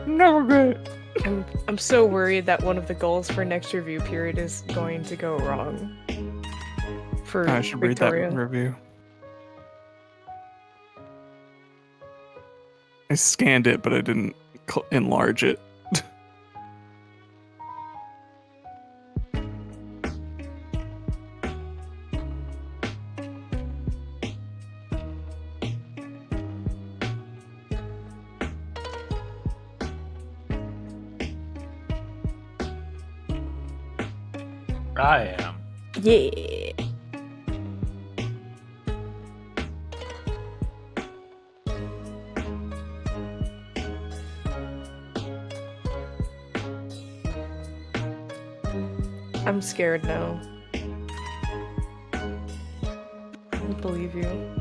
Never good. I'm so worried that one of the goals for next review period is going to go wrong. For I should Victoria. read that review. I scanned it, but I didn't enlarge it. I am. Yeah. I'm scared now. I don't believe you.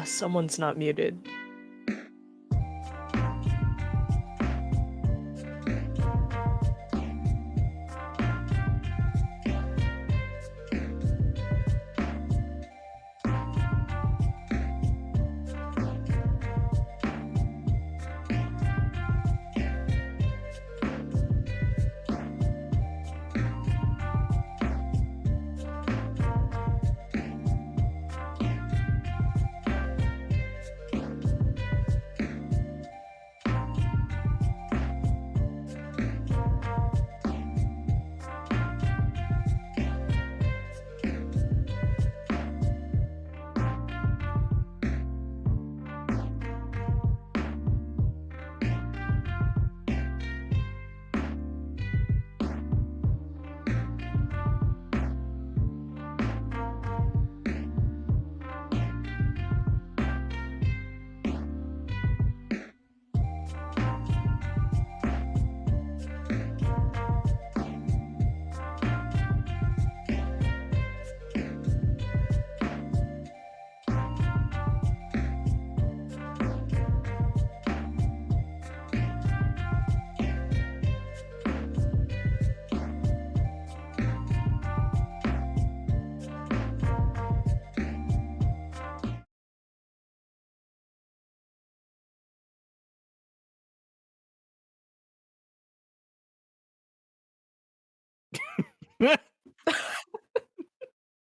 Someone's not muted.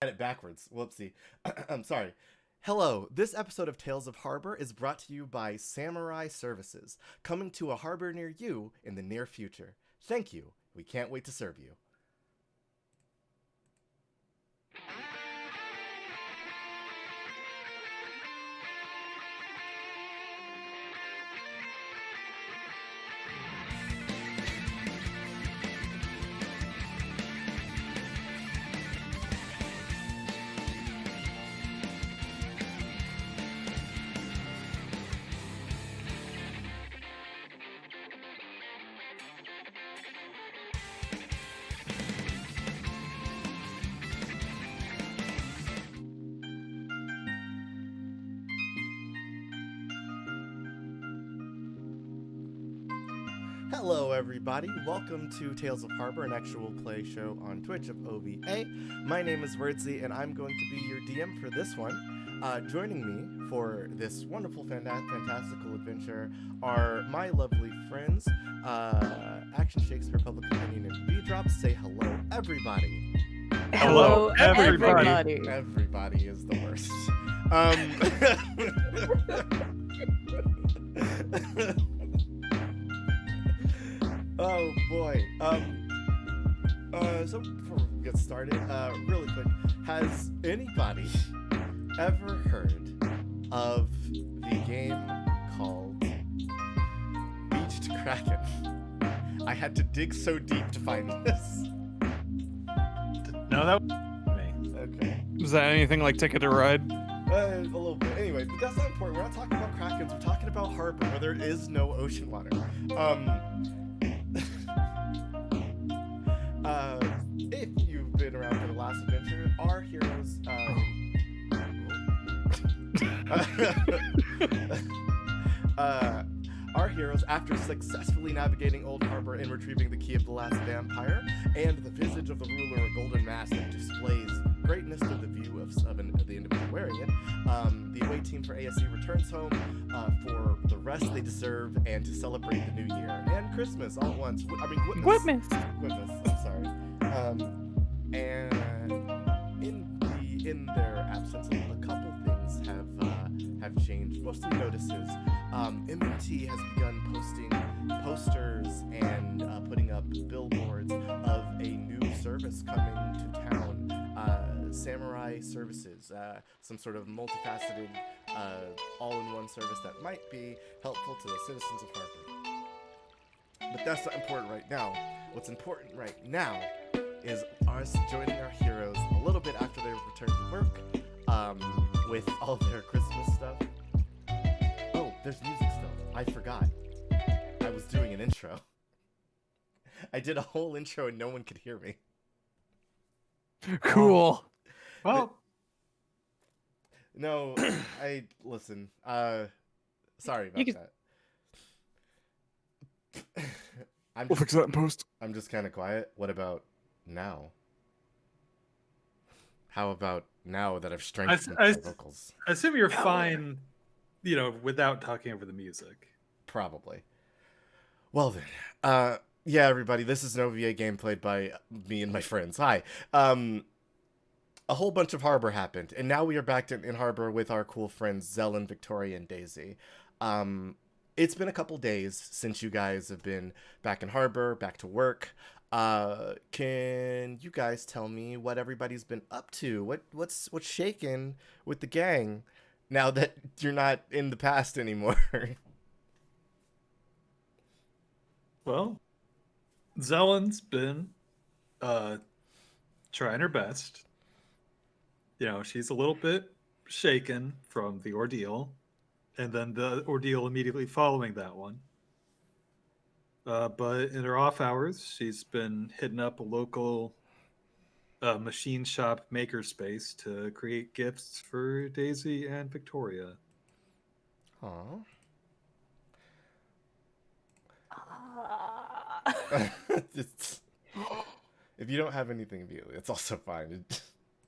Had it backwards. Whoopsie. I'm sorry. Hello, this episode of Tales of Harbor is brought to you by Samurai Services, coming to a harbor near you in the near future. Thank you. We can't wait to serve you. Hello, everybody. Welcome to Tales of Harbor, an actual play show on Twitch of OVA. My name is Wordsy, and I'm going to be your DM for this one. Joining me for this wonderful, fantastical adventure are my lovely friends, Action Shakespeare, Public Opinion, and B-Drop. Say hello, everybody. Hello, everybody. everybody. Everybody is the worst. Oh boy. So before we get started, really quick, has anybody ever heard of the game called Beached Kraken? I had to dig so deep to find this. No, that was me. Okay. Is that anything like Ticket to Ride? A little bit. Anyway, but that's not important. We're not talking about Krakens. We're talking about harbor where there is no ocean water. If you've been around for the last adventure, our heroes, after successfully navigating Old Harbor and retrieving the key of the last vampire and the visage of the ruler, a golden mask that displays greatness to the view of the individual wearing it, the away team for ASC returns home for the rest they deserve and to celebrate the new year and Christmas all at once. I mean, Whitmas. I'm sorry. And in their absence, a couple things have changed. Mostly notices. MMT has begun posting posters and putting up billboards of a new service coming to town. Samurai Services, some sort of multifaceted, all-in-one service that might be helpful to the citizens of Harper. But that's not important right now. What's important right now is us joining our heroes a little bit after they've returned to work, with all their Christmas stuff. Oh, there's music still. I forgot. I was doing an intro. I did a whole intro and no one could hear me. Cool. Well, No, I listen. Sorry You about could- that. I'm We'll just, fix that in post. I'm just kind of quiet. What about now? How about now that I've strengthened my vocals? I assume you're fine, without talking over the music. Probably. Well then, yeah, everybody, this is an OVA game played by me and my friends. Hi. A whole bunch of Harbor happened, and now we are back in Harbor with our cool friends Zelen, Victoria, and Daisy. It's been a couple days since you guys have been back in Harbor, back to work. Can you guys tell me what everybody's been up to? What's shaking with the gang now that you're not in the past anymore? Well, Zellen's been trying her best. She's a little bit shaken from the ordeal, and then the ordeal immediately following that one. But in her off hours, she's been hitting up a local machine shop makerspace to create gifts for Daisy and Victoria. Aw. It's- if you don't have anything immediately, it's also fine.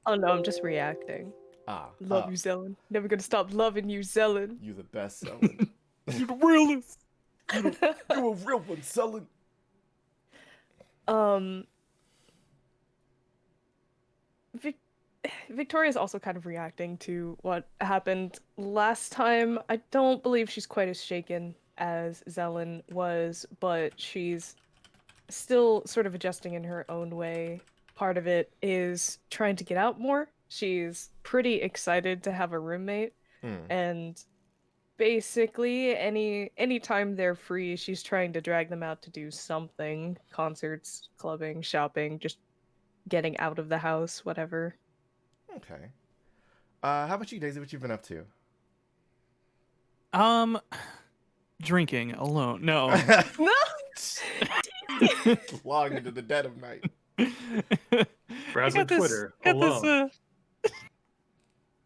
Oh no, I'm just reacting. Love you, Zelen. Never gonna stop loving you, Zelen. You the best, Zelen. You the realest. You a real one, Zelen. Victoria's also kind of reacting to what happened last time. I don't believe she's quite as shaken as Zelen was, but she's still sort of adjusting in her own way. Part of it is trying to get out more. She's pretty excited to have a roommate, and basically anytime they're free, she's trying to drag them out to do something. Concerts, clubbing, shopping, just getting out of the house, whatever. Okay. How about you, Daisy? What you've been up to? Drinking alone. No. No! Long into the dead of night. Browsing Twitter alone.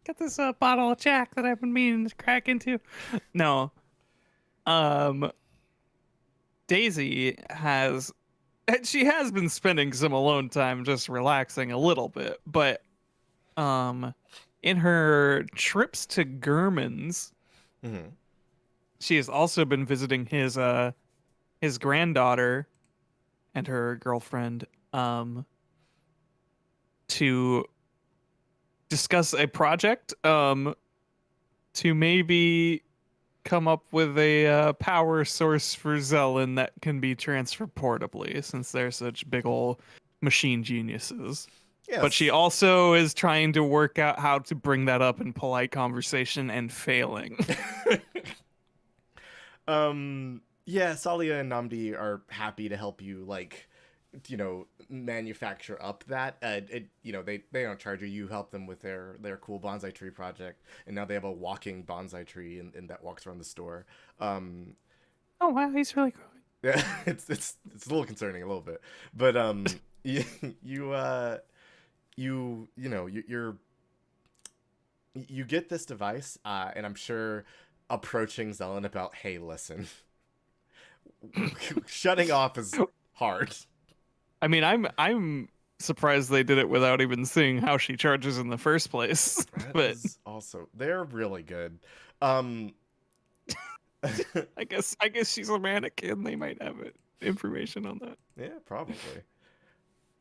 Got this bottle of Jack that I've been meaning to crack into. No. Daisy has been spending some alone time just relaxing a little bit, but in her trips to Gurman's, she has also been visiting his granddaughter and her girlfriend to discuss a project to maybe come up with a power source for Zelen that can be transferred portably, since they're such big ol' machine geniuses. Yes. But she also is trying to work out how to bring that up in polite conversation and failing. Yeah, Salia and Namdi are happy to help you, manufacture up that. They don't charge you. You help them with their cool bonsai tree project, and now they have a walking bonsai tree and that walks around the store. Oh wow, he's really growing. Yeah, it's a little concerning a little bit, but you get this device, and I'm sure approaching Zelen about, hey, listen, shutting off is hard. I mean, I'm surprised they did it without even seeing how she charges in the first place. But also, they're really good. I guess she's a mannequin. They might have information on that. Yeah, probably.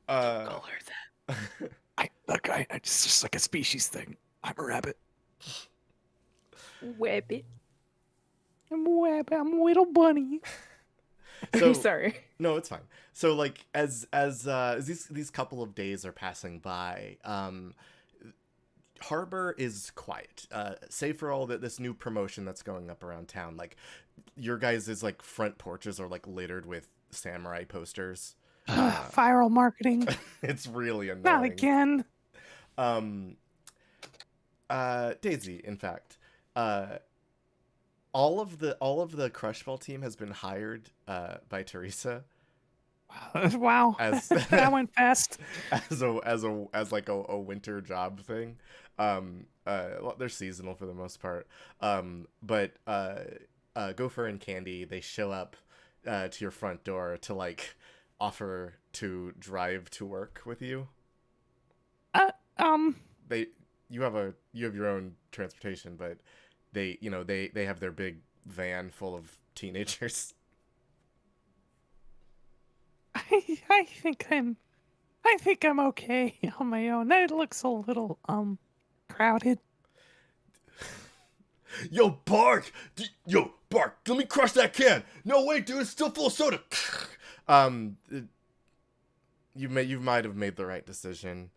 Call her that. It's just like a species thing. I'm a rabbit. Webbit. I'm a rabbit. I'm a little bunny. So, sorry. No, it's fine. So, as these couple of days are passing by, Harbor is quiet, save for all this new promotion that's going up around town. Like, your guys' front porches are littered with samurai posters. Viral marketing. It's really annoying. Not again. Daisy, in fact, all of the Crush Ball team has been hired by Teresa. Wow. As that went fast. As a winter job thing. Well, they're seasonal for the most part. But Gopher and Candy, they show up to your front door to like offer to drive to work with you. Uh, um, They you have your own transportation, but they have their big van full of teenagers. I think I'm okay on my own. It looks a little crowded. Yo, Bark! Yo, Bark! Let me crush that can. No, wait, dude, it's still full of soda. um, you might have made the right decision.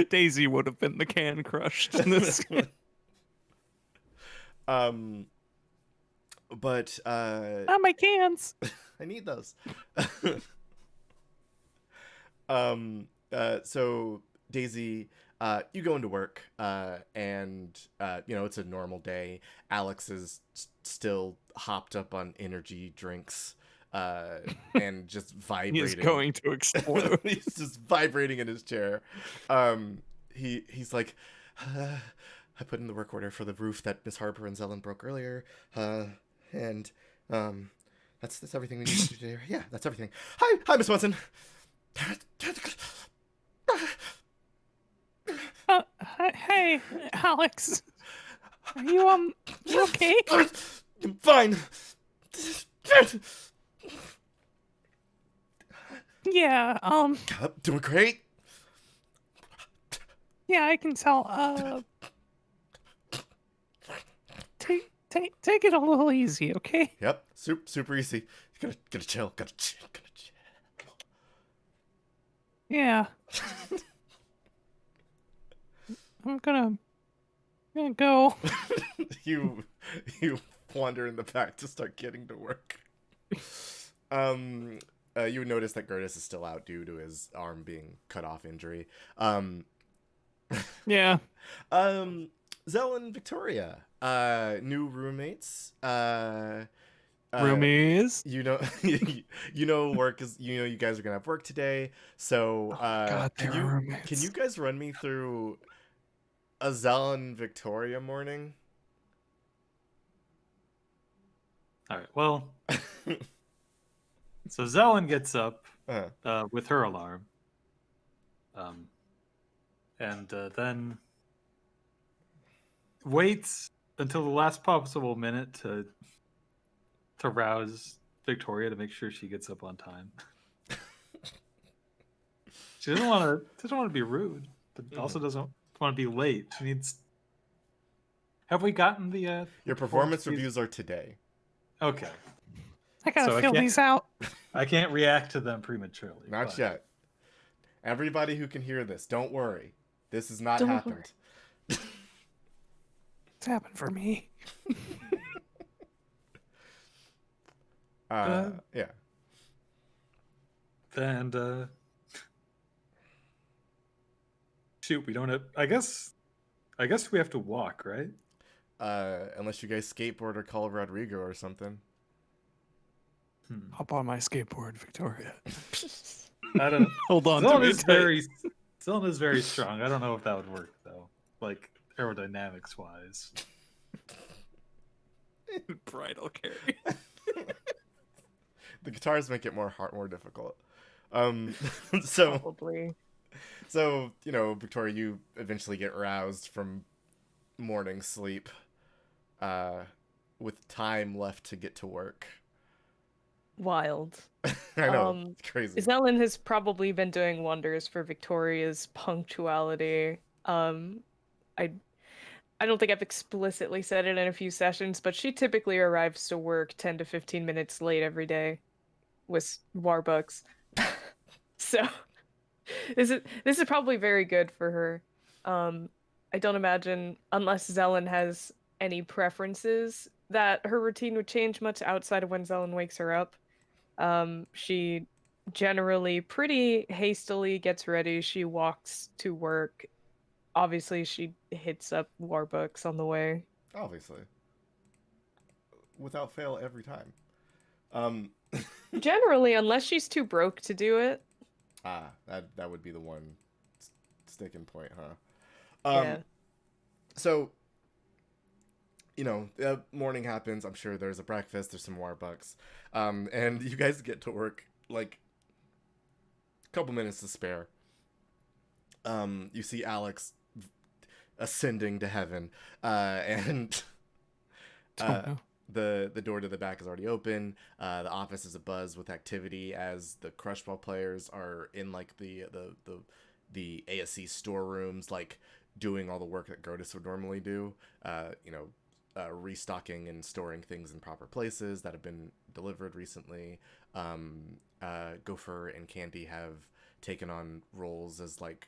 Daisy would have been the can crushed in this. But My cans. I need those. So Daisy, you go into work, and it's a normal day. Alex is still hopped up on energy drinks, and just vibrating. He is going to explode. He's just vibrating in his chair. He's like, I put in the work order for the roof that Miss Harper and Zellen broke earlier, and that's everything we need to do today. Yeah, that's everything. Hi, Miss Munson. Hey, Alex. Are you okay? I'm fine. Yeah, Doing great. yeah, I can tell. Take it a little easy, okay? Yep, super easy. Gotta chill. Yeah. I'm gonna go. you wander in the back to start getting to work. You would notice that Gertis is still out due to his arm being cut off injury. Yeah. Zell and Victoria, new roommates. Roomies. Work is. You guys are gonna have work today. So, God, can they're roommates. you guys run me through a Zell and Victoria morning? All right. Well, so Zelen gets up Uh, with her alarm, and then waits until the last possible minute to rouse Victoria to make sure she gets up on time. She doesn't want to be rude, but also doesn't want to be late. She needs. Have we gotten the your performance reviews are today. Okay. I gotta So I fill can't- these out. I can't react to them prematurely. Not but- yet. Everybody who can hear this, don't worry. This has not Don't happened. It's happened for me. Yeah. And shoot, we don't have. I guess we have to walk, right? Unless you guys skateboard or call Rodrigo or something. Hop on my skateboard, Victoria. I don't. Hold on to Zelen me is tight. Zelen is very strong. I don't know if that would work though, like aerodynamics wise. Bridal carry. The guitars make it more difficult. So Probably. Victoria, you eventually get roused from morning sleep, with time left to get to work. Wild. I know, it's crazy. Zelen has probably been doing wonders for Victoria's punctuality. I don't think I've explicitly said it in a few sessions, but she typically arrives to work 10 to 15 minutes late every day with Warbucks. So this is probably very good for her. I don't imagine, unless Zelen has any preferences, that her routine would change much outside of when Zelen wakes her up. She generally pretty hastily gets ready. She walks to work. Obviously, she hits up Warbucks on the way. Obviously. Without fail every time. Generally, unless she's too broke to do it. That would be the one sticking point, huh? Yeah. So, morning happens. I'm sure there's a breakfast. There's some Warbucks. And you guys get to work like a couple minutes to spare. You see Alex ascending to heaven, and the door to the back is already open. The office is abuzz with activity as the Crushball players are in like the ASC storerooms, like doing all the work that Grotus would normally do. Restocking and storing things in proper places that have been delivered recently. Gopher and Candy have taken on roles as like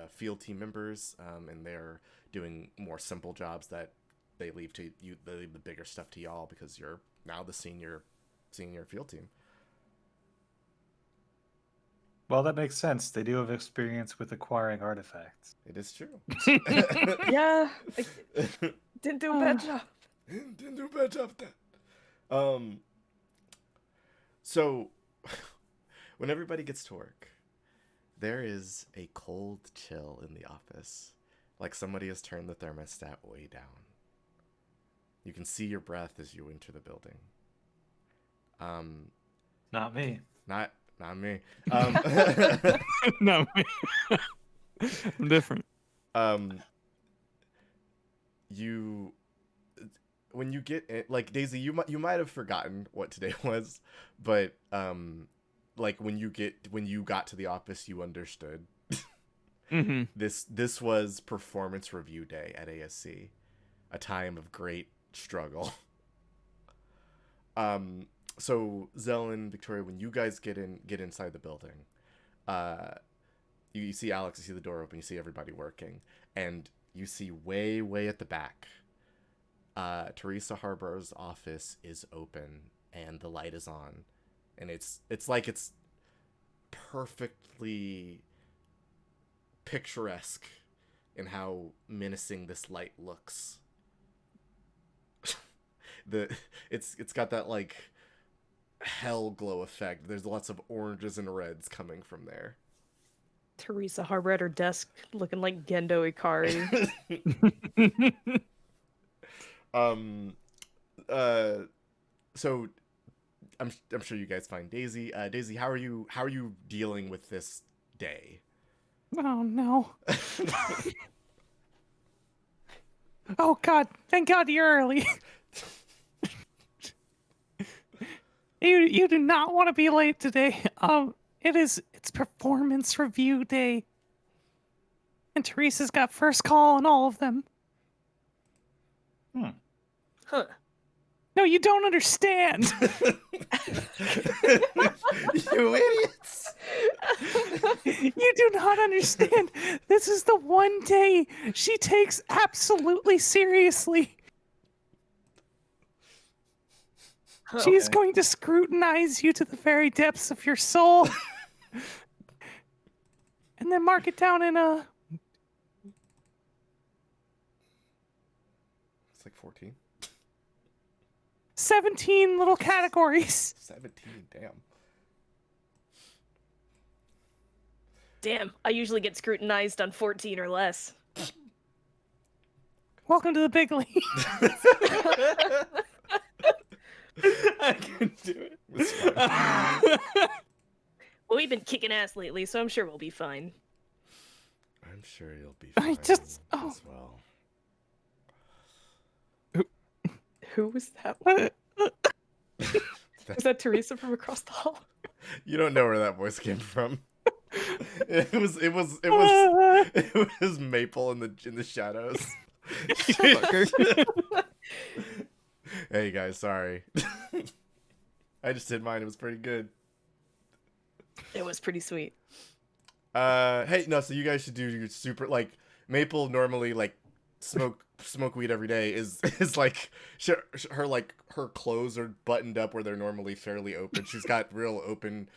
field team members, and they're doing more simple jobs that they leave to you. They leave the bigger stuff to y'all because you're now the senior field team. Well, that makes sense. They do have experience with acquiring artifacts. It is true. Yeah. I didn't do a bad job. Didn't do a bad job at that. So when everybody gets to work, there is a cold chill in the office, like somebody has turned the thermostat way down. You can see your breath as you enter the building. Not me. Not me. No, I'm different. When you get in, like Daisy, you might have forgotten what today was, but like when you got to the office, you understood. Mm-hmm. This was performance review day at ASC, a time of great struggle. So Zell and Victoria, when you guys get inside the building, you see Alex, you see the door open, you see everybody working, and you see way at the back, Teresa Harbour's office is open and the light is on, and it's like it's perfectly picturesque in how menacing this light looks. It's got that like hell glow effect. There's lots of oranges and reds coming from there. Teresa Harbour at her desk looking like Gendo Ikari. So I'm sure you guys find Daisy. Daisy, how are you dealing with this day? Oh no. Oh God! Thank God you're early. You do not want to be late today. It's performance review day, and Teresa's got first call on all of them. Huh. No, you don't understand. You idiots! You do not understand. This is the one day she takes absolutely seriously. She's going to scrutinize you to the very depths of your soul. And then mark it down in a... It's like 14. 17 little categories. 17, damn. Damn, I usually get scrutinized on 14 or less. Welcome to the big league. I can do it. It's fine. Well, we've been kicking ass lately, so I'm sure we'll be fine. I'm sure you'll be I fine just- as well. Who was that? What? Was that Teresa from across the hall? You don't know where that voice came from. It was Maple in the shadows. Hey guys, sorry. I just did mine. It was pretty good. It was pretty sweet. Hey, no. So you guys should do your super like Maple normally like smoke weed every day is like her clothes are buttoned up where they're normally fairly open. She's got real open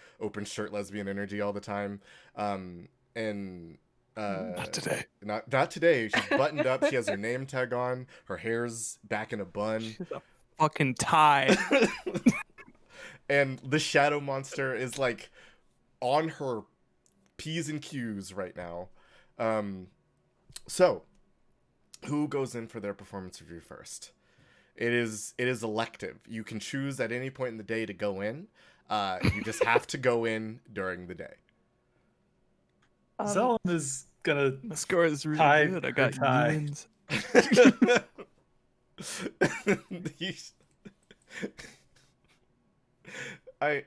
shirt lesbian energy all the time. And Not today. Not today. She's buttoned up. She has her name tag on. Her hair's back in a bun. She's a fucking tie. And the shadow monster is like on her P's and Q's right now. So, who goes in for their performance review first? It is elective. You can choose at any point in the day to go in. You just have to go in during the day. Zelen is gonna The score is really tie good. I her got tie. unions. I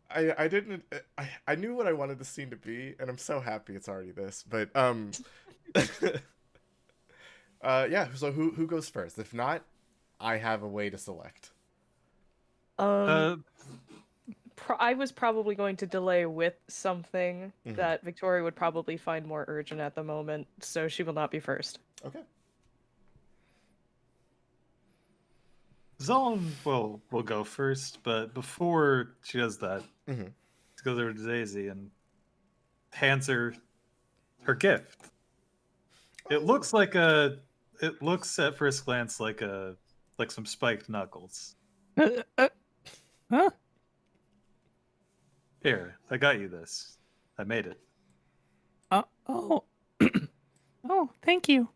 I didn't I knew what I wanted the scene to be, and I'm so happy it's already this. But yeah. So who goes first? If not, I have a way to select. Uh, I was probably going to delay with something Mhm. that Victoria would probably find more urgent at the moment, so she will not be first. Okay. Zelen will go first, but before she does that, Mm-hmm. she goes over to Daisy and hands her her gift. It looks like a. It looks at first glance like some spiked knuckles. Huh? Here, I got you this. I made it. Oh. Oh, thank you.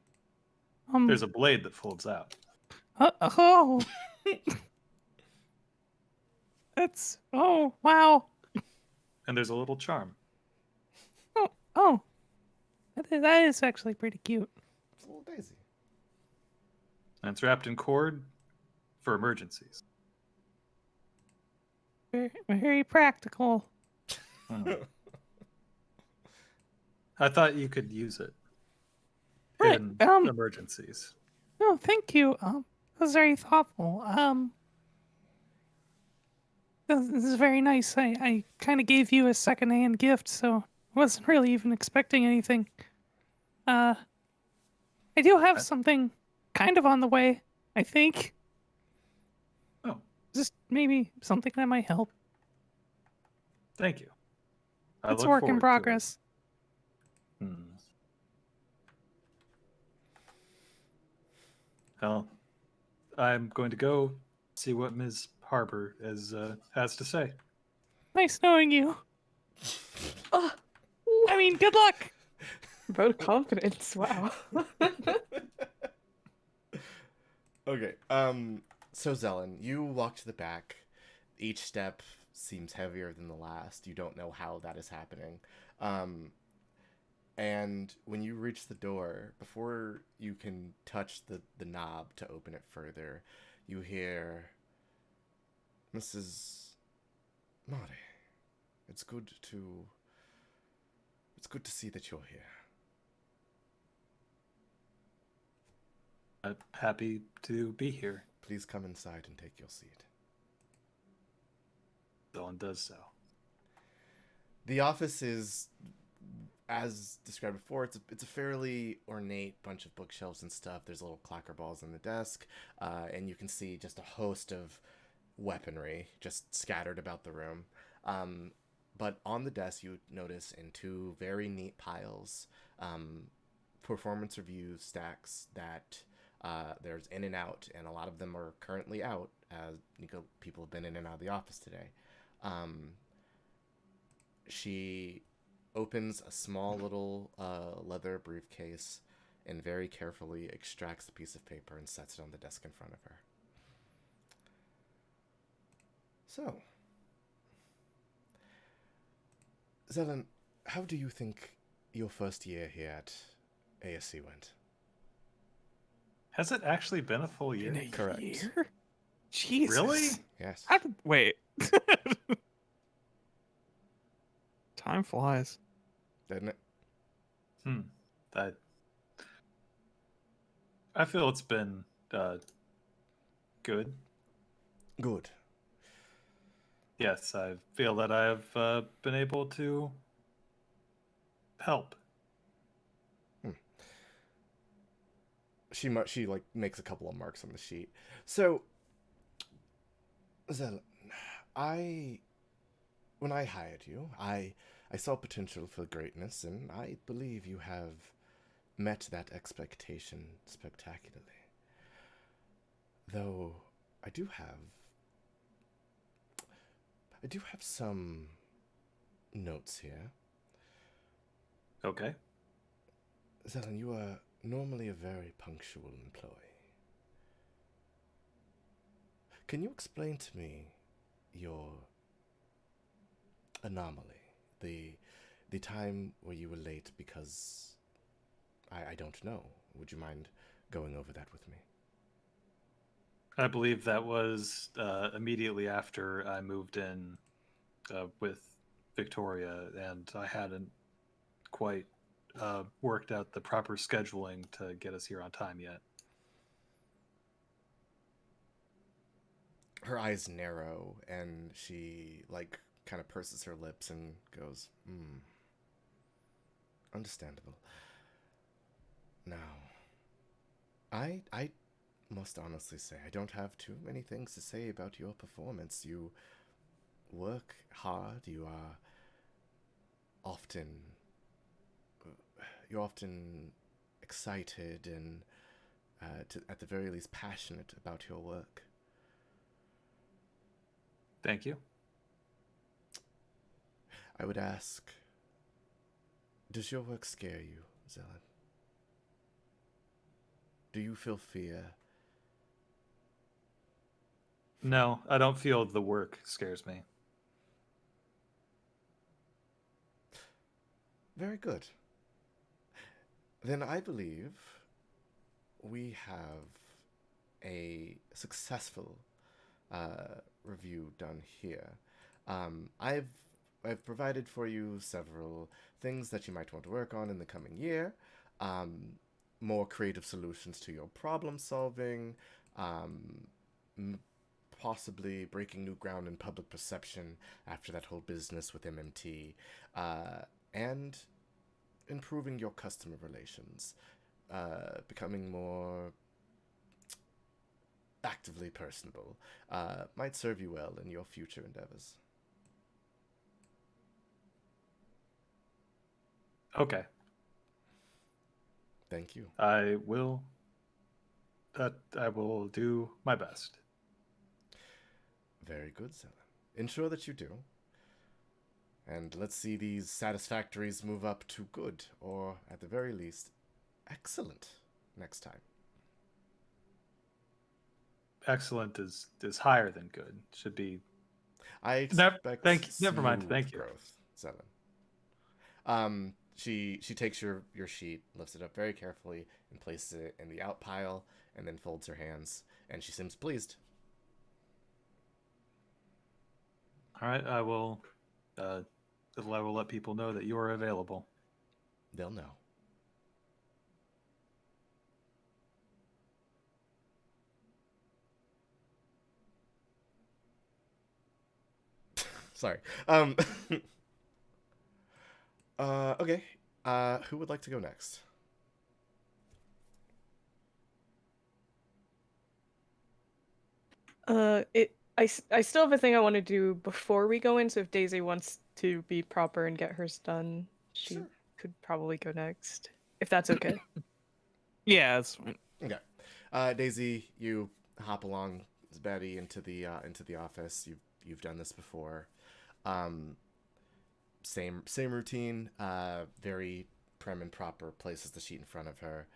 There's a blade that folds out. Oh. That's. Oh, wow. And there's a little charm. Oh. That is actually pretty cute. It's a little Daisy. And it's wrapped in cord for emergencies. Very, very practical. I thought you could use it Right. in emergencies. No, thank you. That was very thoughtful. This is very nice. I kind of gave you a secondhand gift, so I wasn't really even expecting anything. I do have something kind of on the way, I think. Oh, Just maybe something that might help. thank you. I It's a look work in forward to it. progress. Well, I'm going to go see what Ms. Harper has to say. Nice knowing you. Oh, I mean, good luck. vote of confidence. Wow. Okay. So Zelen, you walk to the back. Each step seems heavier than the last. You don't know how that is happening. And when you reach the door, before you can touch the knob to open it further, you hear Mrs. Marty. It's good to see that you're here. I'm happy to be here. Please come inside and take your seat. Zelen does so. The office is, as described before, it's a fairly ornate bunch of bookshelves and stuff. There's little clacker balls on the desk, and you can see just a host of weaponry just scattered about the room. But on the desk, you notice in two very neat piles, performance review stacks that there's in and out, and a lot of them are currently out, as people have been in and out of the office today. She opens a small little leather briefcase and very carefully extracts a piece of paper and sets it on the desk in front of her. So, Zelen, how do you think your first year here at ASC went? Has it actually been a full year? Correct. Year? Jesus. Really? Yes. Wait. Time flies. Didn't it? That. I feel it's been good. Good. Yes, I feel that I have been able to help. She like makes a couple of marks on the sheet. So, Zelen, when I hired you, I saw potential for greatness, and I believe you have met that expectation spectacularly. Though I do have some notes here. Okay. Zelen, you are normally a very punctual employee. Can you explain to me your anomaly? The time where you were late because I don't know. Would you mind going over that with me? I believe that was immediately after I moved in with Victoria, and I hadn't quite worked out the proper scheduling to get us here on time yet. Her eyes narrow and she like kind of purses her lips and goes, understandable. Now, I must honestly say I don't have too many things to say about your performance. You work hard. Often you're often excited and at the very least passionate about your work. Thank you. I would ask, does your work scare you, Zelen? Do you feel fear? No, I don't feel the work scares me. Very good. Then I believe we have a successful review done here. I've provided for you several things that you might want to work on in the coming year. More creative solutions to your problem solving. Possibly breaking new ground in public perception after that whole business with MMT, and improving your customer relations, becoming more actively personable, might serve you well in your future endeavors. Okay, Thank you. I will. I will do my best. Very good, Zelen. Ensure that you do. And let's see these satisfactories move up to good, or at the very least, excellent next time. Excellent is higher than good. Should be. I expect Never mind. smooth Thank you. growth, Zelen. She takes your sheet, lifts it up very carefully, and places it in the out pile, and then folds her hands, and she seems pleased. All right, I will. I will let people know that you are available. They'll know. Sorry. Okay. Who would like to go next? I still have a thing I want to do before we go in, so if Daisy wants to be proper and get hers done, she Sure. could probably go next. If that's okay. Yeah, it's fine. Okay. Daisy, you hop along Betty into the office. You've done this before. Same routine. Very prim and proper. Places the sheet in front of her.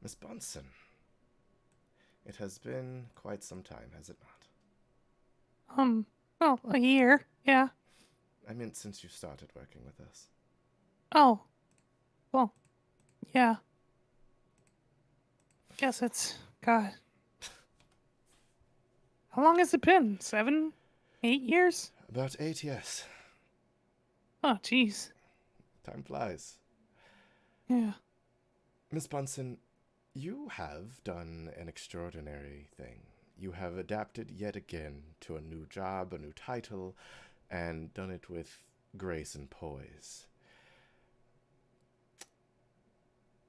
Miss Bunsen. It has been quite some time, has it not? Well, a year, yeah. I meant since you started working with us. Oh, well, yeah. Guess it's, God. How long has it been? 7, 8 years? About 8 years. Oh, jeez. Time flies. Yeah. Miss Bunsen, you have done an extraordinary thing. You have adapted yet again to a new job, a new title, and done it with grace and poise.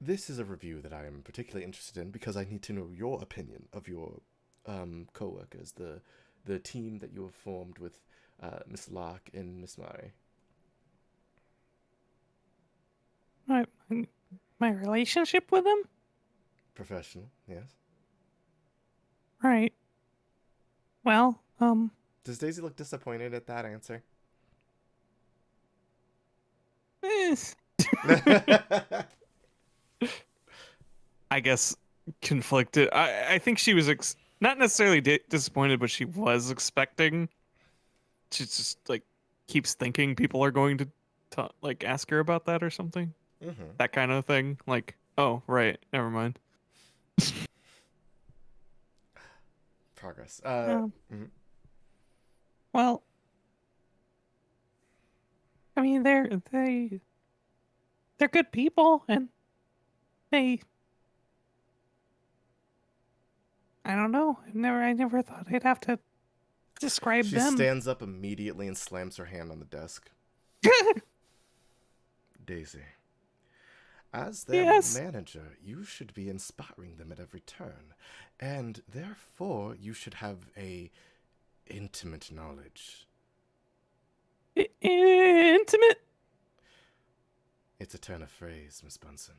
This is a review that I am particularly interested in because I need to know your opinion of your co-workers, the team that you have formed with Miss Locke and Miss Murray. My relationship with him? Professional, yes. Right. Well, Does Daisy look disappointed at that answer? eh, I guess, conflicted. I think she was not necessarily disappointed, but she was expecting. She just like keeps thinking people are going to like ask her about that or something. Mm-hmm. That kind of thing. Like, oh right, never mind. Progress. Mhm. Well, I mean, they're good people, and they. I don't know. I never thought I'd have to describe She them. stands up immediately and slams her hand on the desk. Daisy, as their Yes. manager, you should be inspiring them at every turn, and therefore you should have a intimate knowledge. Intimate. It's a turn of phrase, Miss Bunsen.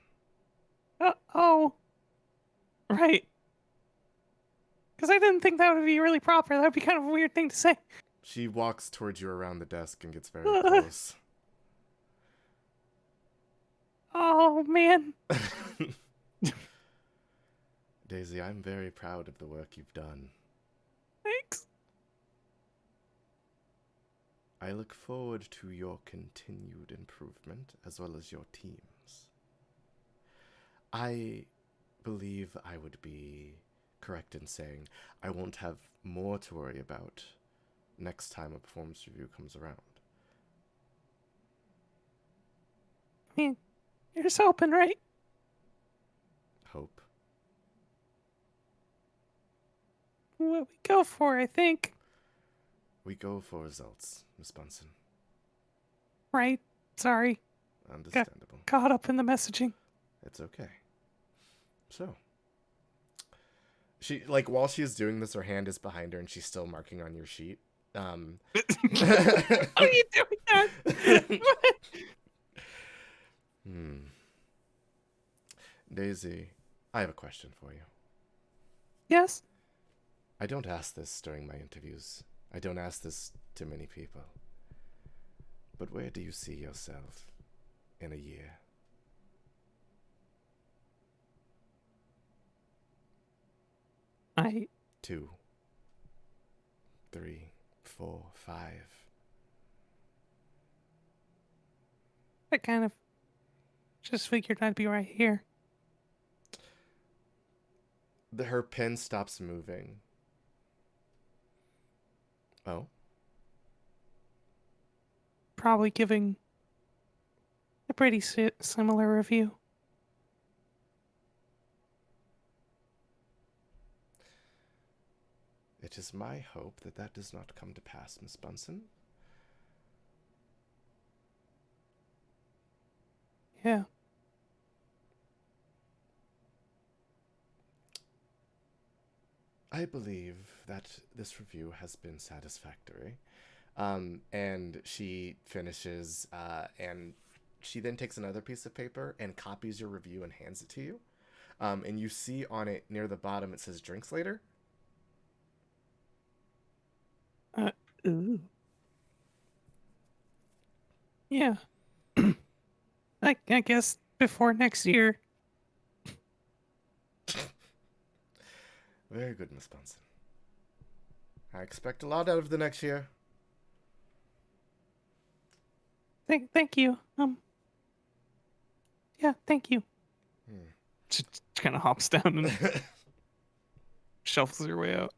Oh, right. Because I didn't think that would be really proper. That would be kind of a weird thing to say. She walks towards you around the desk and gets very close. Oh man. Daisy, I'm very proud of the work you've done. Thanks. I look forward to your continued improvement as well as your team's. I believe I would be correct in saying I won't have more to worry about next time a performance review comes around. I mean, you're just hoping, right? Hope. What we go for, I think. We go for results, Miss Bunsen. Right. Sorry. Understandable. Caught up in the messaging. It's okay. So, she, like, while she's doing this, her hand is behind her and she's still marking on your sheet. How are you doing that? Daisy, I have a question for you. Yes. I don't ask this during my interviews. I don't ask this to many people. But where do you see yourself in a year? I 2, 3, 4, 5. kind of just figured I'd be right here. Her pen stops moving. Oh? Probably giving a pretty similar review. It is my hope that that does not come to pass, Miss Bunsen. Yeah. I believe that this review has been satisfactory. And she finishes, and she then takes another piece of paper and copies your review and hands it to you. And you see on it near the bottom, it says drinks later. Ooh. Yeah. I guess before next year. Very good, Miss Bunsen. I expect a lot out of the next year. Thank you. Yeah, thank you. She kind of hops down and shuffles her way out.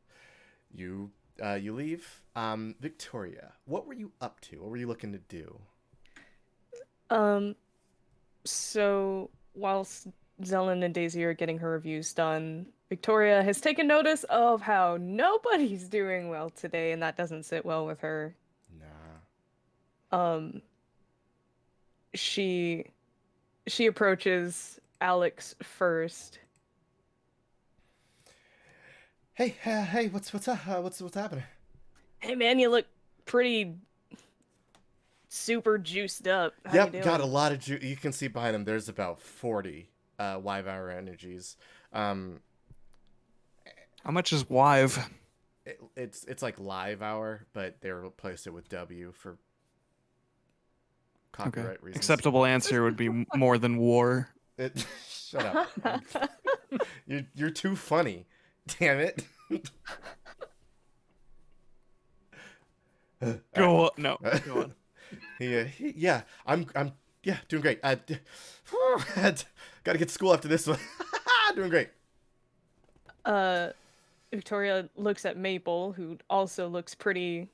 You leave. Victoria, what were you up to? What were you looking to do? So whilst Zelen and Daisy are getting her reviews done, Victoria has taken notice of how nobody's doing well today, and that doesn't sit well with her. Nah. She approaches Alex first. Hey, what's up? What's happening? Hey man, you look pretty super juiced up. How you Yep, doing? got a lot of juice. You can see behind him. There's about 40 live hour energies. How much is Wive? It's like live hour, but they replaced it with W for copyright reasons. Acceptable answer would be more than war. Shut up. You're too funny. Damn it. Go on. No, go on. Yeah, I'm yeah, doing great. Gotta get to school after this one. Doing great. Victoria looks at Maple, who also looks pretty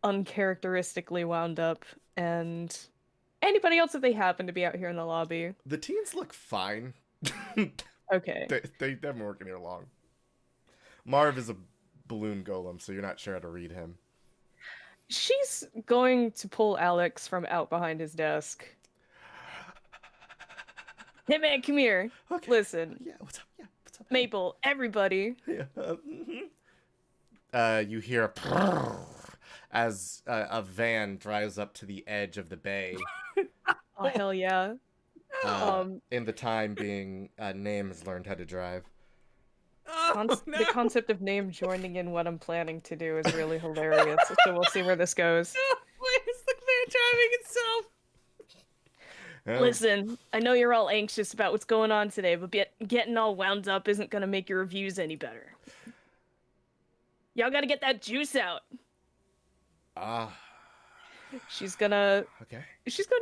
uncharacteristically wound up, and anybody else if they happen to be out here in the lobby. The teens look fine. Okay. They haven't been working here long. Marv is a balloon golem, so you're not sure how to read him. She's going to pull Alex from out behind his desk. Hey man, come here. Okay. Listen, Yeah, what's up? Yeah, what's up? Maple, everybody. Yeah. You hear a as a van drives up to the edge of the bay. Oh hell yeah. In the time being, Name has learned how to drive. The concept of Name joining in what I'm planning to do is really hilarious. So we'll see where this goes. Where's the van driving itself? Listen, I know you're all anxious about what's going on today, but getting all wound up isn't gonna make your reviews any better. Y'all gotta get that juice out. She's gonna Okay.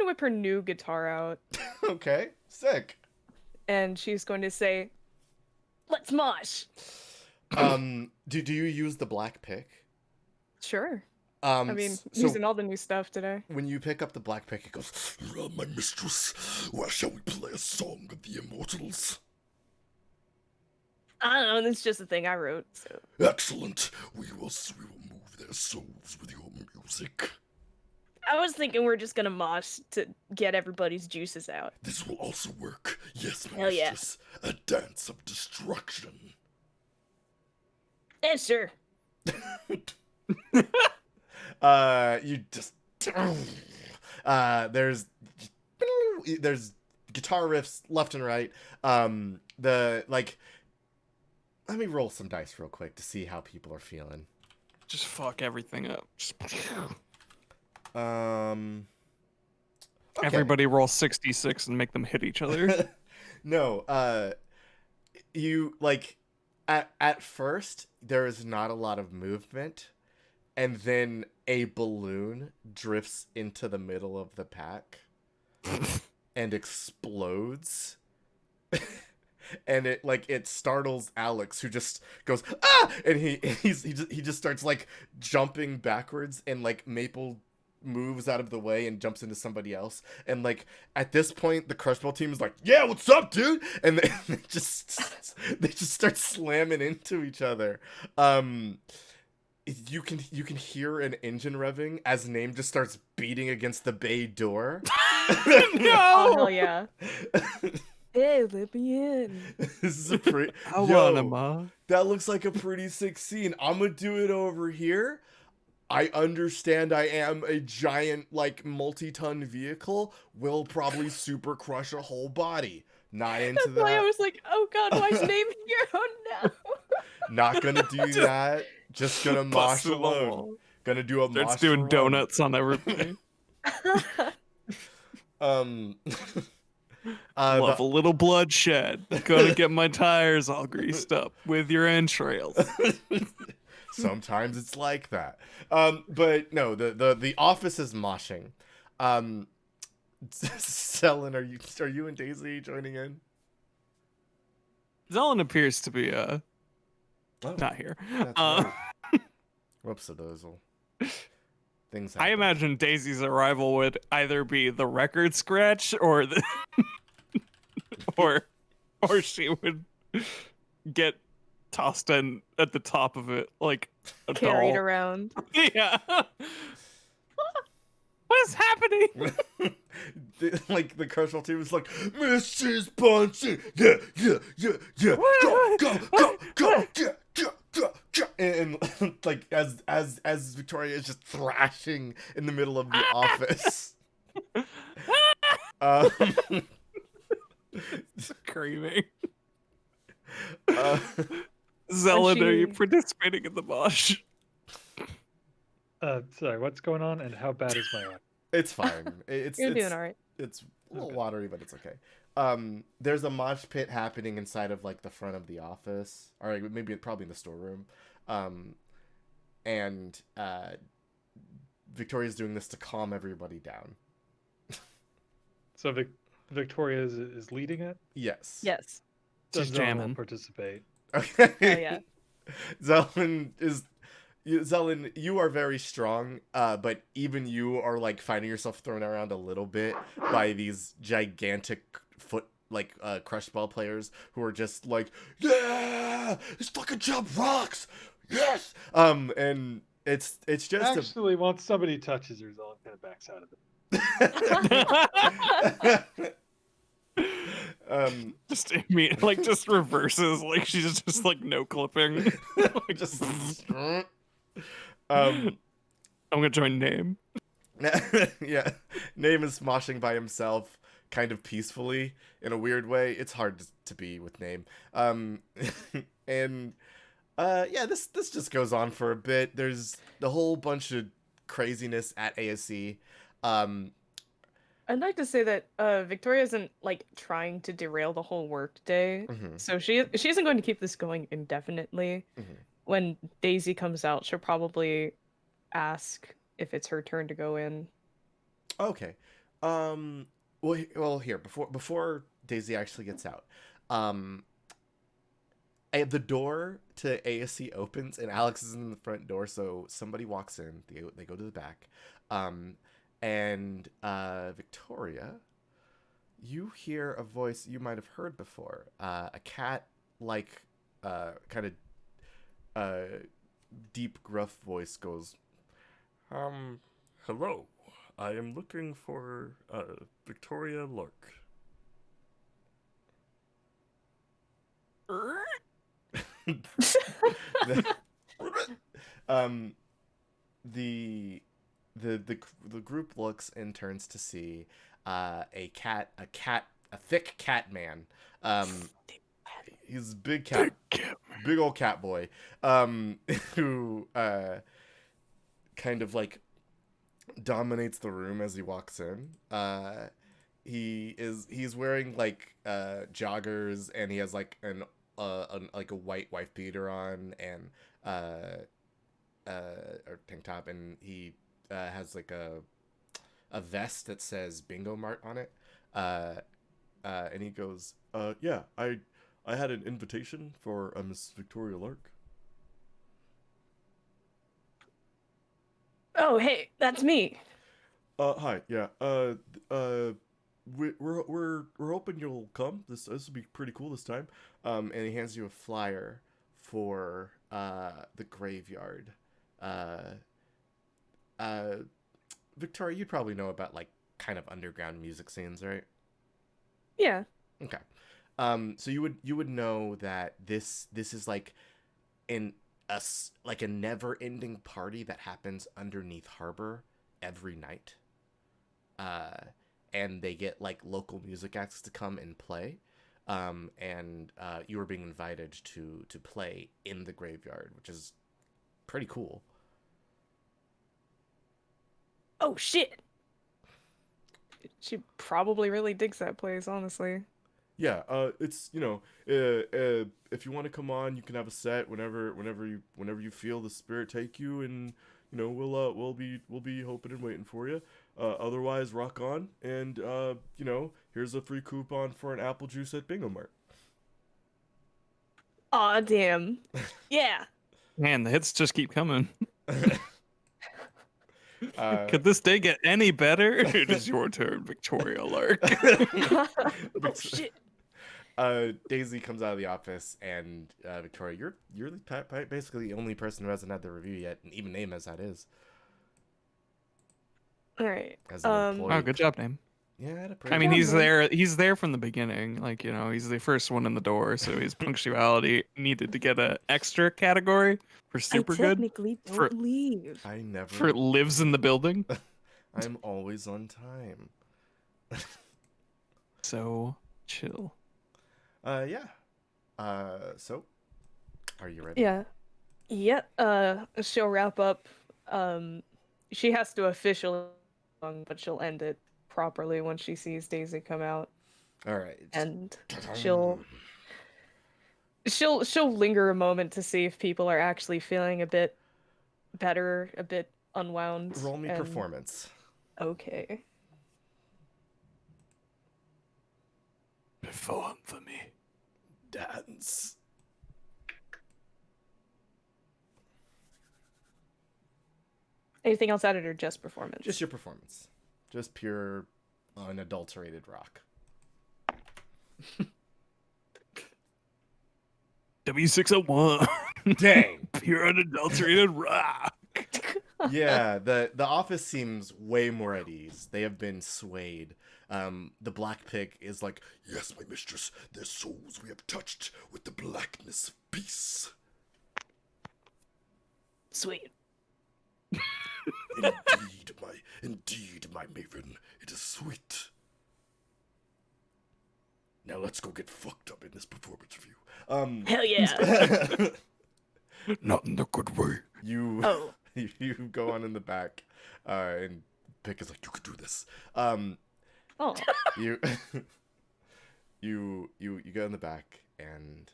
whip her new guitar out, Okay. Sick. and she's going to say, "Let's mosh." Do you use the black pick? Sure. I I mean, so using all the new stuff today. when you pick up the black pick, it goes, my mistress, where shall we play a song of the immortals? I don't know. That's just a thing I wrote. So. Excellent. We will move their souls with your music. I was thinking we're just gonna mosh to get everybody's juices out. This will also work. Yes, my Hell yeah. mistress. A dance of destruction. Yeah, sure. You just there's guitar riffs left and right. Let me roll some dice real quick to see how people are feeling. Just fuck everything up. Just... Okay. Everybody roll 66 and make them hit each other. No, you like at first there is not a lot of movement, and then a balloon drifts into the middle of the pack and explodes. And it startles Alex, who just goes ah, and he just starts like jumping backwards, and like Maple moves out of the way and jumps into somebody else, and like at this point the Crush Ball team is like, yeah, what's up, dude? And they just start slamming into each other. You can hear an engine revving as Name just starts beating against the bay door. Oh hell yeah. Hey, let me in. This is a pretty. I want him, huh? That looks like a pretty sick scene. I'm gonna do it over here. I understand I am a giant, like, multi-ton vehicle. Will probably super crush a whole body. Not into That's why I that. was like, oh god, why is Name here? Oh no. Not gonna do that. Just gonna mosh Busted alone. along. Gonna do a Starts mosh doing alone. donuts on everybody. Love a little bloodshed. Gonna get my tires all greased up with your entrails. Sometimes it's like that. But no, the office is moshing. Selen, are you and Daisy joining in? Zelen appears to be not here. Right. Whoops, those things happen. I imagine Daisy's arrival would either be the record scratch or the or she would get tossed in at the top of it like a Carried doll. around. Yeah. What is happening? Like the Crush Ball team is like, Mrs. Bunsen, yeah, go, and like as Victoria is just thrashing in the middle of the office. Screaming. When Zelen, are you she- participating in the mosh? Sorry, what's going on and how bad is my eye? It's fine. You're doing alright. It's a little watery, but it's okay. there's a mosh pit happening inside of like the front of the office, or like, maybe probably in the storeroom. And Victoria's doing this to calm everybody down. So Victoria is leading it. Yes. Yes. Then Just Zelen will jamming. participate. Okay. Hell yeah. Zelen, you are very strong, but even you are like finding yourself thrown around a little bit by these gigantic crushed ball players who are just like, yeah, this fucking jump rocks, yes. And it's just Actually, once somebody touches her, Zelen kind of backs out of it. Just just reverses, like she's just like no clipping. just I'm gonna join name. yeah, Name is moshing by himself, kind of peacefully in a weird way. It's hard to be with Name. And yeah, this just goes on for a bit. There's the whole bunch of craziness at ASC. I'd like to say that Victoria isn't like trying to derail the whole work day, Mhm. so she isn't going to keep this going indefinitely. Mhm. When Daisy comes out, she'll probably ask if it's her turn to go in. Okay. Well, here before Daisy actually gets out, the door to ASC opens and Alex is in the front door. So somebody walks in. They go to the back, and Victoria, you hear a voice you might have heard before. A cat like kind of deep gruff voice goes, hello. I am looking for Victoria Lark. The group looks and turns to see a thick cat man. He's a big old cat boy. Who kind of like dominates the room as he walks in. He's wearing like joggers, and he has like like a white wife beater on, and or tank top, and he has like a vest that says Bingo Mart on it. And he goes, yeah, I had an invitation for Miss Victoria Lark. Oh, hey, that's me. Hi, yeah. We're hoping you'll come. This will be pretty cool this time. And he hands you a flyer for the graveyard. Victoria, you'd probably know about like kind of underground music scenes, right? Yeah. Okay. So you would know that this is like a never-ending party that happens underneath Harbor every night. And they get like local music acts to come and play. And you were being invited to play in the graveyard, which is pretty cool. Oh shit. She probably really digs that place, honestly. Yeah, it's if you want to come on, you can have a set whenever you feel the spirit take you, and we'll be hoping and waiting for you. Otherwise, rock on, and here's a free coupon for an apple juice at Bingo Mart. Aw, damn. Yeah. Man, the hits just keep coming. Could this day get any better? It is your turn, Victoria Lark. Oh shit. Daisy comes out of the office, and Victoria, you're basically the only person who hasn't had the review yet, and even Name as that is. All right. As an employee. Oh, good job, Name. Yeah, I mean, he's there from the beginning. Like, he's the first one in the door, so his punctuality needed to get an extra category for super I good. technically don't For- leave. I never. For lives in the building. I'm always on time. So chill. Yeah. So, are you ready? Yeah. Yep. She'll wrap up. She has to officially, but she'll end it properly when she sees Daisy come out. All right. and she'll she'll linger a moment to see if people are actually feeling a bit better, a bit unwound. Roll me and performance. Okay. Perform for me. Dance. Anything else added or just performance? Just your performance. Just pure, unadulterated rock. W601. Dang. Pure unadulterated rock. Yeah, the office seems way more at ease. They have been swayed. The black pig is like, yes, my mistress, their souls we have touched with the blackness of peace. Sweet. Indeed, my maven, it is sweet. Now let's go get fucked up in this performance review. Hell yeah. Not in the good way. You Oh. you go on in the back, and Pick is like, you could do this. Oh. You you go in the back, and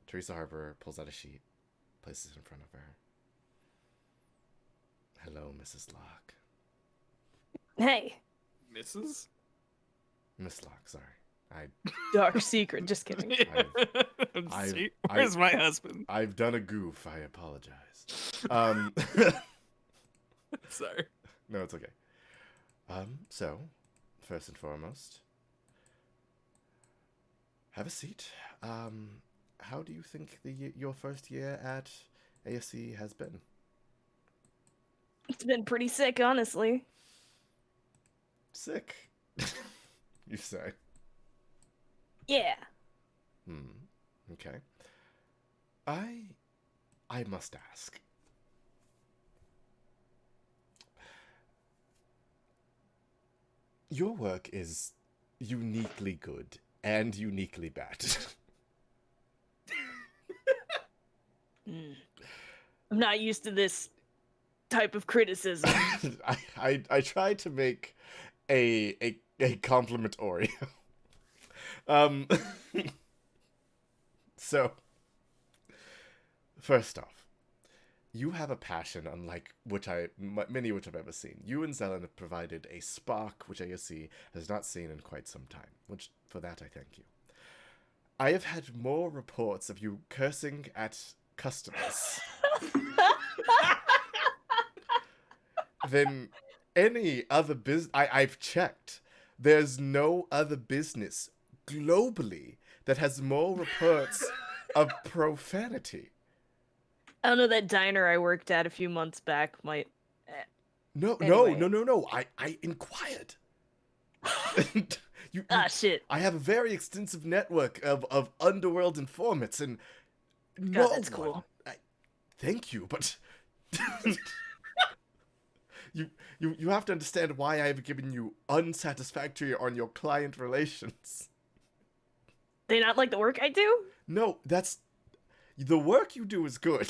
Teresa Harper pulls out a sheet, places it in front of her. Hello, Mrs. Locke. Hey. Mrs. Miss Locke, sorry. Dark secret. Just kidding. See, where's my husband? I've done a goof. I apologize. Sorry. No, it's okay. So, first and foremost, have a seat. How do you think your first year at ASC has been? It's been pretty sick, honestly. Sick, you say? Yeah. Okay. I must ask. Your work is uniquely good and uniquely bad. I'm not used to this type of criticism. I tried to make a compliment Oreo. So, first off, you have a passion unlike many which I've ever seen. You and Zelen have provided a spark which ASC has not seen in quite some time, which for that I thank you. I have had more reports of you cursing at customers than any other business. I've checked. There's no other business globally that has more reports of profanity. I don't know, that diner I worked at a few months back might... No. I inquired. Shit. I have a very extensive network of underworld informants, and no God, that's one- cool. Thank you, but you have to understand why I have given you unsatisfactory on your client relations. They not like the work I do? No, that's the work you do is good.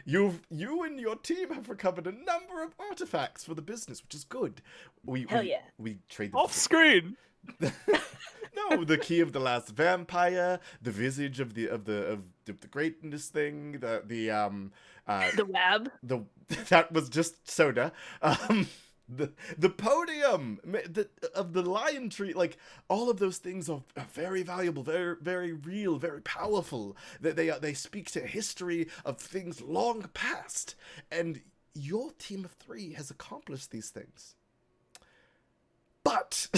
You and your team have recovered a number of artifacts for the business, which is good. Hell yeah. We trade them Off screen. No, the key of the last vampire, the visage of the greatness thing, the wab. that was just soda. The podium of the lion tree, like all of those things are very valuable, very very real, very powerful. They speak to history of things long past, and your team of 3 has accomplished these things. But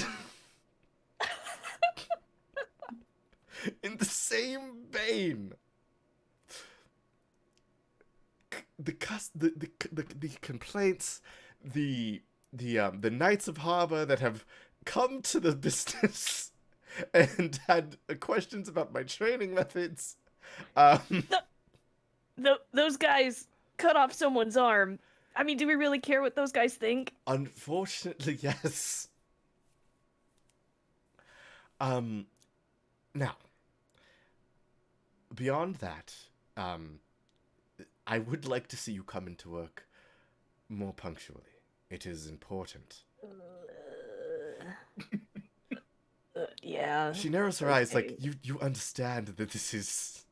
in the same vein, the complaints, the Knights of Harbor that have come to the business and had questions about my training methods. Those guys cut off someone's arm. I mean, do we really care what those guys think? Unfortunately, yes. Now, beyond that, I would like to see you come into work more punctually. It is important. Yeah. She narrows her eyes like, okay. you understand that this is...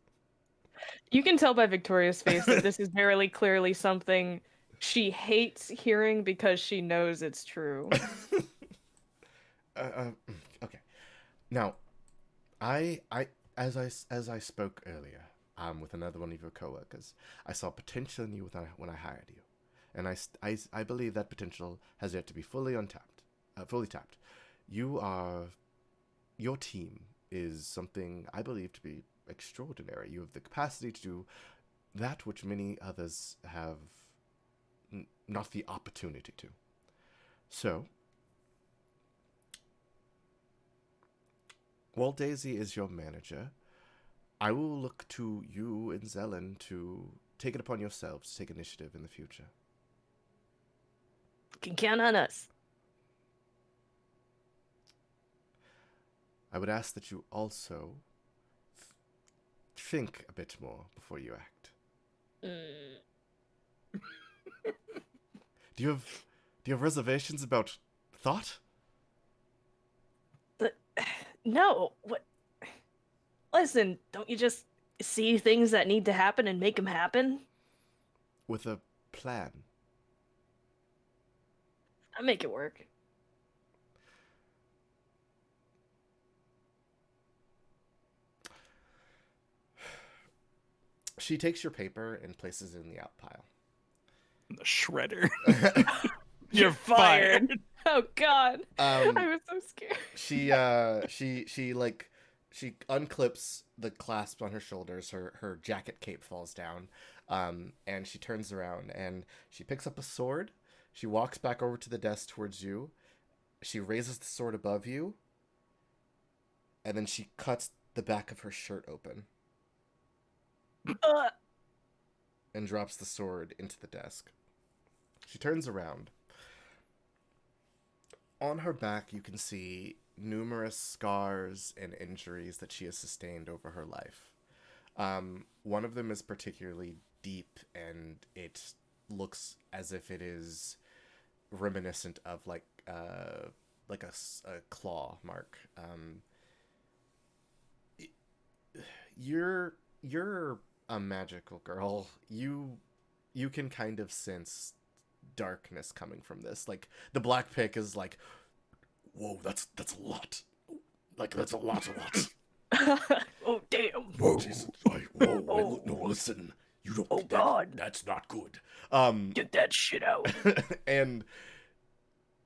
You can tell by Victoria's face that this is very clearly something she hates hearing because she knows it's true. Okay. Now, I, as I spoke earlier, with another one of your coworkers, I saw potential in you when I hired you, and I believe that potential has yet to be fully tapped. Your team is something I believe to be extraordinary. You have the capacity to do that which many others have not the opportunity to. So, while Daisy is your manager, I will look to you and Zelen to take it upon yourselves to take initiative in the future. You can count on us. I would ask that you also think a bit more before you act. Do you have reservations about thought? But no, what? Listen, don't you just see things that need to happen and make them happen? With a plan. I make it work. She takes your paper and places it in the out pile. The shredder. You're You're fired. Oh God, I was so scared. She unclips the clasp on her shoulders. Her jacket cape falls down, and she turns around and she picks up a sword. She walks back over to the desk towards you. She raises the sword above you, and then she cuts the back of her shirt open Uh, and drops the sword into the desk. She turns around. On her back, you can see numerous scars and injuries that she has sustained over her life. One of them is particularly deep, and it looks as if it is reminiscent of like a claw mark. You're a magical girl. You can kind of sense darkness coming from this. Like the black pick is like, whoa, that's a lot. Like that's a lot. oh damn. Whoa, Jesus, no, listen. You don't. Oh God. That's not good. Get that shit out. And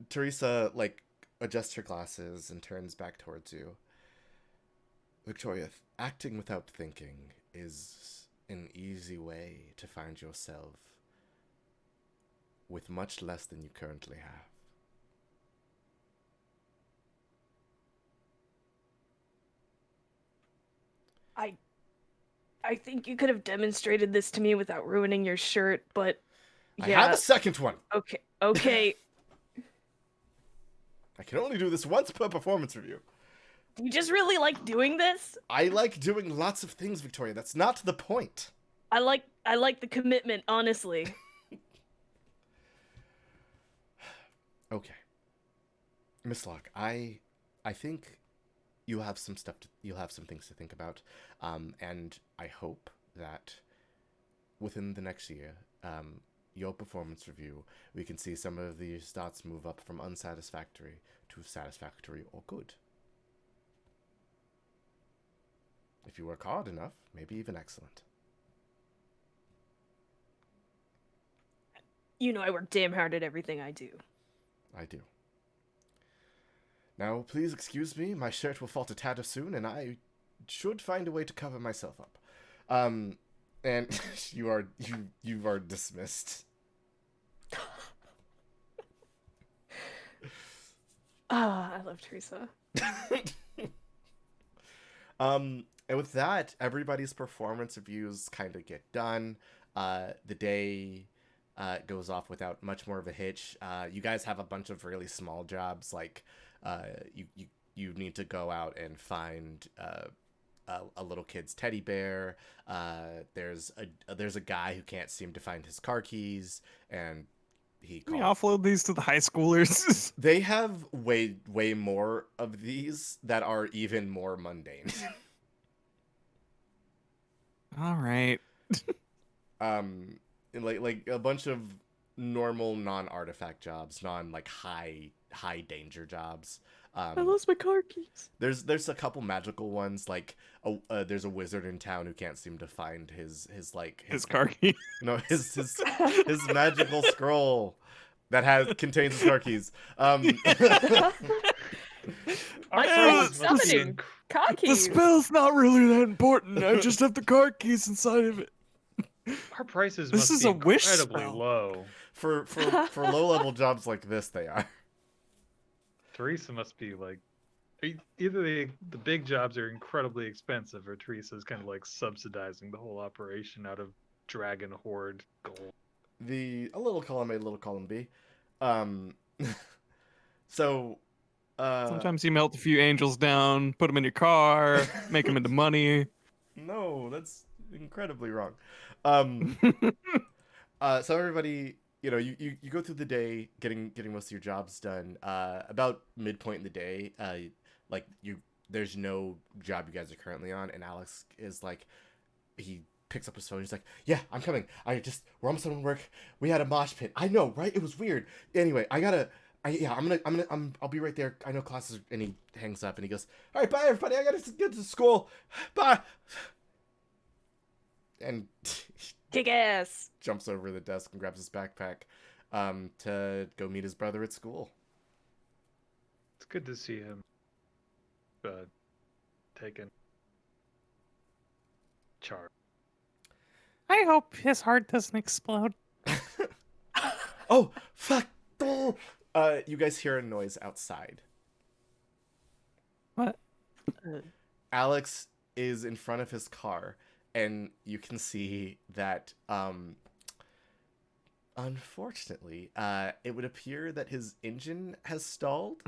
Teresa like adjusts her glasses and turns back towards you. Victoria, acting without thinking is an easy way to find yourself with much less than you currently have. I think you could have demonstrated this to me without ruining your shirt, but I yeah. have a second one. Okay. I can only do this once per performance review. Do you just really like doing this? I like doing lots of things, Victoria. That's not the point. I like the commitment, honestly. Okay. Miss Locke, I think you'll have some things to think about. And I hope that within the next year, your performance review, we can see some of the stats move up from unsatisfactory to satisfactory or good. If you work hard enough, maybe even excellent. You know I work damn hard at everything I do. I do. Now, please excuse me, my shirt will fall to tatter soon, and I should find a way to cover myself up. And you are dismissed. Ah, I love Teresa. And with that, everybody's performance reviews kind of get done. The day goes off without much more of a hitch. You guys have a bunch of really small jobs, like you need to go out and find a little kid's teddy bear. There's a guy who can't seem to find his car keys, and he Can we calls. offload these to the high schoolers? They have way more of these that are even more mundane. All right. And like a bunch of normal non-artifact jobs, like high danger jobs. I lost my car keys. There's a couple magical ones, like there's a wizard in town who can't seem to find His car key. no his magical scroll that contains his car keys. My Yeah, friend's summoning car The keys. spell's not really that important. I just have the car keys inside of it. Our prices This must is be a wish incredibly spell. low. for low level jobs like this, they are. Teresa must be like, either the big jobs are incredibly expensive, or Teresa's kind of like subsidizing the whole operation out of Dragon Horde gold. A little column A, little column B. So Sometimes you melt a few angels down, put them in your car, make them into money. no, that's incredibly wrong. So everybody, you go through the day getting most of your jobs done. About midpoint in the day, there's no job you guys are currently on, and Alex is like, he picks up his phone. He's like, "Yeah, I'm coming. We're almost done with work. We had a mosh pit. I know, right? It was weird. Anyway, I'll be right there. I know classes." And he hangs up and he goes, "All right, bye everybody. I gotta get to school. Bye." And Kick ass. jumps over the desk and grabs his backpack to go meet his brother at school. It's good to see him taking charge. I hope his heart doesn't explode. Oh, fuck. Oh. You guys hear a noise outside. What? Alex is in front of his car, and you can see that, unfortunately, it would appear that his engine has stalled,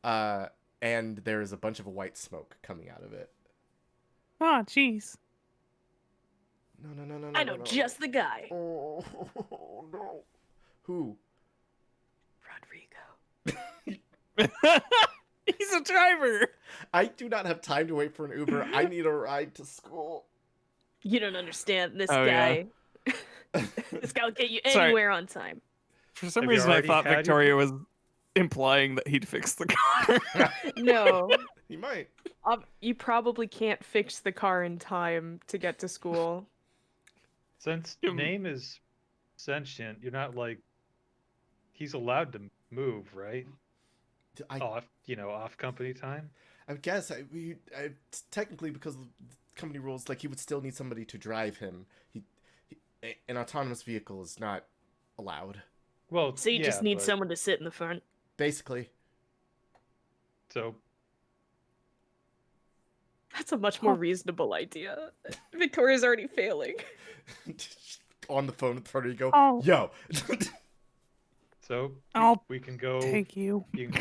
and there is a bunch of white smoke coming out of it. Oh, jeez. No. I know just the guy. Oh, no. Who? Rodrigo. He's a driver. I do not have time to wait for an Uber. I need a ride to school. You don't understand this Oh, guy. This guy will get you Sorry. anywhere on time. For some Have you reason, I already thought had your- Victoria was implying that he'd fix the car. No. He might. You probably can't fix the car in time to get to school. Since Hmm. name is sentient, you're not like, he's allowed to move, right? Off company time. I guess technically, because of company rules, like, he would still need somebody to drive him. An autonomous vehicle is not allowed. Well, So you just yeah, need but- someone to sit in the front. Basically. So That's a much more reasonable idea. Victoria's already failing. On the phone in front of you, go, Oh. yo. so I'll we can go. Take you. You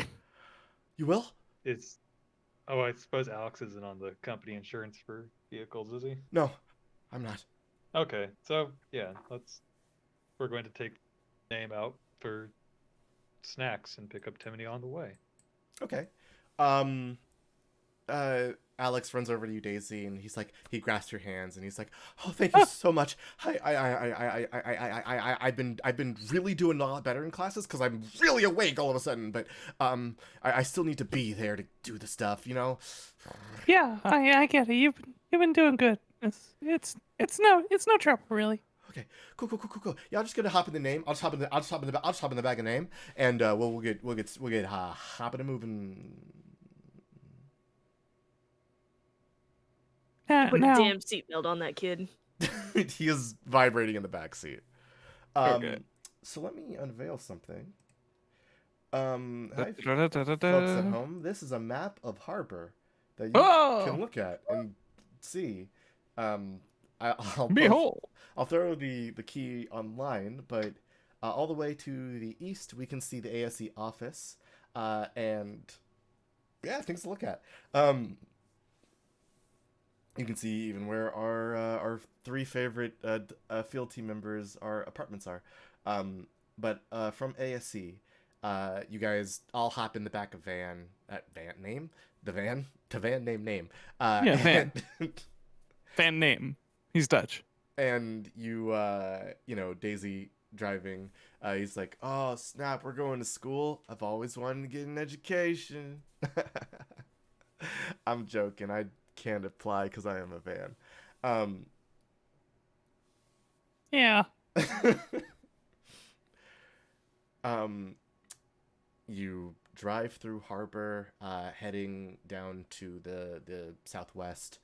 will? It's. Oh, I suppose Alex isn't on the company insurance for vehicles, is he? No, I'm not. Okay, so yeah, we're going to take name out for snacks and pick up Timmany on the way. Okay. Alex runs over to you, Daisy, and he grasps your hands, and he's like, "Oh, thank you so much. I've been really doing a lot better in classes because I'm really awake all of a sudden, but I still need to be there to do the stuff, you know." Yeah, I get it. You've been doing good. It's no trouble really. Okay, cool. Yeah, I'm just gonna hop in the name. I'll just hop in the bag of name, and we'll get hopping and moving. Put Now, a damn seatbelt on that kid. He is vibrating in the back seat. Okay. So let me unveil something. Hi, folks at home. This is a map of Harbor that you Oh! can look at and see. Behold. I'll throw the key online, but all the way to the east, we can see the ASE office, and yeah, things to look at. You can see even where our three favorite field team members' our apartments are. but from ASC, you guys all hop in the back of the van to van name. Yeah, van. And, Fan name. He's Dutch. and you Daisy driving. He's like, "Oh snap, we're going to school. I've always wanted to get an education." I'm joking. I can't apply because I am a van. Yeah. Um, you drive through harbor, heading down to the southwest,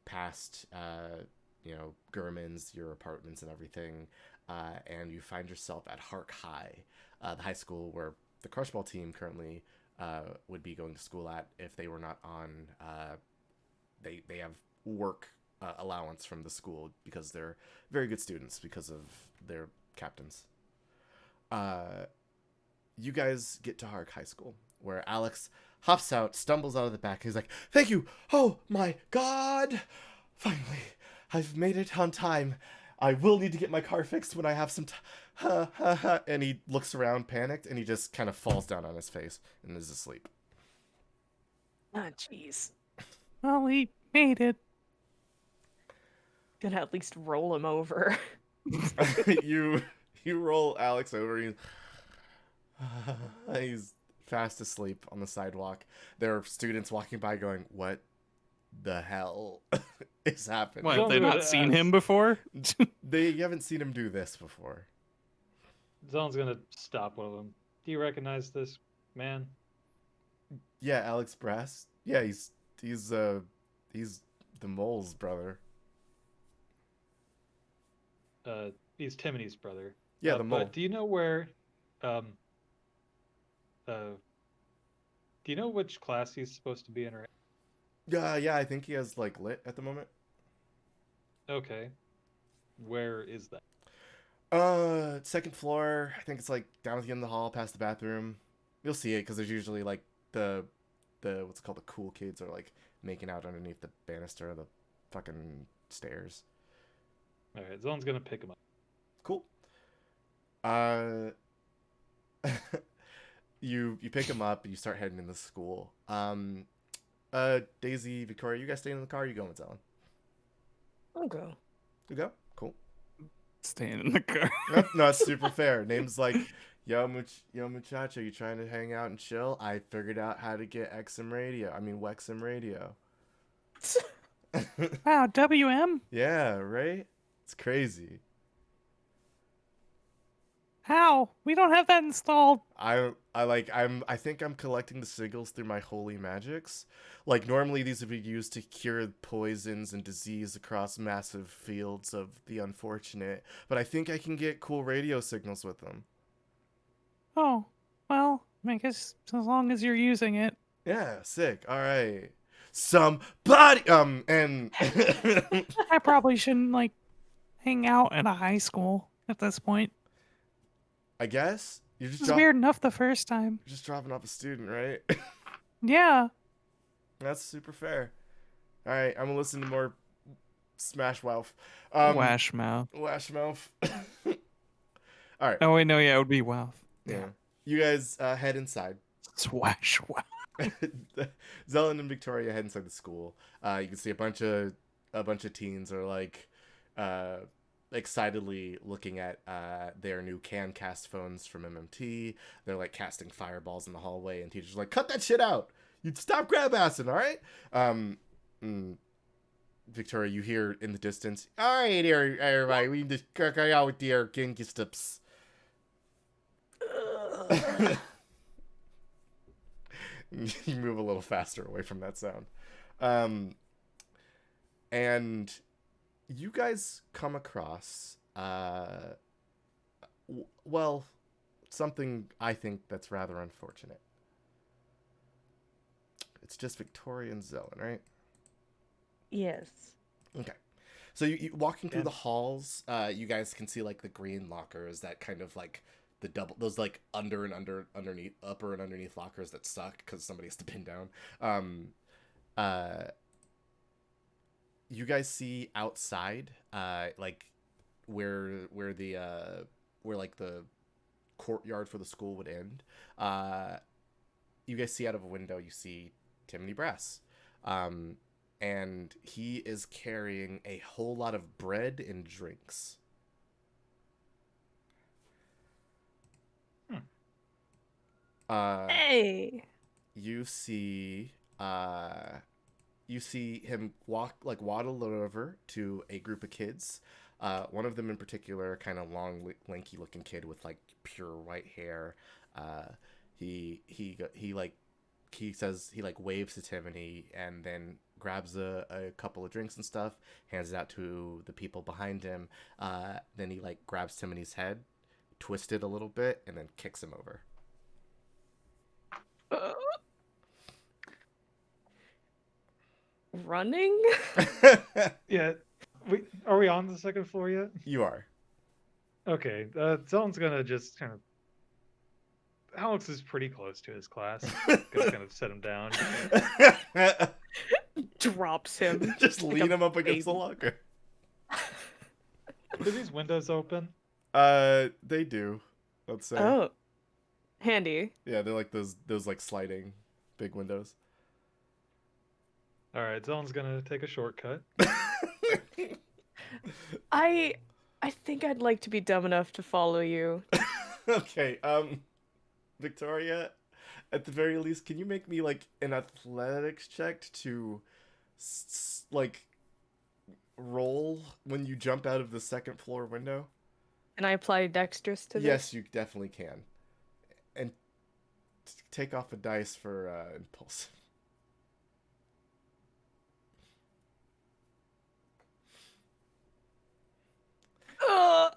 past Gurman's, your apartments and everything, and you find yourself at Hark High, the high school where the crushball team currently would be going to school at if they were not on. They have work allowance from the school because they're very good students because of their captains. You guys get to Hark High School, where Alex hops out, stumbles out of the back. He's like, "Thank you! Oh my god! Finally, I've made it on time. I will need to get my car fixed when I have some time." And he looks around, panicked, and he just kind of falls down on his face and is asleep. Ah, jeez. Well, he made it. Gonna at least roll him over. you roll Alex over. He's fast asleep on the sidewalk. There are students walking by going, "What the hell is happening?" What, have they Don't do not it, seen ass. him before? They haven't seen him do this before. Zell's gonna stop one of them. Do you recognize this man? Yeah, Alex Brass. Yeah, he's the mole's brother. He's Timmany's brother. Yeah, the mole. But do you know where? Do you know which class he's supposed to be in? Right? Yeah, I think he has like lit at the moment. Okay. Where is that? Second floor. I think it's like down at the end of the hall, past the bathroom. You'll see it because there's usually like the what's it called, the cool kids are like making out underneath the banister of the fucking stairs. All right, Zell's gonna pick him up. Cool. You pick him up and you start heading into school. Daisy, Victoria, you guys staying in the car? Or you going with Zelen? I'll go. You go. Cool. Staying in the car. No, it's super fair. Name's like, yo muchacho, you trying to hang out and chill? I figured out how to get Wexham Radio. Wow, WM? Yeah, right? It's crazy. How? We don't have that installed. I think I'm collecting the signals through my holy magics. Like normally these would be used to cure poisons and disease across massive fields of the unfortunate, but I think I can get cool radio signals with them. Oh, well, I guess as long as you're using it. Yeah, sick. All right. Somebody and I probably shouldn't, like, hang out at a high school at this point. I guess you're It was weird enough the first time. just dropping off a student, right? Yeah. That's super fair. All right, I'm gonna listen to more Smash Mouth. Washmouth. Washmouth. All right. Oh wait, no, yeah, it would be Wouth. Yeah. You guys head inside. Swash wow. Zelen and Victoria head inside the school. You can see a bunch of teens are like excitedly looking at their new CanCast phones from MMT. They're like casting fireballs in the hallway, and teachers are like, "Cut that shit out! You'd stop grab assing, all right?" Victoria, you hear in the distance, "All right, everybody, we need to carry out with the kinky steps." You move a little faster away from that sound. And you guys come across, well, something I think that's rather unfortunate. It's just Victoria and Zelen, right? Yes. Okay. So you walking through the halls, you guys can see like the green lockers that kind of like the double, those like upper and underneath lockers that suck because somebody has to pin down. You guys see outside, like where the where like the courtyard for the school would end. You guys see out of a window, you see Timmany Brass. And he is carrying a whole lot of bread and drinks. Hey. You see him waddle over to a group of kids. One of them in particular, kind of long, lanky looking kid with like pure white hair. He says he like waves to Tiffany and then grabs a couple of drinks and stuff, hands it out to the people behind him. Then he like grabs Tiffany's head, twists it a little bit, and then kicks him over. Running? Yeah. Are we on the second floor yet? You are. Okay. Zellen's gonna just kind of. Alex is pretty close to his class. Gonna kind of set him down. Drops him. Just like lean a him up against the baby. locker. Do these windows open? They do. Let's say. Oh. Handy. Yeah, they're like those like sliding big windows. All right. Zellen's gonna take a shortcut. I think I'd like to be dumb enough to follow you. Okay, Victoria, at the very least, can you make me like an athletics check to like roll when you jump out of the second floor window? Can I apply dexterous to this? Yes, you definitely can. And take off a dice for impulse. Oh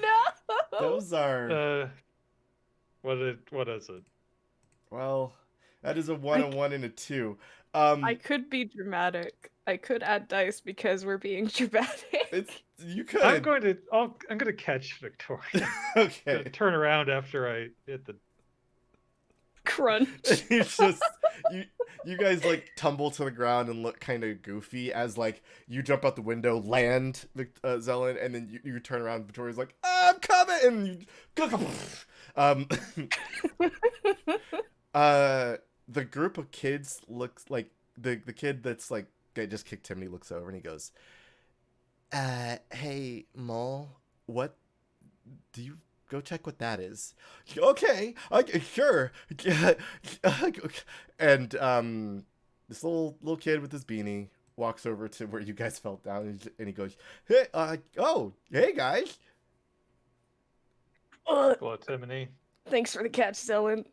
no! Those are What is it? well, that is a 1, a 1, and a 2. I could be dramatic. I could add dice because we're being dramatic. You could. I'm gonna catch Victoria. Okay. Gonna turn around after I hit the. Crunch. It's just you guys like tumble to the ground and look kind of goofy as like you jump out the window, land Zelen, and then you turn around. Victoria's like, I'm coming, and the group of kids looks like the kid that's like that just kicked Timmany looks over and he goes, hey Mole, what do you? Go check what that is. Okay, sure. And this little kid with his beanie walks over to where you guys fell down, and he goes, "Hey, hey guys." Hello, Timmany. Thanks for the catch, Zelen.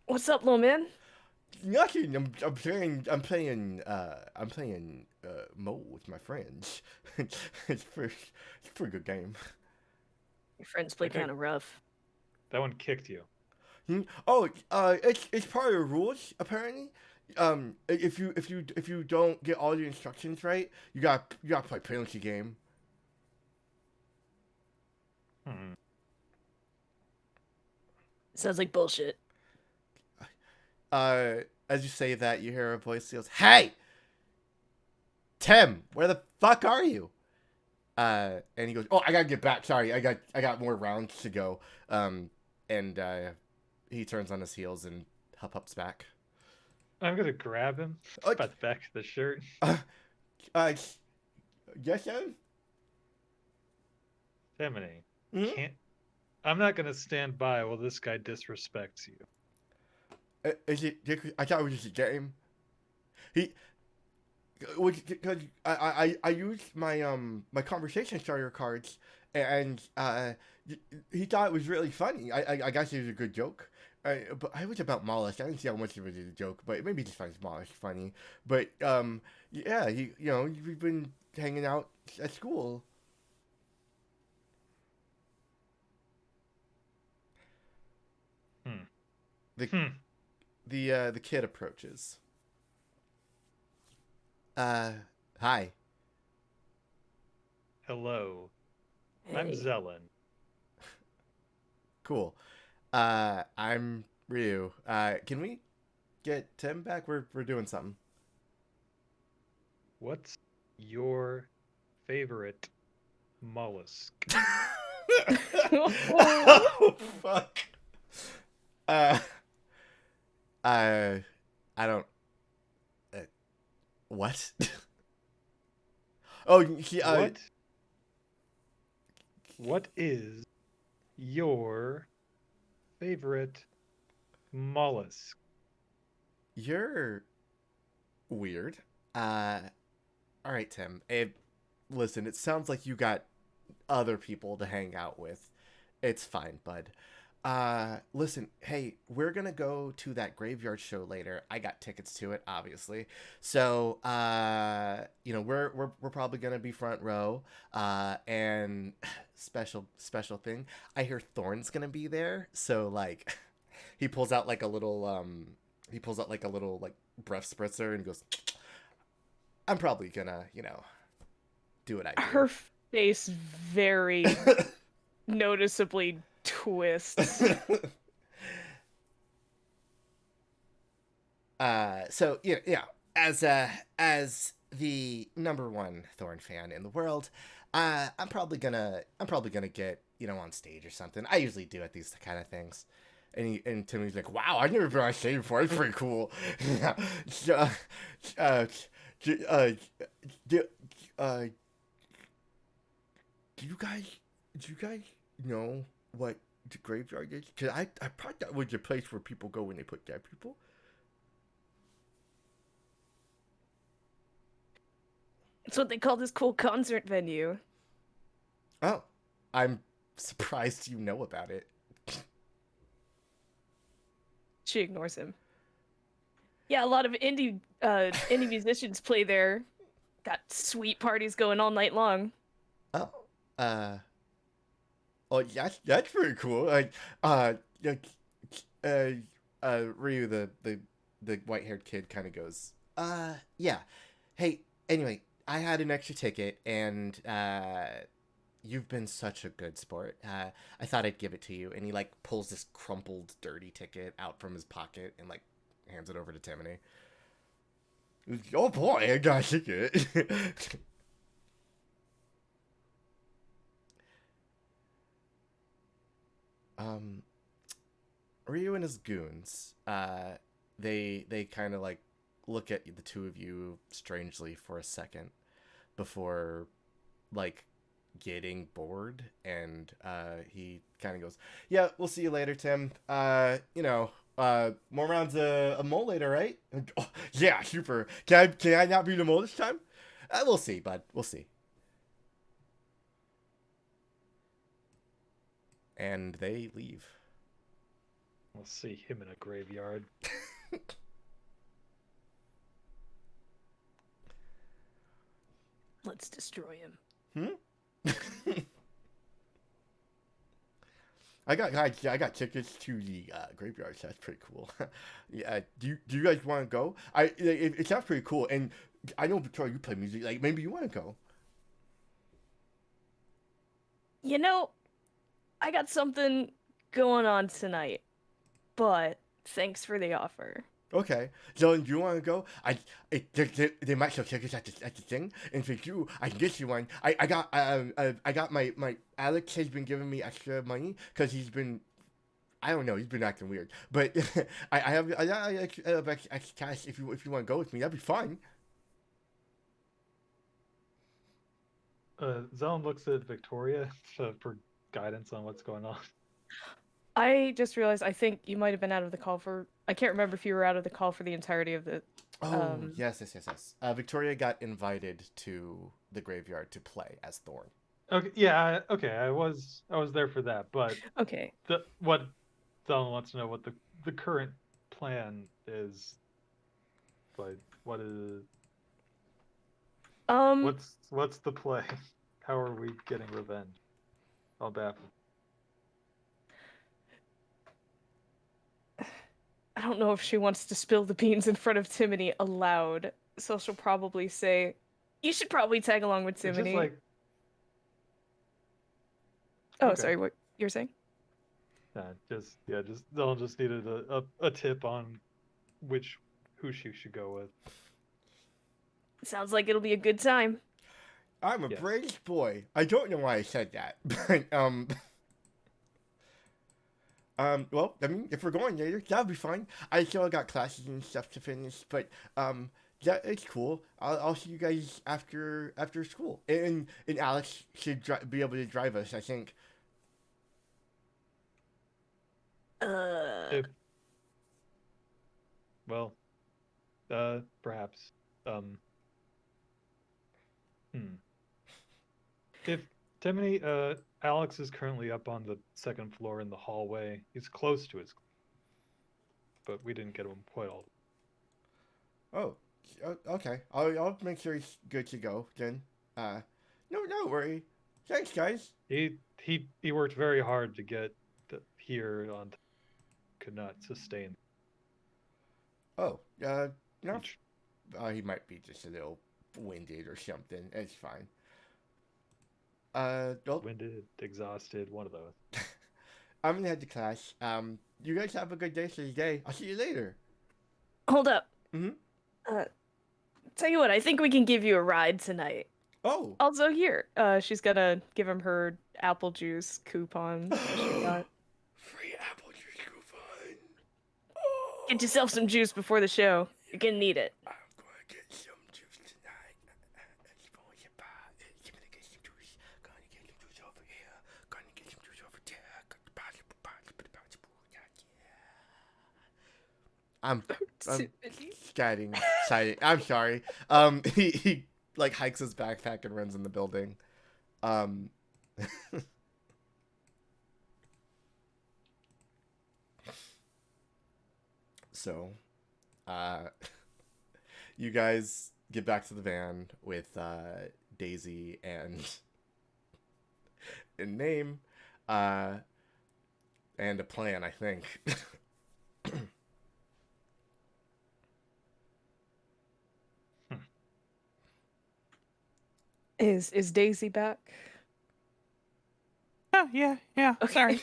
What's up, little man? Nothing. I'm playing Mo with my friends. it's a pretty good game. Your friends play Okay. kind of rough. That one kicked you. Oh, it's part of the rules apparently. If you don't get all the instructions right, you gotta play penalty game. Sounds like bullshit. As you say that, you hear a voice that goes, "Hey, Tim, where the fuck are you?" And he goes, "Oh, I gotta get back. Sorry, I got more rounds to go." And he turns on his heels and hups back. I'm gonna grab him Oh, by the back of the shirt. Yes, sir? Timmany, Mhm. can't. I'm not gonna stand by while this guy disrespects you. Is it? I thought it was just a game. Because I used my my conversation starter cards, and he thought it was really funny. I guess it was a good joke. But I was about Mollusk. I didn't see how much of it was a joke, but maybe he just finds Mollusk funny. But yeah, we've been hanging out at school. The kid approaches. Hi. Hello, I'm Zelen. Cool. I'm Ryu. Can we get Tim back? We're doing something. What's your favorite mollusk. Oh fuck. Uh, I don't. What? Oh, he. What is your favorite mollusk? You're weird. All right, Tim. Listen, it sounds like you got other people to hang out with. It's fine, bud. Listen, hey, we're gonna go to that graveyard show later. I got tickets to it, obviously. So, we're probably gonna be front row. And special thing, I hear Thorn's gonna be there. So like, he pulls out like a little like breath spritzer and goes, I'm probably gonna, do what I do. Her face very noticeably twists. So yeah, as the number one Thorn fan in the world, I'm probably gonna get on stage or something. I usually do at these kind of things. And Timmy's like, wow, I've never been on stage before. It's pretty cool. So, do you guys know what the graveyard is? Because I thought that was the place where people go when they put dead people. It's what they call this cool concert venue. Oh, I'm surprised you know about it. She ignores him. Yeah, a lot of indie musicians play there. Got sweet parties going all night long. Oh, oh, that's pretty cool. Like, Ryu, the white-haired kid, kind of goes, yeah. Hey, anyway, I had an extra ticket, and you've been such a good sport. I thought I'd give it to you. And he like pulls this crumpled, dirty ticket out from his pocket and like hands it over to Timmany. Oh boy, I got a ticket. Ryu and his goons, they kind of like look at the two of you strangely for a second before like getting bored, and he kind of goes, yeah, we'll see you later, Tim. More rounds of mole later, right? Oh, yeah, super. Can I not be the mole this time? We'll see, bud. We'll see. And they leave. We'll see him in a graveyard. Let's destroy him. I got tickets to the graveyard. So that's pretty cool. Yeah. Do you guys want to go? It sounds pretty cool, and I know Victoria, you play music. Like maybe you want to go. I got something going on tonight, but thanks for the offer. Okay, so do you want to go? They might sell tickets at the thing, and if you, I can get you one. I got my Alex has been giving me extra money because he's been, I don't know, he's been acting weird. But I have extra cash if you want to go with me, that'd be fun. Zelen looks at Victoria for guidance on what's going on. I just realized I think you might have been out of the call for. I can't remember if you were out of the call for the entirety of the. Oh, yes. Victoria got invited to the graveyard to play as Thorn. Okay, yeah, okay, I was there for that, but Okay. What Zelen wants to know what the current plan is. Like, what is? What's the play? How are we getting revenge? I'll baffle. I don't know if she wants to spill the beans in front of Timmany aloud, so she'll probably say, "You should probably tag along with It's just Timmany." like, Oh, okay. sorry, what you're saying? Zelen just needed a tip on who she should go with. Sounds like it'll be a good time. I'm a Yes. British boy. I don't know why I said that, but well, I mean, if we're going later, that'll be fine. I still got classes and stuff to finish, but that it's cool. I'll see you guys after school, and Alex should be able to drive us, I think. If well, perhaps. Hmm. If Timmany, Alex is currently up on the second floor in the hallway. He's close to his, but we didn't get him quite all. Oh, okay. I'll make sure he's good to go then. No, don't worry. Thanks, guys. He worked very hard to get here on. Could not sustain. Oh, no. He tr- He might be just a little winded or something. It's fine. Well, Winded, exhausted, one of those. I'm gonna head to class. You guys have a good day today. I'll see you later. Hold up. Mhm. Tell you what, I think we can give you a ride tonight. Oh. Also, here, she's gonna give him her apple juice coupon that she got. Free apple juice coupon. Get yourself some juice before the show. You're gonna need it. I'm gonna get some juice tonight. Gonna get some juice. Gonna get some juice over here. Gonna get some juice over there. I'm getting excited. I'm sorry. He like hikes his backpack and runs in the building. So, you guys get back to the van with Daisy and name, and a plan, I think. Is Daisy back? Oh, yeah. Okay. Sorry.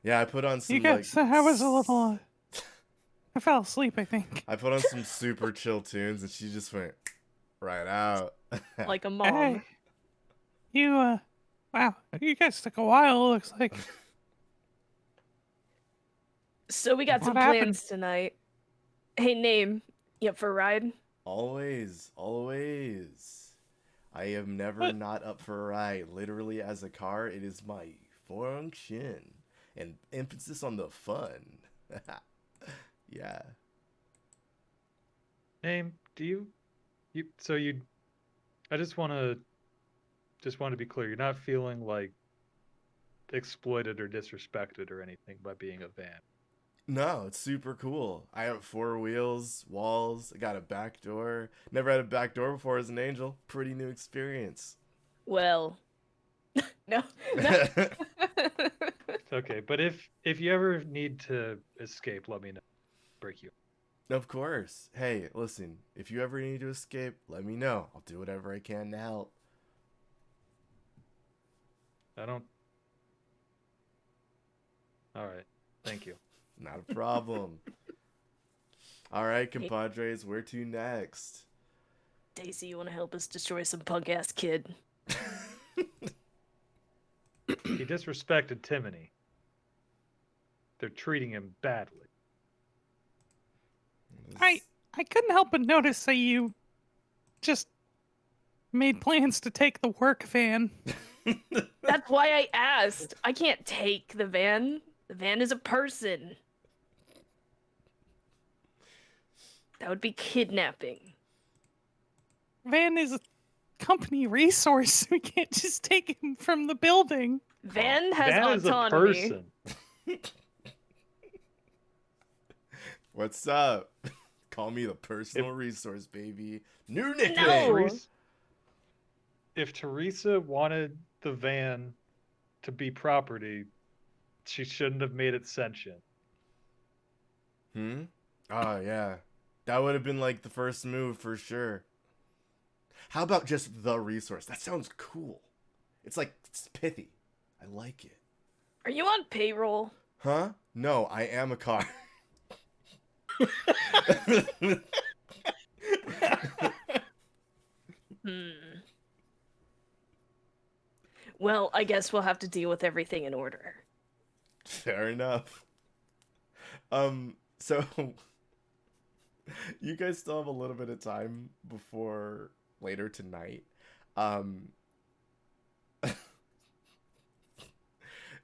Yeah, I put on some You guys, I was a little. I fell asleep, I think. I put on some super chill tunes, and she just went right out. Like a mom. Hey. You, wow. You guys took a while, it looks like. So we got What some happened? plans tonight. Hey, Name, you up for a ride? Always, always. I am never What? not up for a ride. Literally, as a car, it is my function. And emphasis on the fun. Yeah. Name, do you so you I just want to be clear, you're not feeling like exploited or disrespected or anything by being a van. No, it's super cool. I have 4 wheels, walls, I got a back door. Never had a back door before as an angel. Pretty new experience. Well, no. no. Okay, but if you ever need to escape, let me know. Break you. Of course. Hey, listen, if you ever need to escape, let me know. I'll do whatever I can to help. I don't. All right. Thank you. Not a problem. All right, compadres, where to next? Daisy, you want to help us destroy some punk ass kid? He disrespected Timmany. They're treating him badly. I couldn't help but notice that you just made plans to take the work van. That's why I asked. I can't take the van. The van is a person. That would be kidnapping. Van is a company resource. We can't just take him from the building. Van has Van is a autonomy. person. What's up? Call me the personal resource, baby. New nickname. No. If Teresa wanted the van to be property, she shouldn't have made it sentient. Oh, yeah. That would have been like the first move for sure. How about just the resource? That sounds cool. It's like, it's pithy. I like it. Are you on payroll? Huh? No, I am a car. Well, I guess we'll have to deal with everything in order. Fair enough. So you guys still have a little bit of time before later tonight. Um,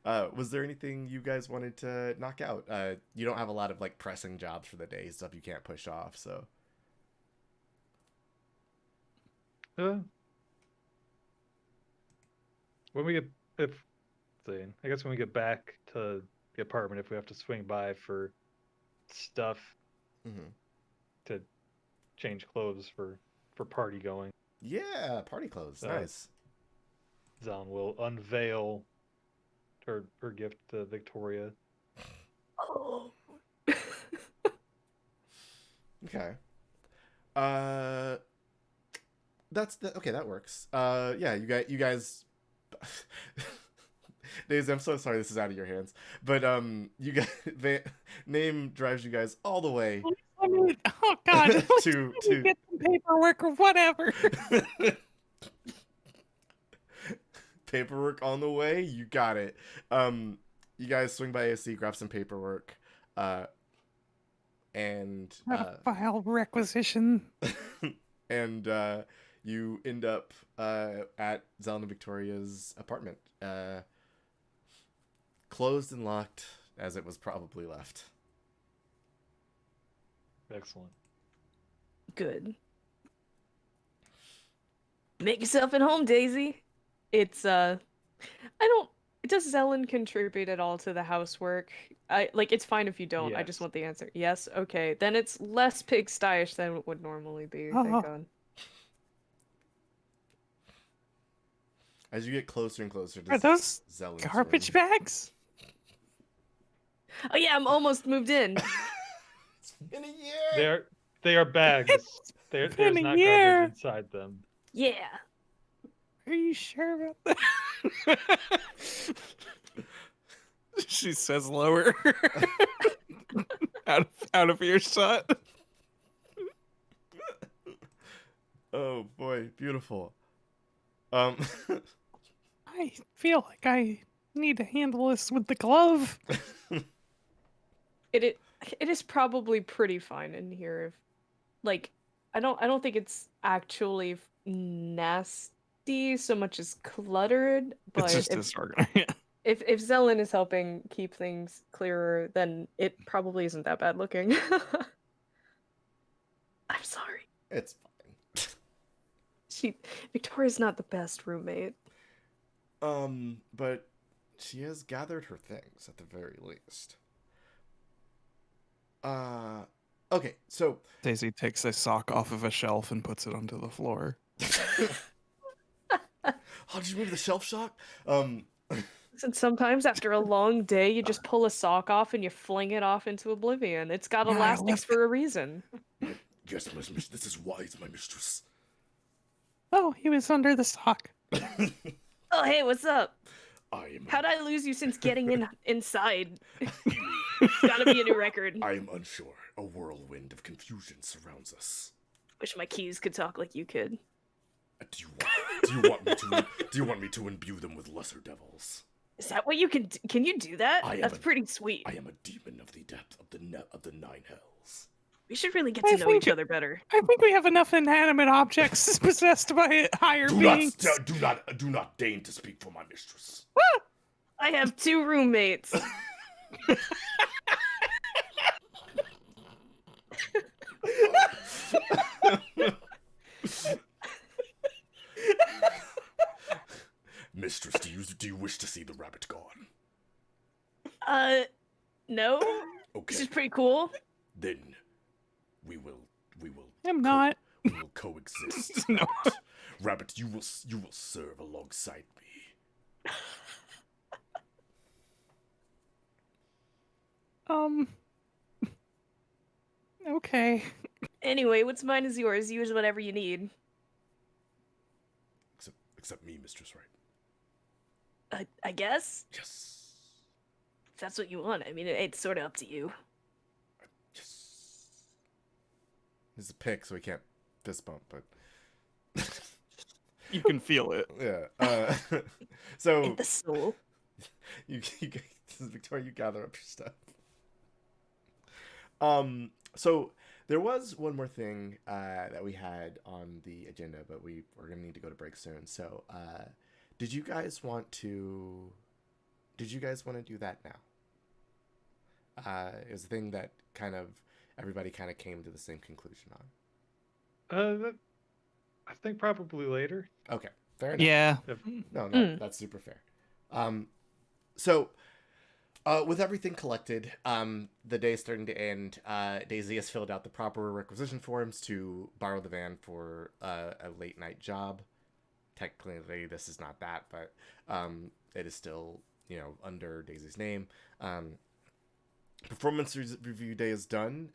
was there anything you guys wanted to knock out? You don't have a lot of like pressing jobs for the day, stuff you can't push off, so. When we get, I guess when we get back to the apartment, if we have to swing by for stuff Mm-hmm. to change clothes for party going, Yeah, party clothes. Nice. Zan will unveil her gift to Victoria. Oh. Okay. Okay, that works. Yeah, you guys Daisy, I'm so sorry this is out of your hands. But you guys name drives you guys all the way Oh God! to Get some paperwork or whatever. paperwork on the way. You got it. You guys swing by ASC, grab some paperwork, and File requisition. and you end up at Zelena Victoria's apartment, closed and locked as it was probably left. Excellent. Good. Make yourself at home, Daisy. It's does Zelen contribute at all to the housework? It's fine if you don't. I just Yes. want the answer. Yes? Okay. Then it's less pig-styish than it would normally be, thank God. As you get closer and closer to Are those Zelen's garbage room, bags? Oh yeah, I'm almost moved in. It's been a year. They are bags. There's been a not year. garbage inside them. Yeah. Are you sure about that? She says lower. out of earshot. Oh boy, beautiful. I feel like I need to handle this with the glove. It is probably pretty fine in here. I don't think it's actually nasty so much as cluttered. But It's just disorganized. if Zelen is helping keep things clearer, then it probably isn't that bad looking. I'm sorry. It's fine. Victoria's not the best roommate. But she has gathered her things at the very least. Okay, so Daisy takes a sock off of a shelf and puts it onto the floor. how did you move the shelf shock? And sometimes after a long day, you just pull a sock off and you fling it off into oblivion. It's got Yeah, I elastics left for a reason. Yes, mistress, this is wise, my mistress. Oh, he was under the sock. Oh, hey, what's up? I am. How'd I lose you since getting inside? Gotta be a new record. I am unsure. A whirlwind of confusion surrounds us. Wish my keys could talk like you could. Do you want me to imbue them with lesser devils? Is that what you can do? Can you do that? I am That's a- pretty sweet. I am a demon of the depth of the nine hells. We should really get I to know think each other better. I think we have enough inanimate objects possessed by higher beings. Do not deign to speak for my mistress. I have 2 roommates. Mistress, do you wish to see the rabbit gone? No. Okay, This is pretty cool. then we will. I'm not. We will coexist. No. Rabbit, you will serve alongside me. Okay. Anyway, what's mine is yours. Use whatever you need. Except me, mistress, right? I guess? Yes. If that's what you want. I mean, it's sort of up to you. Yes. He's a pick, so he can't fist bump, but You can feel it. Yeah. So In the soul. you Victoria, you gather up your stuff. So there was one more thing that we had on the agenda, but we're gonna need to go to break soon. So, did you guys want to? Did you guys want to do that now? It was a thing that kind of everybody kind of came to the same conclusion on. I think probably later. Okay, fair enough. Yeah. No, Mm. that's super fair. So with everything collected, the day is starting to end. Daisy has filled out the proper requisition forms to borrow the van for a late night job. Technically, this is not that, but it is still, under Daisy's name. Performance review day is done.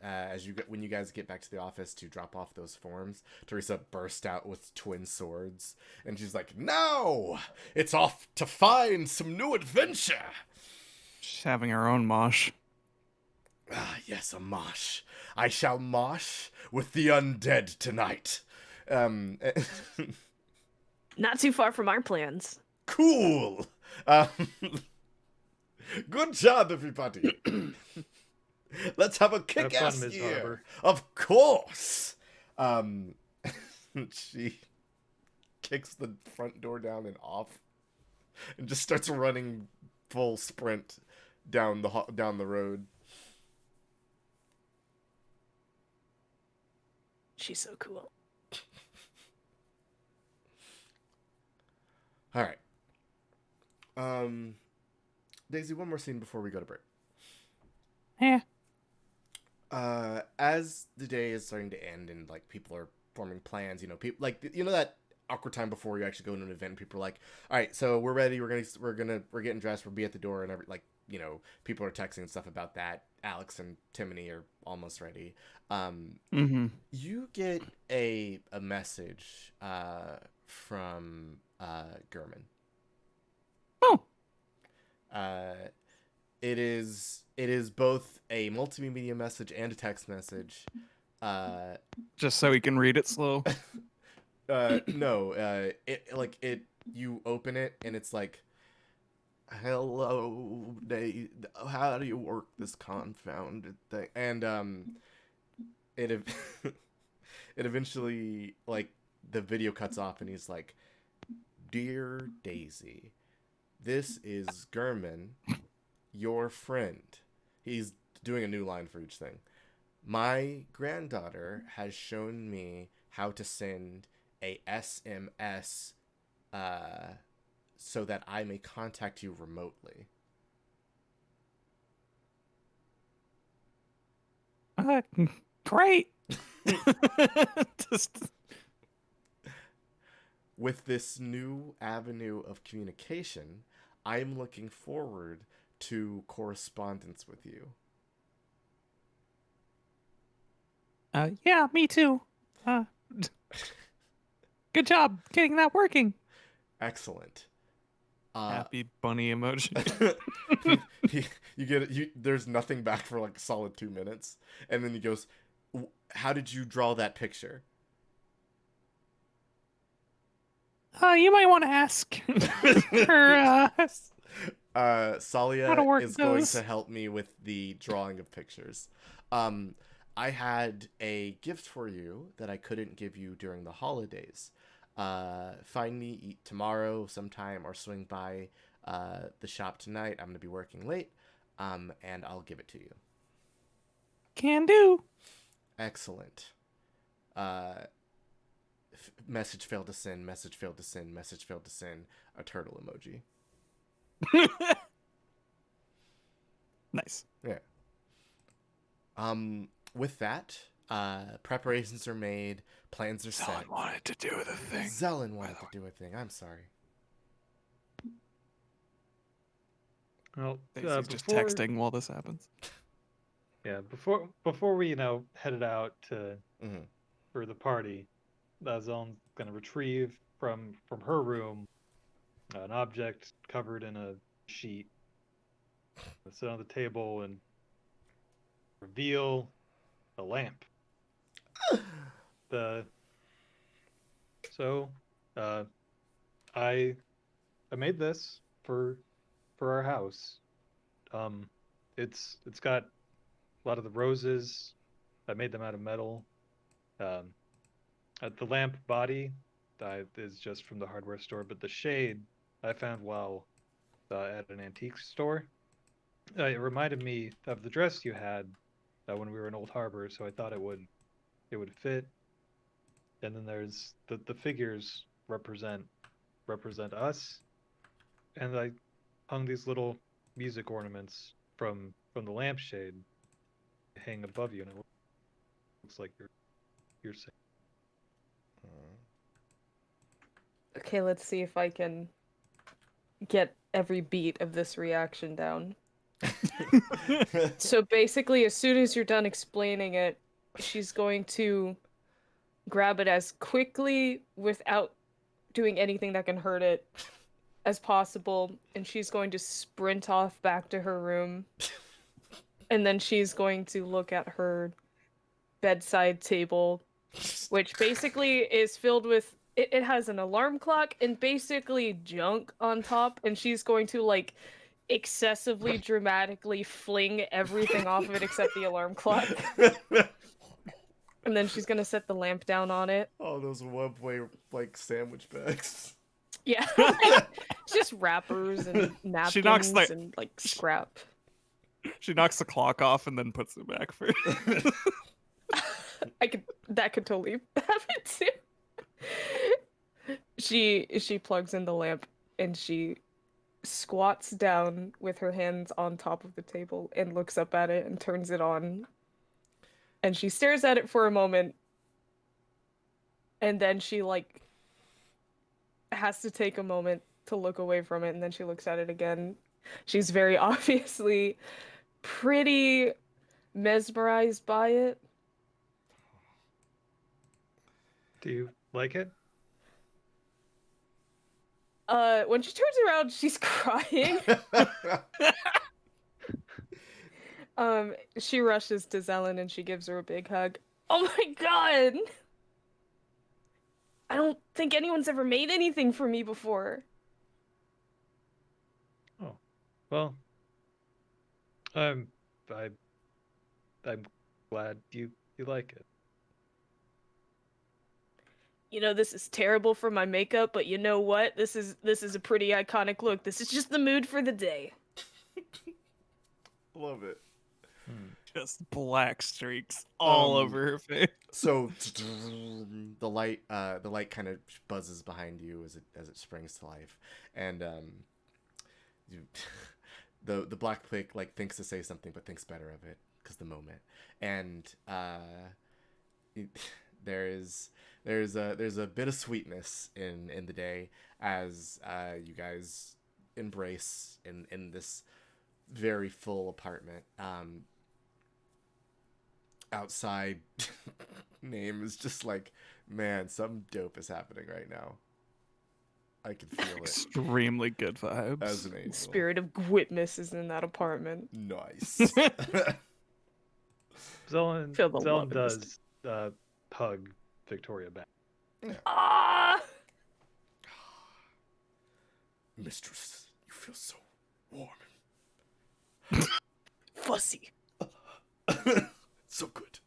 When you guys get back to the office to drop off those forms, Teresa burst out with twin swords, and she's like, "No, it's off to find some new adventure." She's having her own mosh. Ah, yes, a mosh. I shall mosh with the undead tonight. Not too far from our plans. Cool. Good job, everybody. Let's have a kick-ass Ms. year. Harbour. Of course. She kicks the front door down and off, and just starts running full sprint down the road. She's so cool. All right. Daisy, one more scene before we go to break. Yeah. As the day is starting to end and people are forming plans, people that awkward time before you actually go to an event. People are like, "All right, so we're ready. We're getting dressed. We'll be at the door." And people are texting and stuff about that. Alex and Timmany are almost ready. Mm-hmm. You get a message from Gurman. Oh. It is both a multimedia message and a text message. Just so he can read it slow. No. You open it and it's like, "Hello, how do you work this confounded thing?" And it eventually, the video cuts off and he's like, "Dear Daisy, this is Gurman, your friend." He's doing a new line for each thing. "My granddaughter has shown me how to send a SMS so that I may contact you remotely." Great. Just With this new avenue of communication, I'm looking forward to correspondence with you. Yeah, me too. Good job getting that working. Excellent. happy bunny emoji. You get it. There's nothing back for a solid 2 minutes, and then he goes, "How did you draw that picture?" You might want to ask her. How to Salia work is going those. to help me with the drawing of pictures. I had a gift for you that I couldn't give you during the holidays. Find me tomorrow sometime or swing by the shop tonight. I'm going to be working late, and I'll give it to you. Can do. Excellent. Message failed to send, message failed to send, message failed to send, a turtle emoji. Nice. Yeah. With that, preparations are made, plans are set. Someone wanted to do the thing. Zelen wanted to do a thing. I'm sorry. Well, Daisy's just before- texting while this happens. Yeah, before we headed out to Mhm. for the party, Zone's gonna retrieve from her room an object covered in a sheet, sit on the table and reveal a lamp. I made this for our house. It's got a lot of the roses. I made them out of metal. Um, the lamp body is just from the hardware store, but the shade I found while at an antique store. It reminded me of the dress you had when we were in Old Harbor, so I thought it would fit. And then there's the figures represent us, and I hung these little music ornaments from the lampshade hang above you, and it looks like you're saying. Okay, let's see if I can get every beat of this reaction down. So basically, as soon as you're done explaining it, she's going to grab it as quickly without doing anything that can hurt it as possible, and she's going to sprint off back to her room. And then she's going to look at her bedside table, which basically is filled with it has an alarm clock and basically junk on top, and she's going to like excessively dramatically fling everything off of it except the alarm clock. And then she's gonna set the lamp down on it. Oh, those Webway like sandwich bags. Yeah. It's just wrappers and She knocks napkins the- and like scrap. She knocks the clock off and then puts it back for. That could totally happen too. She plugs in the lamp and she squats down with her hands on top of the table and looks up at it and turns it on. And she stares at it for a moment. And then she like has to take a moment to look away from it, and then she looks at it again. She's very obviously pretty mesmerized by it. Do you like it? When she turns around, she's crying. She rushes to Zelen and she gives her a big hug. Oh my god! I don't think anyone's ever made anything for me before. Oh, well, I'm I I'm glad you like it. You know, this is terrible for my makeup, but you know what? This is a pretty iconic look. This is just the mood for the day. Love it. Just black streaks all Um, over her face. So the light kind of buzzes behind you as it springs to life, and you, the black pick like thinks to say something but thinks better of it because the moment, and there's a bit of sweetness in the day as you guys embrace in this very full apartment. Outside name is just like, man, something dope is happening right now. I can feel it. Extremely good vibes. As an angel. Spirit of Gwitness is in that apartment. Nice. Zelen Feel the love in this does hug Victoria back. Ah! Mistress, you feel so warm. Fussy. So good.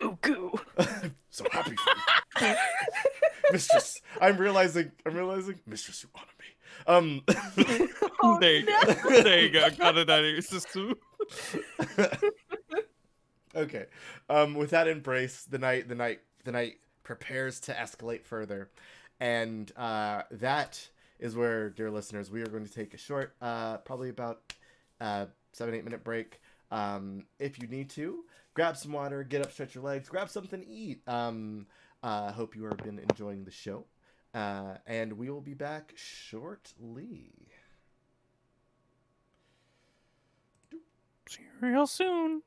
Ooh, goo. I'm so happy for you. Mistress, I'm realizing, Mistress, you honor me. Oh, there you no. go. There you go. Got it out of your system. Okay. With that embrace, the night prepares to escalate further, and that is where, dear listeners, we are going to take a short, probably about 7-8 minute break. If you need to, grab some water, get up, stretch your legs, grab something to eat. Hope you have been enjoying the show, and we will be back shortly. See you real soon.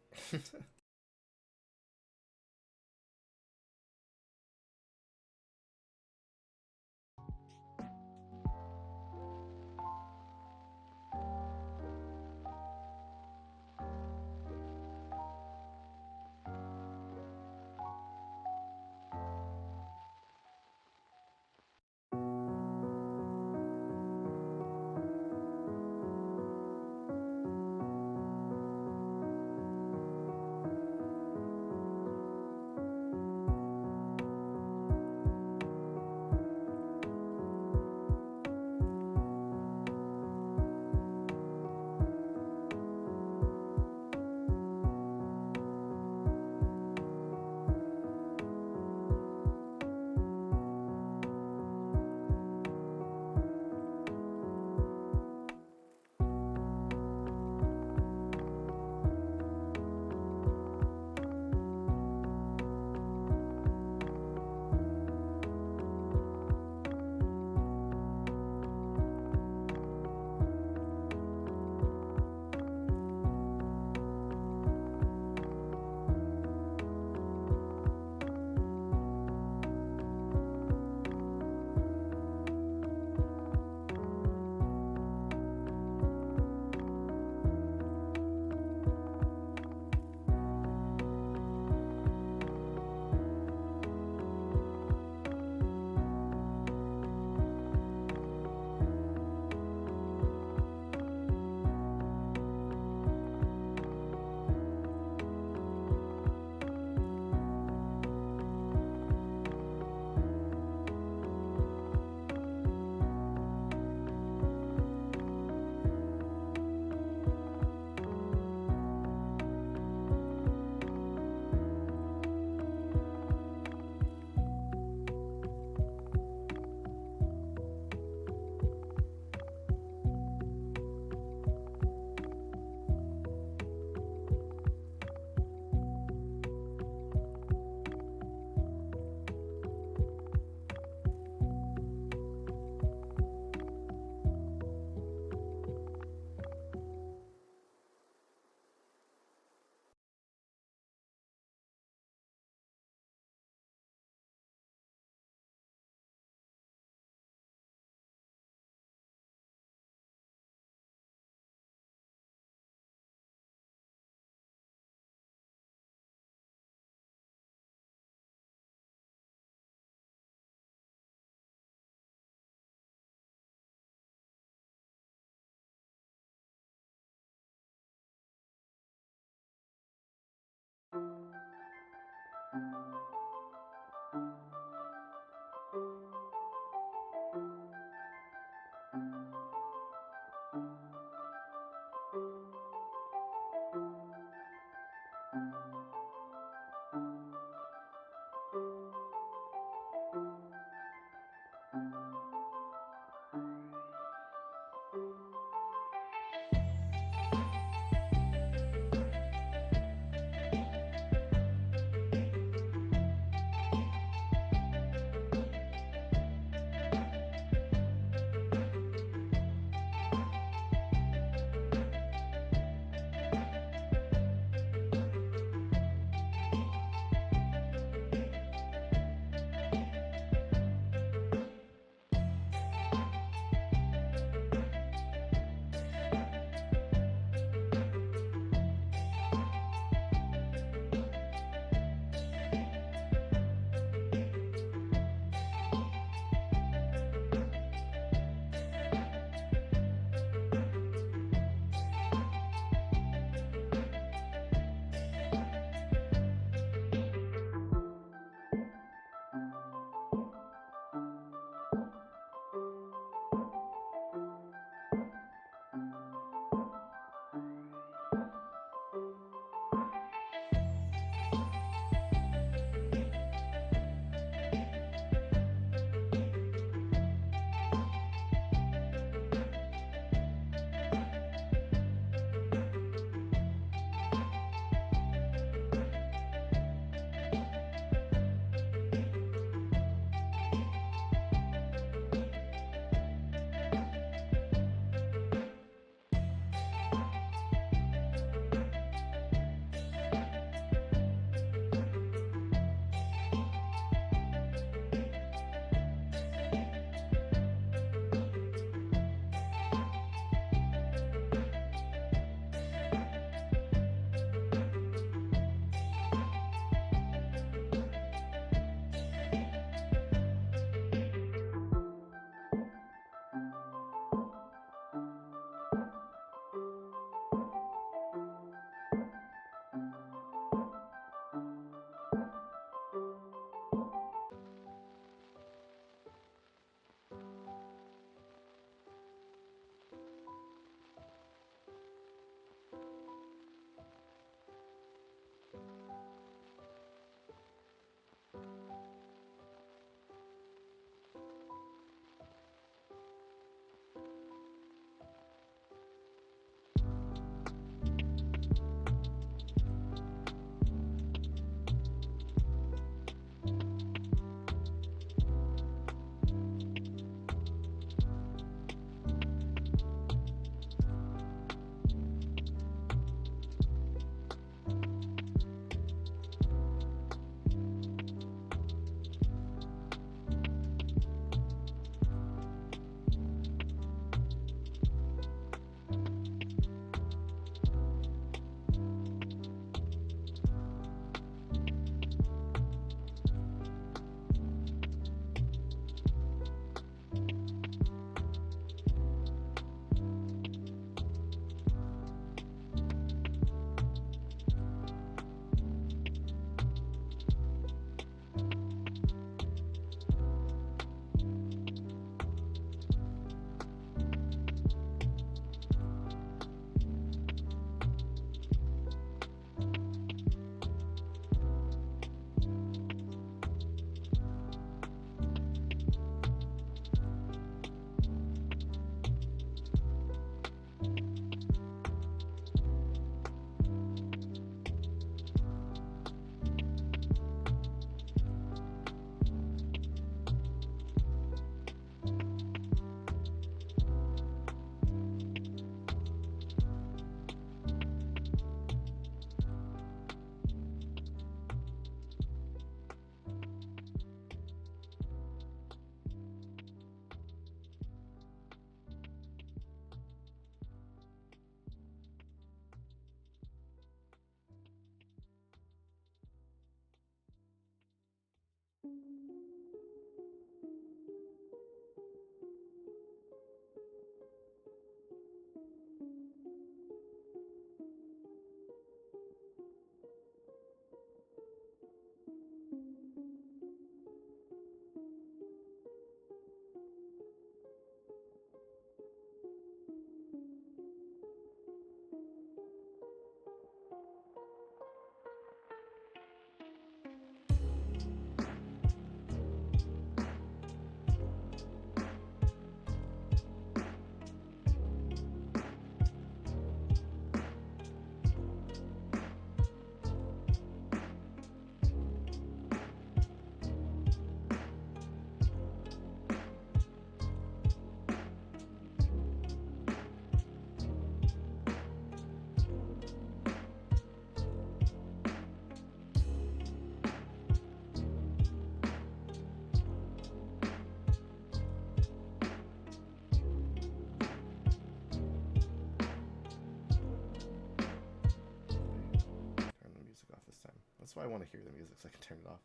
That's why I want to hear the music so I can turn it off.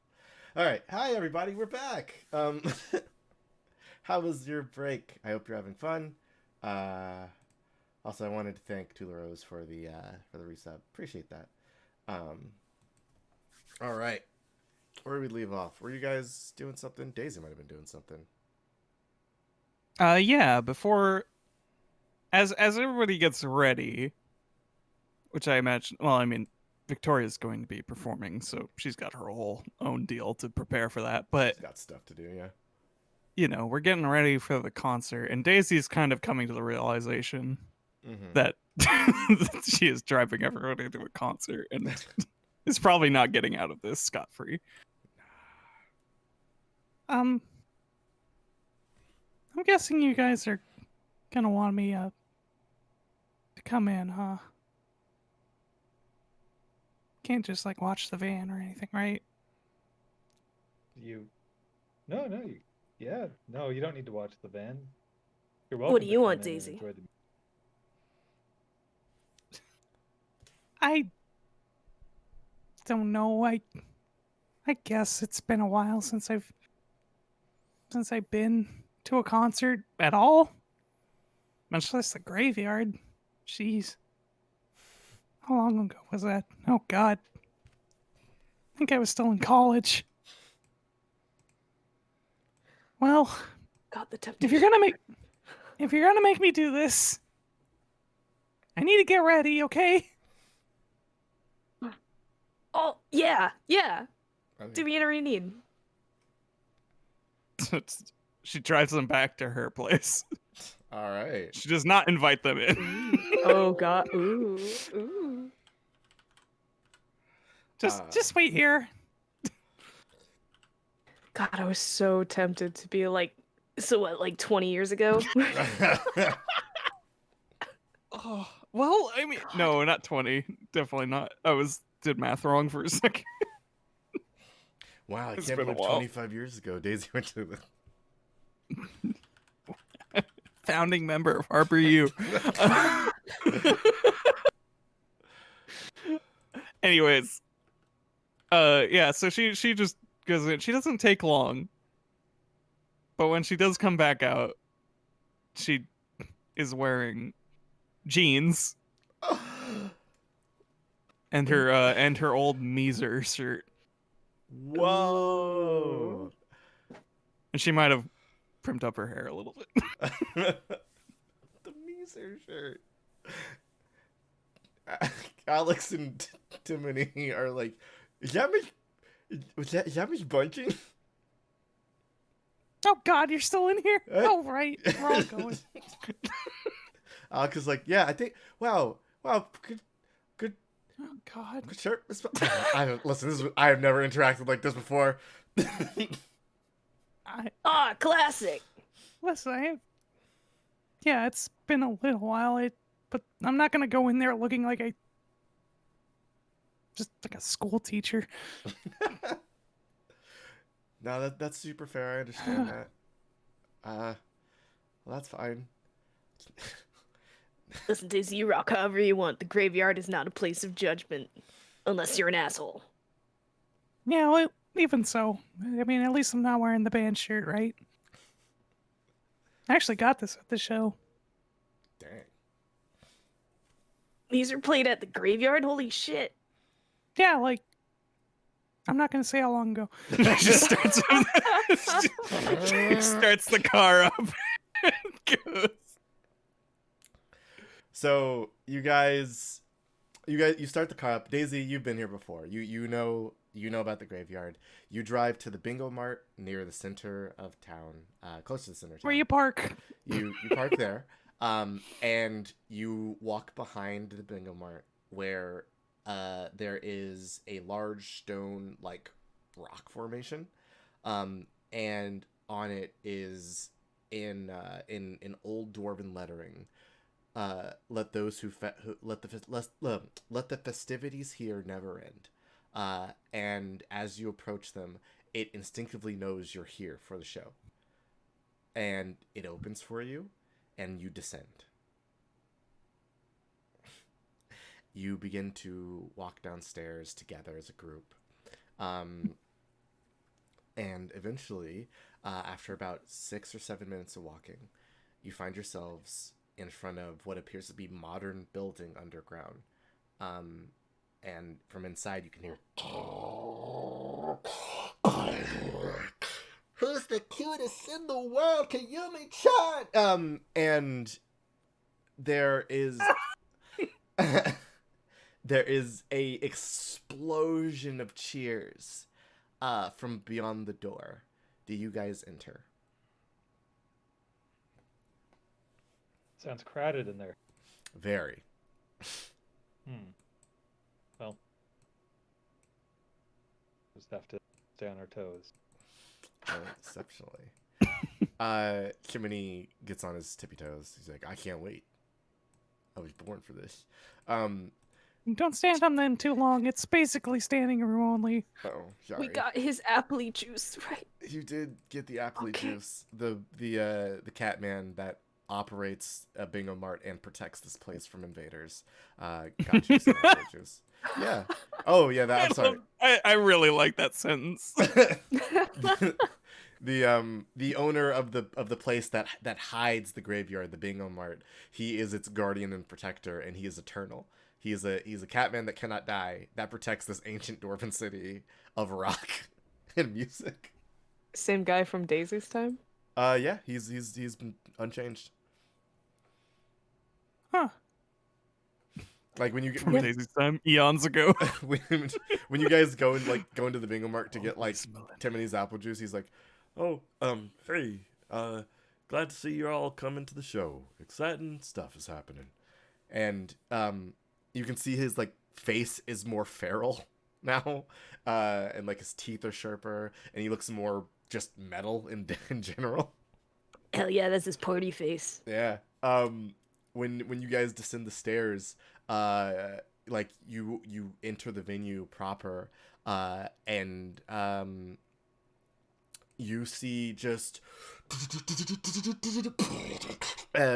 All right, hi everybody, we're back. How was your break? I hope you're having fun. Also, I wanted to thank Tula Rose for the resub. Appreciate that. All right, where did we leave off? Were you guys doing something? Daisy might have been doing something. Yeah, before as everybody gets ready, which I imagine, well, I mean, Victoria's going to be performing, so she's got her whole own deal to prepare for that. But She's got stuff to do, yeah. you know, we're getting ready for the concert, and Daisy's kind of coming to the realization Mm-hmm. that she is driving everybody to a concert and is probably not getting out of this scot-free. I'm guessing you guys are gonna want me to come in, huh? Can't just like watch the van or anything, right? You. No, no. Yeah. No, you don't need to watch the van. You're welcome. What do to you come want, in and Daisy? enjoy the- I don't know. I guess it's been a while since I've been to a concert at all. Much less the graveyard. Jeez. How long ago was that? Oh God. I think I was still in college. Well, God, the if temptation. you're gonna make me do this, I need to get ready, okay? Oh, yeah. Okay. Do me whatever you need. She drives them back to her place. All right. She does not invite them in. Oh, God. Ooh. Just wait here. God, I was so tempted to be like, so what, like 20 years ago? Oh, well, I mean, no, not 20. Definitely not. Did math wrong for a second. Wow, I It's can't been a believe while. 25 years ago Daisy went to the... Founding member of Harbor U. Anyways, yeah, so she just goes in. She doesn't take long, but when she does come back out, she is wearing jeans and her old Meezer shirt, Whoa. and she might have primed up her hair a little bit. The Meezer shirt. Alex and Timmany are like, is that Miss Bunting? Oh God, you're still in here? Oh right, we're all going. Alex is like, yeah, I think, wow, good Oh God. shirt. Miss Listen, I have never interacted like this before. Ah, classic. Listen, yeah, it's been a little while, but I'm not gonna go in there looking like just like a school teacher. No, that's super fair. I understand that. Well, that's fine. Listen, Daisy, you rock however you want. The graveyard is not a place of judgment. Unless you're an asshole. Yeah, well, even so. I mean, at least I'm not wearing the band shirt, right? I actually got this at the show. Dang. These are played at the graveyard? Holy shit. Yeah, like, I'm not gonna say how long ago. She starts the car up and goes. So you start the car up. Daisy, you've been here before. You know about the graveyard. You drive to the Bingo Mart near the center of town, close to the center of town. Where you park? You park there, and you walk behind the Bingo Mart where there is a large stone like rock formation, and on it is in old dwarven lettering. Let the festivities here never end. And as you approach them, it instinctively knows you're here for the show, and it opens for you, and you descend. You begin to walk downstairs together as a group. Um, and eventually, after about 6 or 7 minutes of walking, you find yourselves in front of what appears to be modern building underground. Um, and from inside, you can hear, "Who's the cutest in the world? Kayumi-chan!" And there is there is a explosion of cheers from beyond the door. Do you guys enter? Sounds crowded in there. Very. Well, just have to stay on our toes. Exceptionally. Timmany gets on his tippy toes. He's like, "I can't wait. I was born for this." Don't stand on them too long. It's basically standing room only. Oh, sorry. We got his apple juice, right? You did get the apple Okay. juice. The cat man that operates a bingo mart and protects this place from invaders. Got you some apple juice. Yeah. Oh yeah. I'm sorry. I really like that sentence. The owner of the place that hides the graveyard, the bingo mart, he is its guardian and protector, and he is eternal. He's a catman that cannot die, that protects this ancient dwarven city of rock and music. Same guy from Daisy's time? Yeah, he's been unchanged. Huh. Like when you From Daisy's time, eons ago. when you guys go into the bingo mart to get like Timmony's apple juice, he's like, "Oh, hey, glad to see you're all coming to the show. Exciting stuff is happening." and you can see his like face is more feral now, and like his teeth are sharper, and he looks more just metal in general. Hell yeah, that's his party face. Yeah. When you guys descend the stairs, like you enter the venue proper, and you see just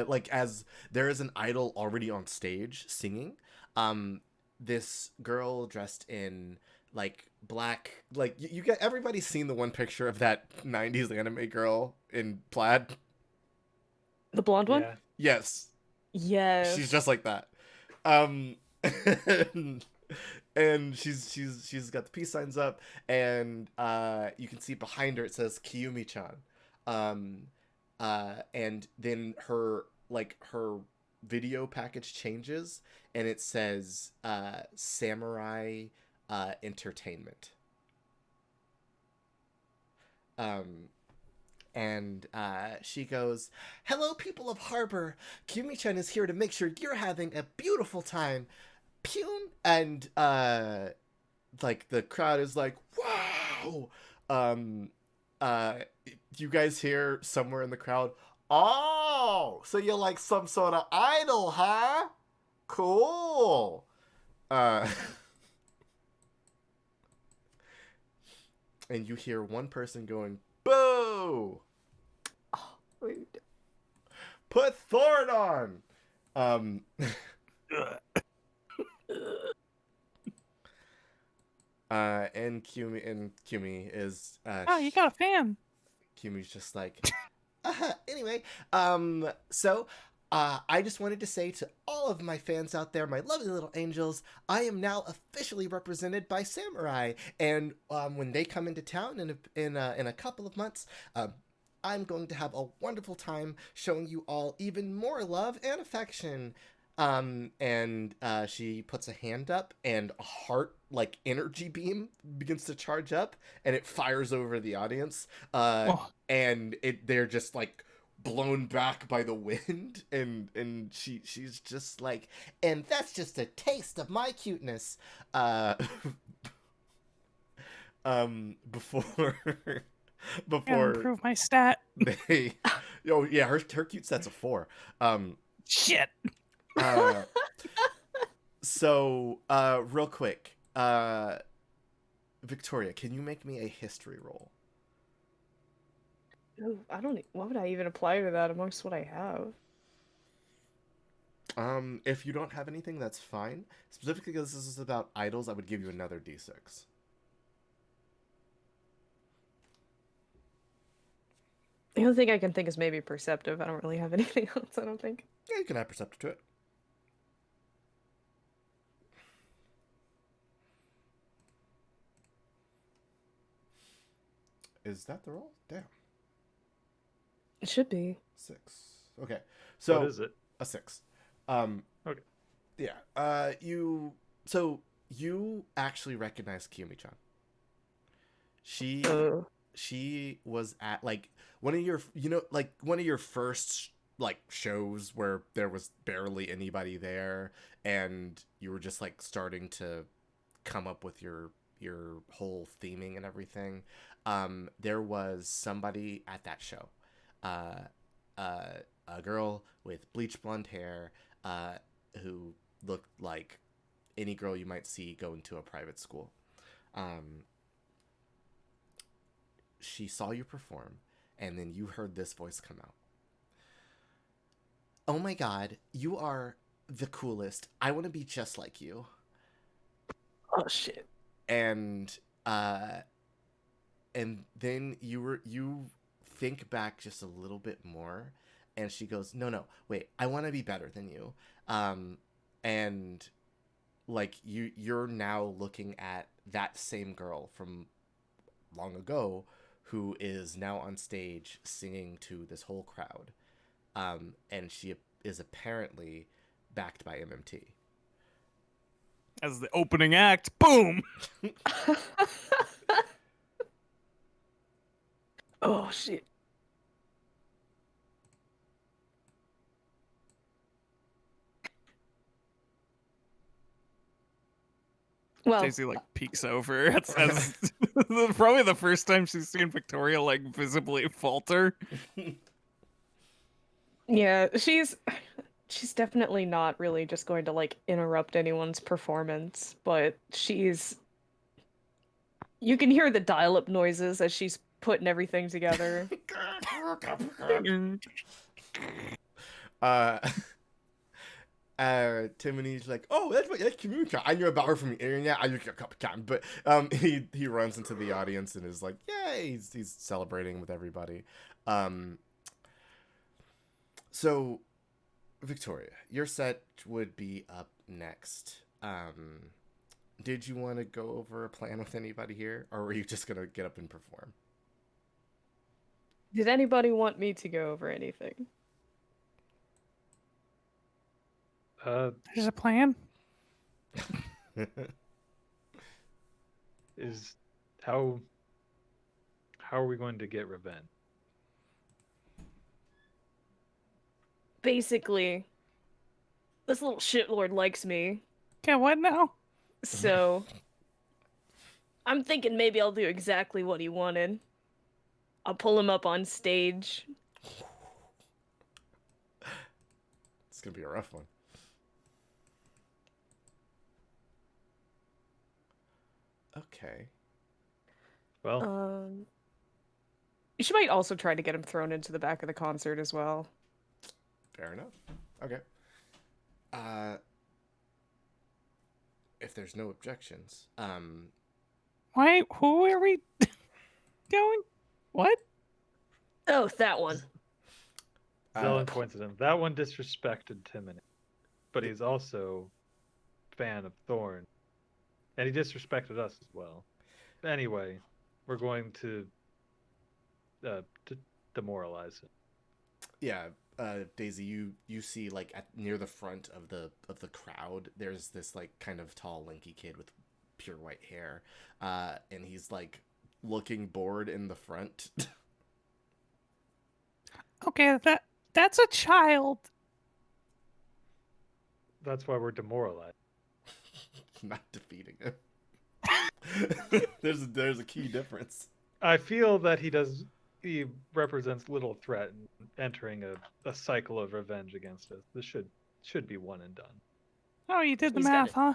like as there is an idol already on stage singing. This girl dressed in like black, like you get everybody's seen the one picture of that 90s anime girl in plaid. The blonde one? Yeah. Yes. Yes. She's just like that. And she's got the peace signs up, and you can see behind her it says Kiyumi-chan. And then her video package changes, and it says Samurai Entertainment. And she goes, "Hello, people of Harbor. Kiyumi-chan is here to make sure you're having a beautiful time." Pune. And like the crowd is like, "Wow." You guys hear somewhere in the crowd, "Oh, so you're like some sort of idol, huh? Cool." And you hear one person going, "Boo! Rude. Put Thorn on." And Kumi is Oh, you got a fan. Kumi's just like, anyway, so I just wanted to say to all of my fans out there, my lovely little angels, I am now officially represented by Samurai, and when they come into town in a couple of months, I'm going to have a wonderful time showing you all even more love and affection. And she puts a hand up, and a heart like energy beam begins to charge up, and it fires over the audience. And they're just like blown back by the wind, and she's just like, "And that's just a taste of my cuteness." Before Gotta improve my stat. they, oh yeah, her cute set's a 4. Shit. So real quick, Victoria, can you make me a history roll? Ooh, I don't. What would I even apply to that amongst what I have? If you don't have anything, that's fine. Specifically because this is about idols, I would give you another d6. The only thing I can think is maybe perceptive. I don't really have anything else, I don't think. Yeah, you can add perceptive to it. Is that the roll? Damn. It should be. 6. Okay. So What is it? a 6. Okay. Yeah. You actually recognize Kiyumi-chan. She was at like one of your one of your first like shows where there was barely anybody there and you were just like starting to come up with your whole theming and everything. There was somebody at that show. Uh a girl with bleach blonde hair who looked like any girl you might see going to a private school. She saw you perform, and then you heard this voice come out. Oh my god, you are the coolest. I want to be just like you. Oh shit. And then you think back just a little bit more, and she goes, no, wait, I want to be better than you. And like you're now looking at that same girl from long ago who is now on stage singing to this whole crowd. And she is apparently backed by MMT. As the opening act, boom! Oh shit. Well, Daisy like peeks over. As probably the first time she's seen Victoria like visibly falter. yeah, she's definitely not really just going to like interrupt anyone's performance, but you can hear the dial-up noises as she's putting everything together. Timmany's like, oh, that's Kimucha. I knew about her from the internet. I looked her a couple times, but he runs into the audience and is like, yay, he's celebrating with everybody. So Victoria, your set would be up next. Did you want to go over a plan with anybody here, or were you just gonna get up and perform? Did anybody want me to go over anything? There's a plan. Is how are we going to get revenge? Basically, this little shitlord likes me, Okay, what now? so I'm thinking maybe I'll do exactly what he wanted. I'll pull him up on stage. It's gonna be a rough one. Okay. Well, She might also try to get him thrown into the back of the concert as well. Fair enough. Okay. If there's no objections, Why? Who are we going? What? Oh, that one. Zelen points at him. That one disrespected Timmany, but he's also a fan of Thorn, and he disrespected us as well. Anyway, we're going to demoralize him. yeah, Daisy, you see like near the front of the crowd, there's this like kind of tall, lanky kid with pure white hair, and he's like looking bored in the front. Okay, that's a child. That's why we're demoralized. Not defeating him. there's a key difference. I feel that he represents little threat in entering a cycle of revenge against us. This should be one and done. Oh, you did the He's got math, huh?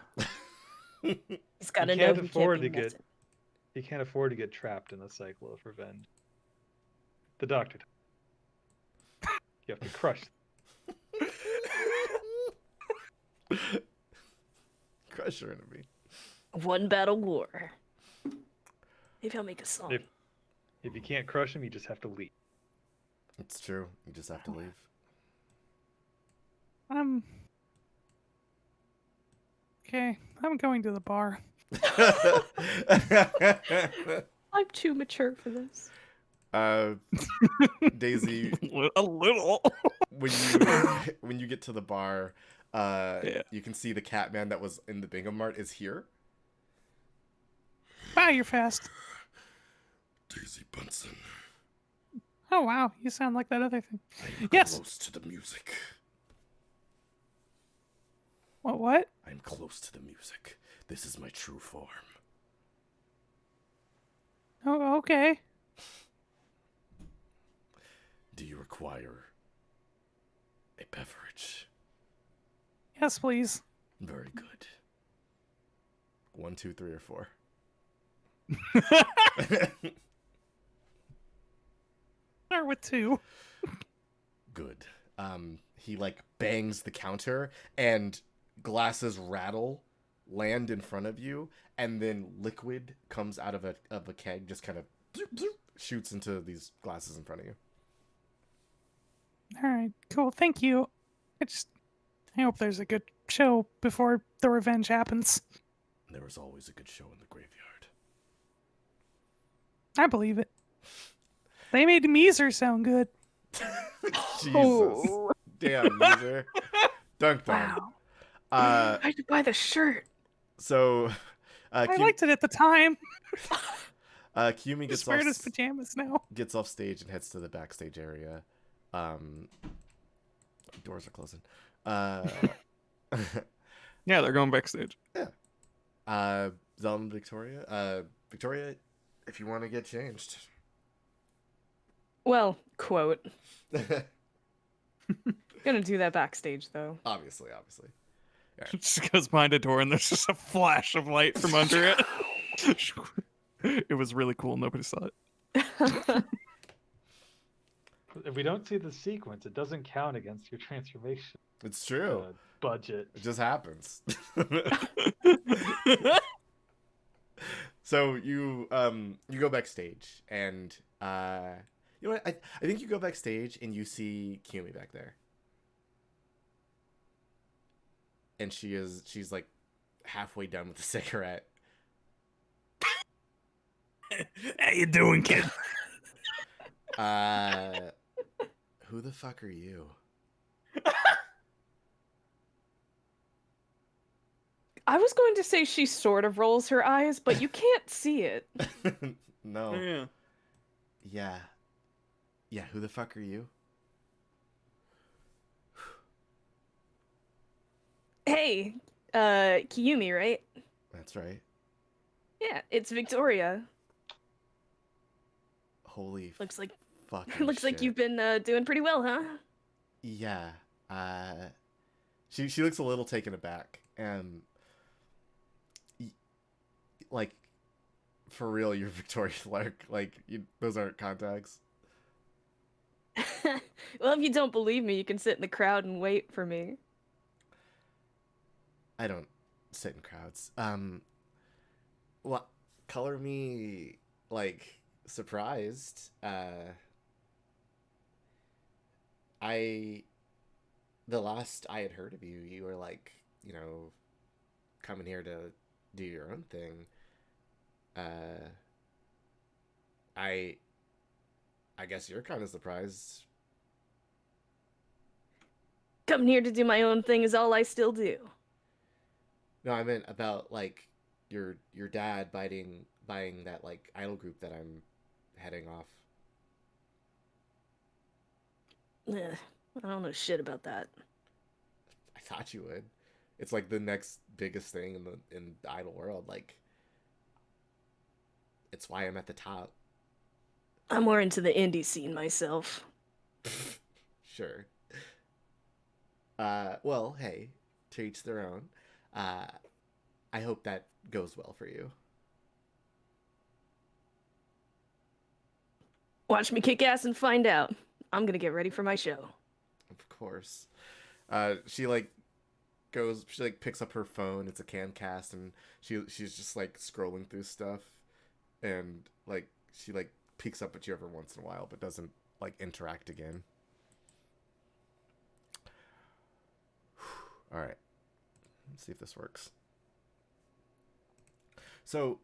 He's got to He know can't he afford can't to be get he can't afford to get trapped in a cycle of revenge. The doctor. You have to crush them. Crush your enemy. One battle war. Maybe I'll make a song. If you can't crush him, you just have to leave. It's true. You just have to leave. Okay, I'm going to the bar. I'm too mature for this. Daisy, A little. when you get to the bar, Yeah. you can see the Catman that was in the Bingham Mart is here. Wow, you're fast. Daisy Bunsen, Oh wow, you sound like that other thing. I'm Yes. close to the music. What? I'm close to the music. This is my true form. Oh, okay. Do you require a beverage? Yes, please. Very good. 1, 2, 3, or 4. Start with 2. Good. He like bangs the counter and glasses rattle, land in front of you, and then liquid comes out of a keg, just kind of shoots into these glasses in front of you. All right, cool. Thank you. I hope there's a good show before the revenge happens. There is always a good show in the graveyard. I believe it. They made Meezer sound good. Jesus. Damn, loser. Dunk dunk. Wow. Uh, I had to buy the shirt. so, I liked it at the time. Kiyumi Just wearing his pajamas now. gets off stage and heads to the backstage area. Doors are closing. Yeah, they're going backstage. Zelda and Victoria. Victoria, if you want to get changed. Well, quote. Gonna do that backstage though. Obviously. Just goes behind a door and there's just a flash of light from under it. It was really cool. Nobody saw it. If we don't see the sequence, it doesn't count against your transformation It's true. budget. It just happens. So you go backstage and you know what? I think you go backstage and you see Kiyumi back there. And she's like halfway done with the cigarette. How you doing, kid? Who the fuck are you? I was going to say she sort of rolls her eyes, but you can't see it. No. Yeah. Yeah. Yeah, who the fuck are you? Hey, Kiyumi, right? That's right. Yeah, it's Victoria. Holy Looks like fucking looks like shit. you've been doing pretty well, huh? Yeah. She looks a little taken aback. And like for real, you're Victoria Lark. Like those aren't contacts. Well, if you don't believe me, you can sit in the crowd and wait for me. I don't sit in crowds. Well, color me like surprised. The last I had heard of you, you were like, coming here to do your own thing. I guess you're kind of surprised. Coming here to do my own thing is all I still do. No, I meant about like your dad buying that like idol group that I'm heading off. Ugh, I don't know shit about that. I thought you would. It's like the next biggest thing in the idol world. Like, it's why I'm at the top. I'm more into the indie scene myself. Sure. Well, hey, to each their own. I hope that goes well for you. Watch me kick ass and find out. I'm gonna get ready for my show. Of course. She picks up her phone. It's a Camcast, and she's just like scrolling through stuff, and like she like peeks up at you every once in a while, but doesn't like interact again. All right, let's see if this works. So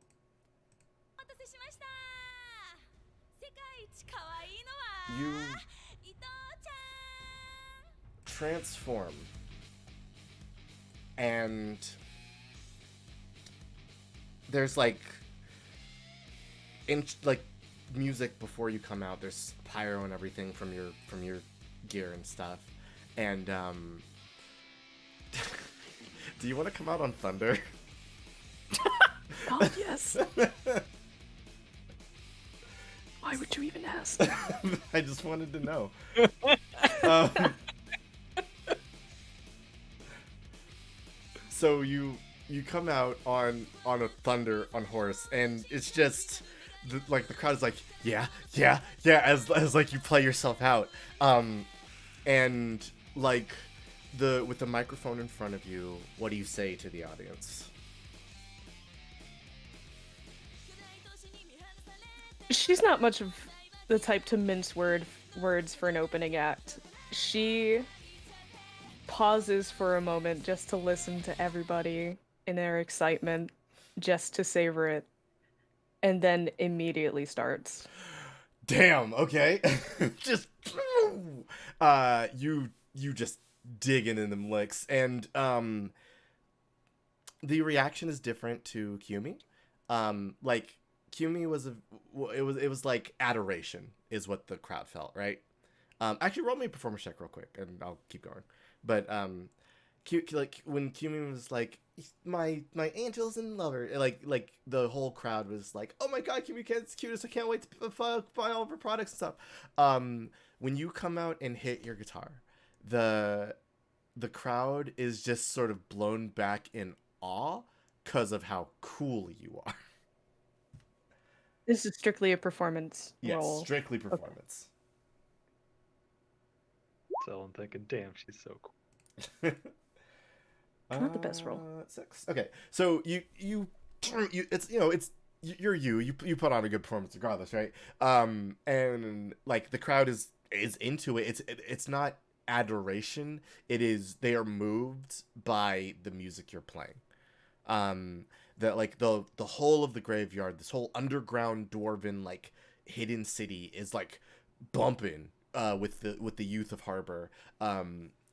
you transform, and there's like like music before you come out. There's pyro and everything from your gear and stuff. And do you want to come out on thunder? God, yes. Why would you even ask? I just wanted to know. um, so you come out on a thunder on horse, and it's just like the crowd is like yeah as like you play yourself out, and like with the microphone in front of you, what do you say to the audience? She's not much of the type to mince words for an opening act. She pauses for a moment just to listen to everybody in their excitement, just to savor it, and then immediately starts. Damn, okay. Just you just digging in them licks, and the reaction is different to Kumi. Like Kumi was it was like adoration is what the crowd felt, right? Actually, roll me a performance check real quick, and I'll keep going. But like when Kumi was like, my angels and lover, like the whole crowd was like, oh my god, Kumi Kid's cutest, I can't wait to buy all of her products and stuff. When you come out and hit your guitar, the crowd is just sort of blown back in awe because of how cool you are. This is strictly a performance Yes, role. strictly performance. So I'm thinking, damn, she's so cool. Not the best role. 6. Okay, so you it's you're you put on a good performance regardless, right? And like the crowd is into it. It's not adoration. It is, they are moved by the music you're playing. That like the whole of the graveyard, this whole underground dwarven like hidden city is like bumping with the youth of Harbor.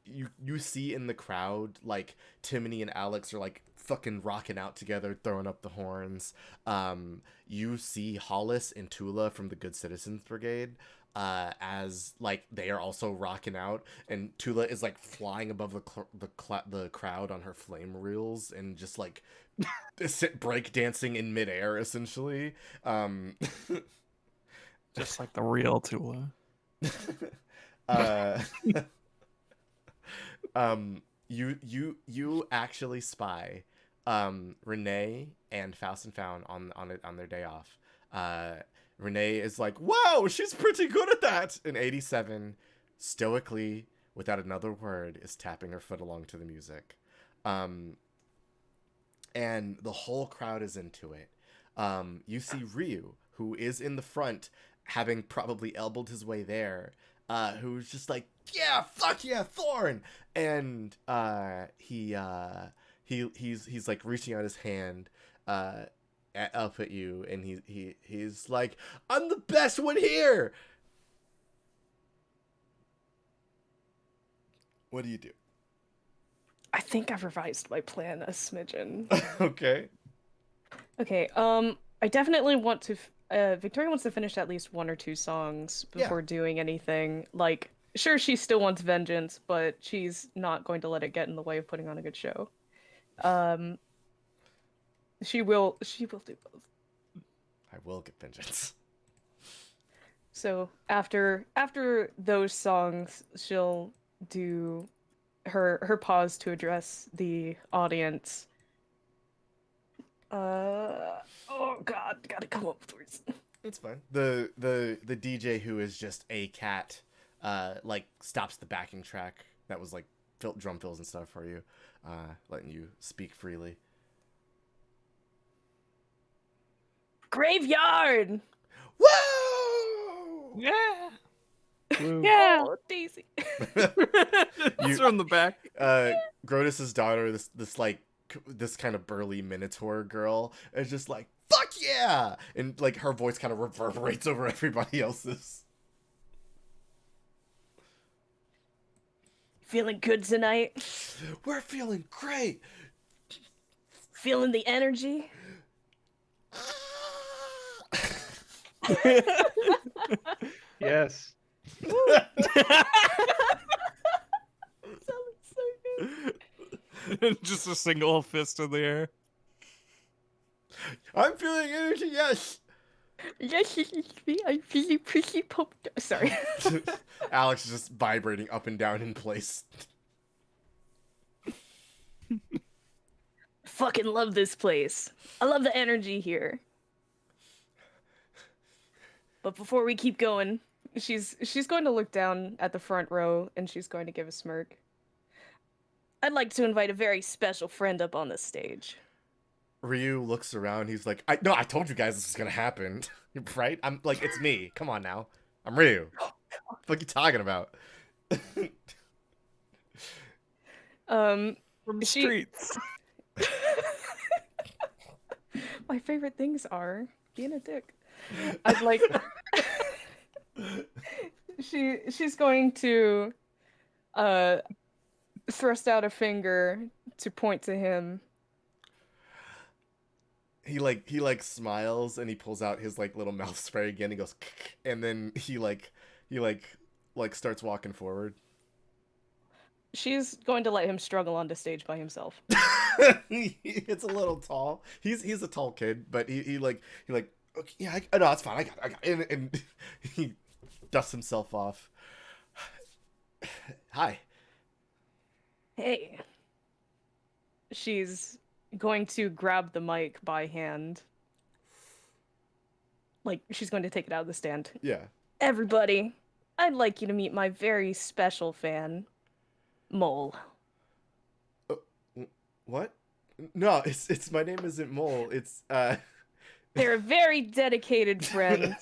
You see in the crowd like Timmany and Alex are like fucking rocking out together, throwing up the horns. You see Hollis and Tula from the Good Citizens Brigade as like they are also rocking out, and Tula is like flying above the crowd on her flame reels and just like break dancing in midair essentially. Just like the real Tula. You actually spy Renee and Faust and Found on their day off. Renee is like, wow, she's pretty good at that. And 87 stoically, without another word, is tapping her foot along to the music. And the whole crowd is into it. You see Ryu, who is in the front, having probably elbowed his way there, who's just like, yeah, fuck yeah, Thorn. And he's like reaching out his hand up at you, and he's like, I'm the best one here. What do you do? I think I've revised my plan a smidgen. Okay. Okay, I definitely want to Victoria wants to finish at least 1 or 2 songs before doing anything. Like, sure, she still wants vengeance, but she's not going to let it get in the way of putting on a good show. She will do both. I will get vengeance. So after those songs, she'll do her pause to address the audience. Oh god, gotta come up with words. It's fine. The DJ, who is just a cat, like stops the backing track that was like drum fills and stuff for you, letting you speak freely. Graveyard! Whoa! Yeah. Yeah. Oh, Daisy. It's from the back. Grodus's daughter, this kind of burly minotaur girl, is just like, fuck yeah! And like her voice kind of reverberates over everybody else's. Feeling good tonight? We're feeling great. Feeling the energy? Yes. Sounds so good. Just a single fist in the air. I'm feeling energy, yes. Yes, I'm feeling pretty pumped. Sorry. Alex is just vibrating up and down in place. Fucking love this place. I love the energy here. But before we keep going, she's going to look down at the front row and she's going to give a smirk. I'd like to invite a very special friend up on the stage. Ryu looks around. He's like, I told you guys this was gonna happen, right? I'm like, it's me. Come on now. I'm Ryu. What are you talking about? From the She- streets. My favorite things are being a dick. I'd like. She's going to thrust out a finger to point to him. He smiles and he pulls out his like little mouth spray again. He goes, and then he starts walking forward. She's going to let him struggle onto stage by himself. It's a little tall. He's a tall kid, but he okay, yeah, I know, it's fine. I got it. And he dusts himself off. Hi. Hey. She's going to grab the mic by hand. Like, she's going to take it out of the stand. Yeah. Everybody, I'd like you to meet my very special fan, Mole. What? No, it's my name isn't Mole. It's They're a very dedicated friend.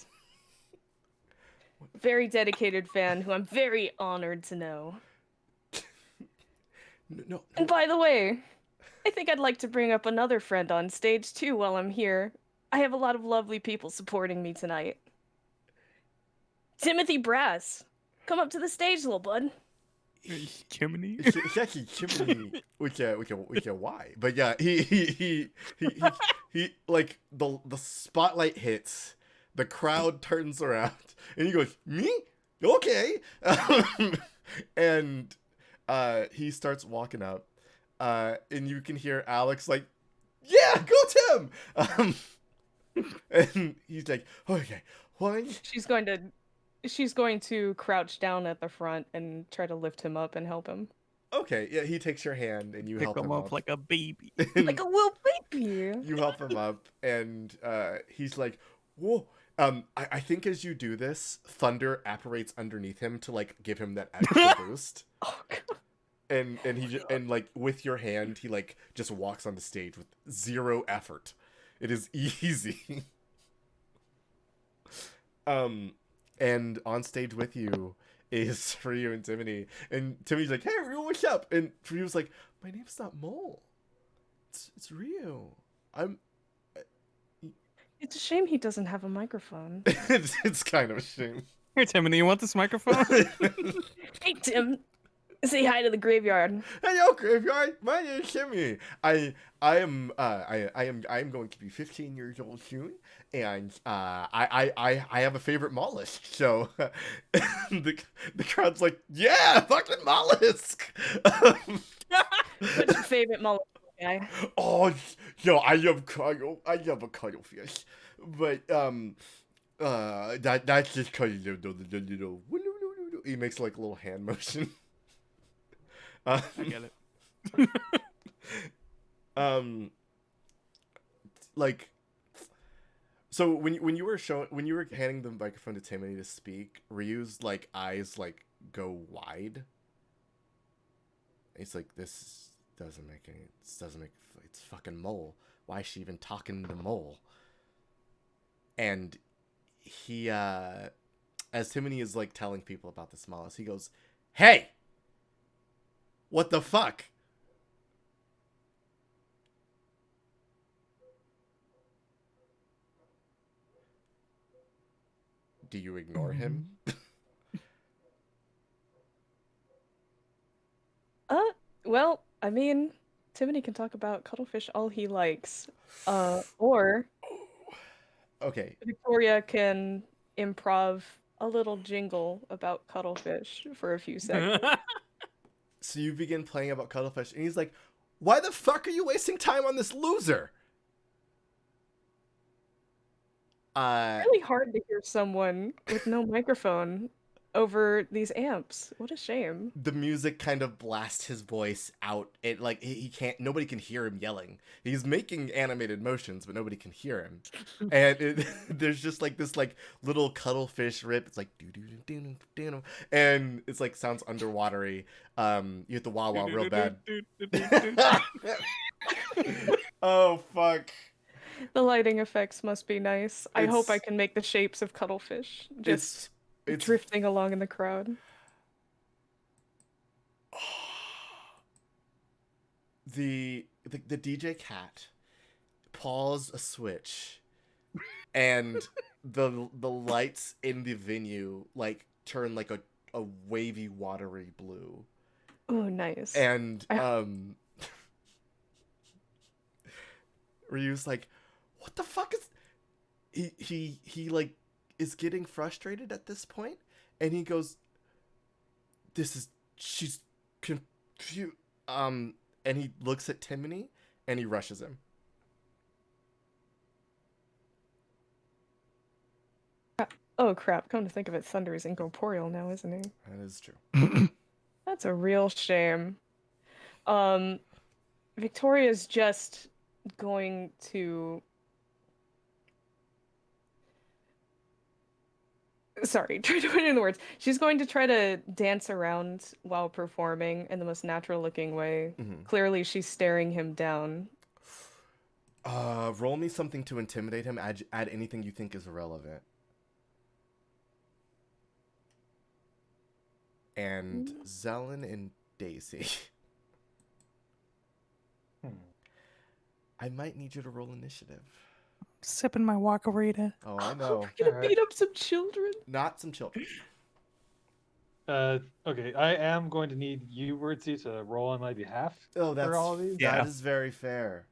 Very dedicated fan who I'm very honored to know. no. And by the way, I think I'd like to bring up another friend on stage too while I'm here. I have a lot of lovely people supporting me tonight. Timothy Brass, come up to the stage, little bud. Timmany. It's actually Timmany. We can why? But yeah, he like the spotlight hits, the crowd turns around, and he goes, "Me? Okay," and he starts walking up, and you can hear Alex like, "Yeah, go Tim," and he's like, "Okay, one." She's going to crouch down at the front and try to lift him up and help him. Okay, yeah, he takes your hand and you Pick help him him up like a baby. And Like a little baby. you help him up, and he's like, "Whoa." I think as you do this, thunder apparates underneath him to like give him that extra boost. Oh, God. And he and like with your hand, he like just walks on the stage with zero effort. It is easy. And on stage with you is Ryu and Timmany. And Timmy's like, "Hey, Ryu, what's up?" And Ryu's like, "My name's not Mole. It's Ryu. I'm." It's a shame he doesn't have a microphone. it's kind of a shame. Here, Timmany, you want this microphone? Hey, Tim. Say hi to the graveyard. Hey, yo, graveyard. My name's Timmy. I am going to be 15 years old soon, and I have a favorite mollusk. So the crowd's like, "Yeah, fucking mollusk." What's your favorite mollusk, guy? Oh, yo, I love a cuttlefish, but that's just because the little. He makes like a little hand motion. I get it. Like, so when you were handing the microphone to Timmany to speak, Ryu's like eyes like go wide. It's like, this doesn't make it's fucking Mole. Why is she even talking to Mole? And he as Timmany is like telling people about the smallest, he goes, "Hey, what the fuck?" Do you ignore him? Well, I mean, Timmany can talk about cuttlefish all he likes. Or Okay. Victoria can improv a little jingle about cuttlefish for a few seconds. So you begin playing about cuttlefish, and he's like, "Why the fuck are you wasting time on this loser?" Really hard to hear someone with no microphone over these amps. What a shame. The music kind of blasts his voice out. It like he can't. Nobody can hear him yelling. He's making animated motions, but nobody can hear him. And there's just like this like little cuttlefish rip. It's like do do do do do, and it's like sounds underwatery. You hit the wah wah real bad. Oh fuck. The lighting effects must be nice. I hope I It's- can make the shapes of cuttlefish just It's drifting along in the crowd. the DJ cat pulls a switch, and the lights in the venue like turn like a wavy watery blue, Oh, nice. and I- Ryu's like, "What the fuck is?" He like is getting frustrated at this point, and he goes, "She's confused." And he looks at Timmany, and he rushes him. Oh crap, come to think of it, Thunder is incorporeal now, isn't he? That is true. That's a real shame. Victoria's just going to... Sorry, try to put it in words. She's going to try to dance around while performing in the most natural looking way. Mhm. Clearly, she's staring him down. Roll me something to intimidate him. Add anything you think is relevant. And Zelen and Daisy. I might need you to roll initiative. Sipping my Wakarita. Oh, I know. We're gonna Alright. beat up some children. Not some children. Okay, I am going to need you, Wordsy, to roll on my behalf Oh, that's for all of these. Yeah. that is very fair.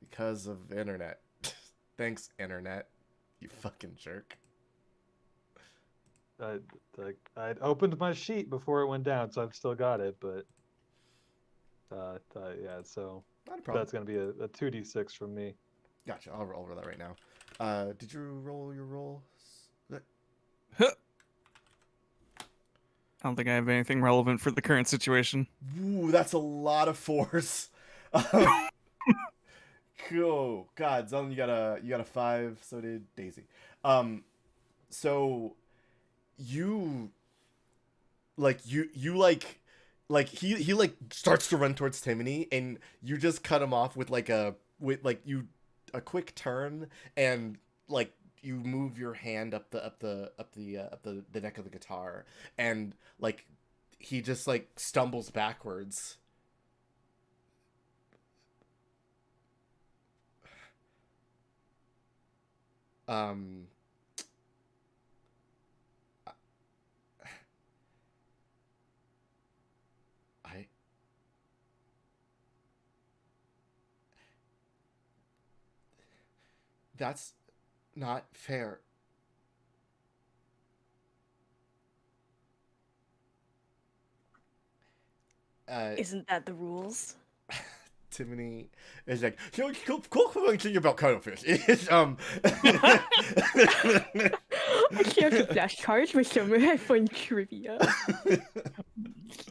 Because of internet. Thanks, internet. You fucking jerk. I opened my sheet before it went down, so I've still got it, but yeah, so Not a problem. that's gonna be a 2d6 from me. Gotcha. I'll roll that right now. Did you roll your roll? I don't think I have anything relevant for the current situation. Ooh, that's a lot of force. Cool. God, Zelen, you got a 5. So did Daisy. So you like he like starts to run towards Timmany, and you just cut him off with a quick turn, and like you move your hand up the neck of the guitar, and like he just like stumbles backwards. I That's not fair. Isn't that the rules? Timmany is like, cool thing about cuttlefish is I can't get flashcards with some fun trivia.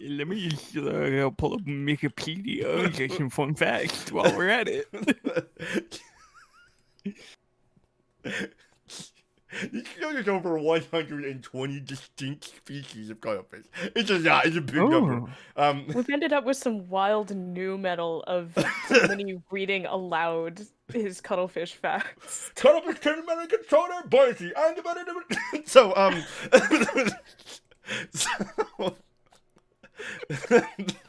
Let me just pull up Wikipedia and get some fun facts while we're at it. There's over 120 distinct species of cuttlefish. It's a big number. We've ended up with some wild new metal of Timmany reading aloud his cuttlefish facts. Cuttlefish can control their body and so so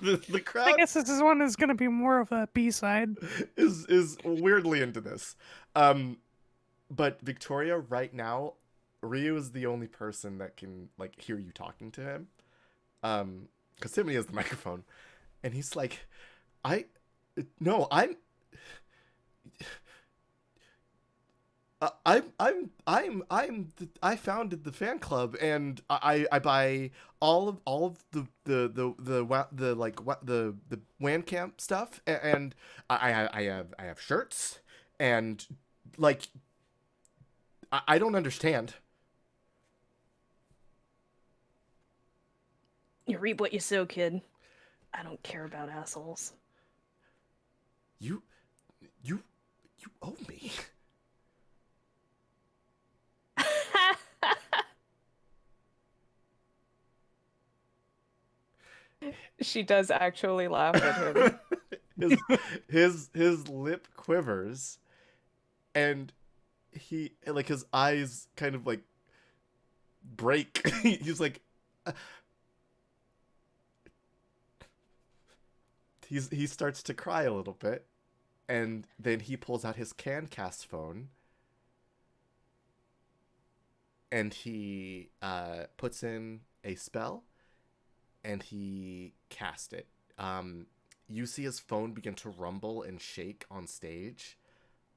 the crowd I guess this is one is gonna be more of a B-side. is weirdly into this. But Victoria, right now, Ryu is the only person that can like hear you talking to him. Because Timmany has the microphone, and he's like, I founded the fan club, and I buy all of the WAN camp stuff, and I have shirts, and like I don't understand. You reap what you sow, kid. I don't care about assholes. You owe me. She does actually laugh at him. his lip quivers, and he like his eyes kind of like break. He's like he starts to cry a little bit, and then he pulls out his CanCast phone, and he puts in a spell, and he cast it. You see his phone begin to rumble and shake on stage,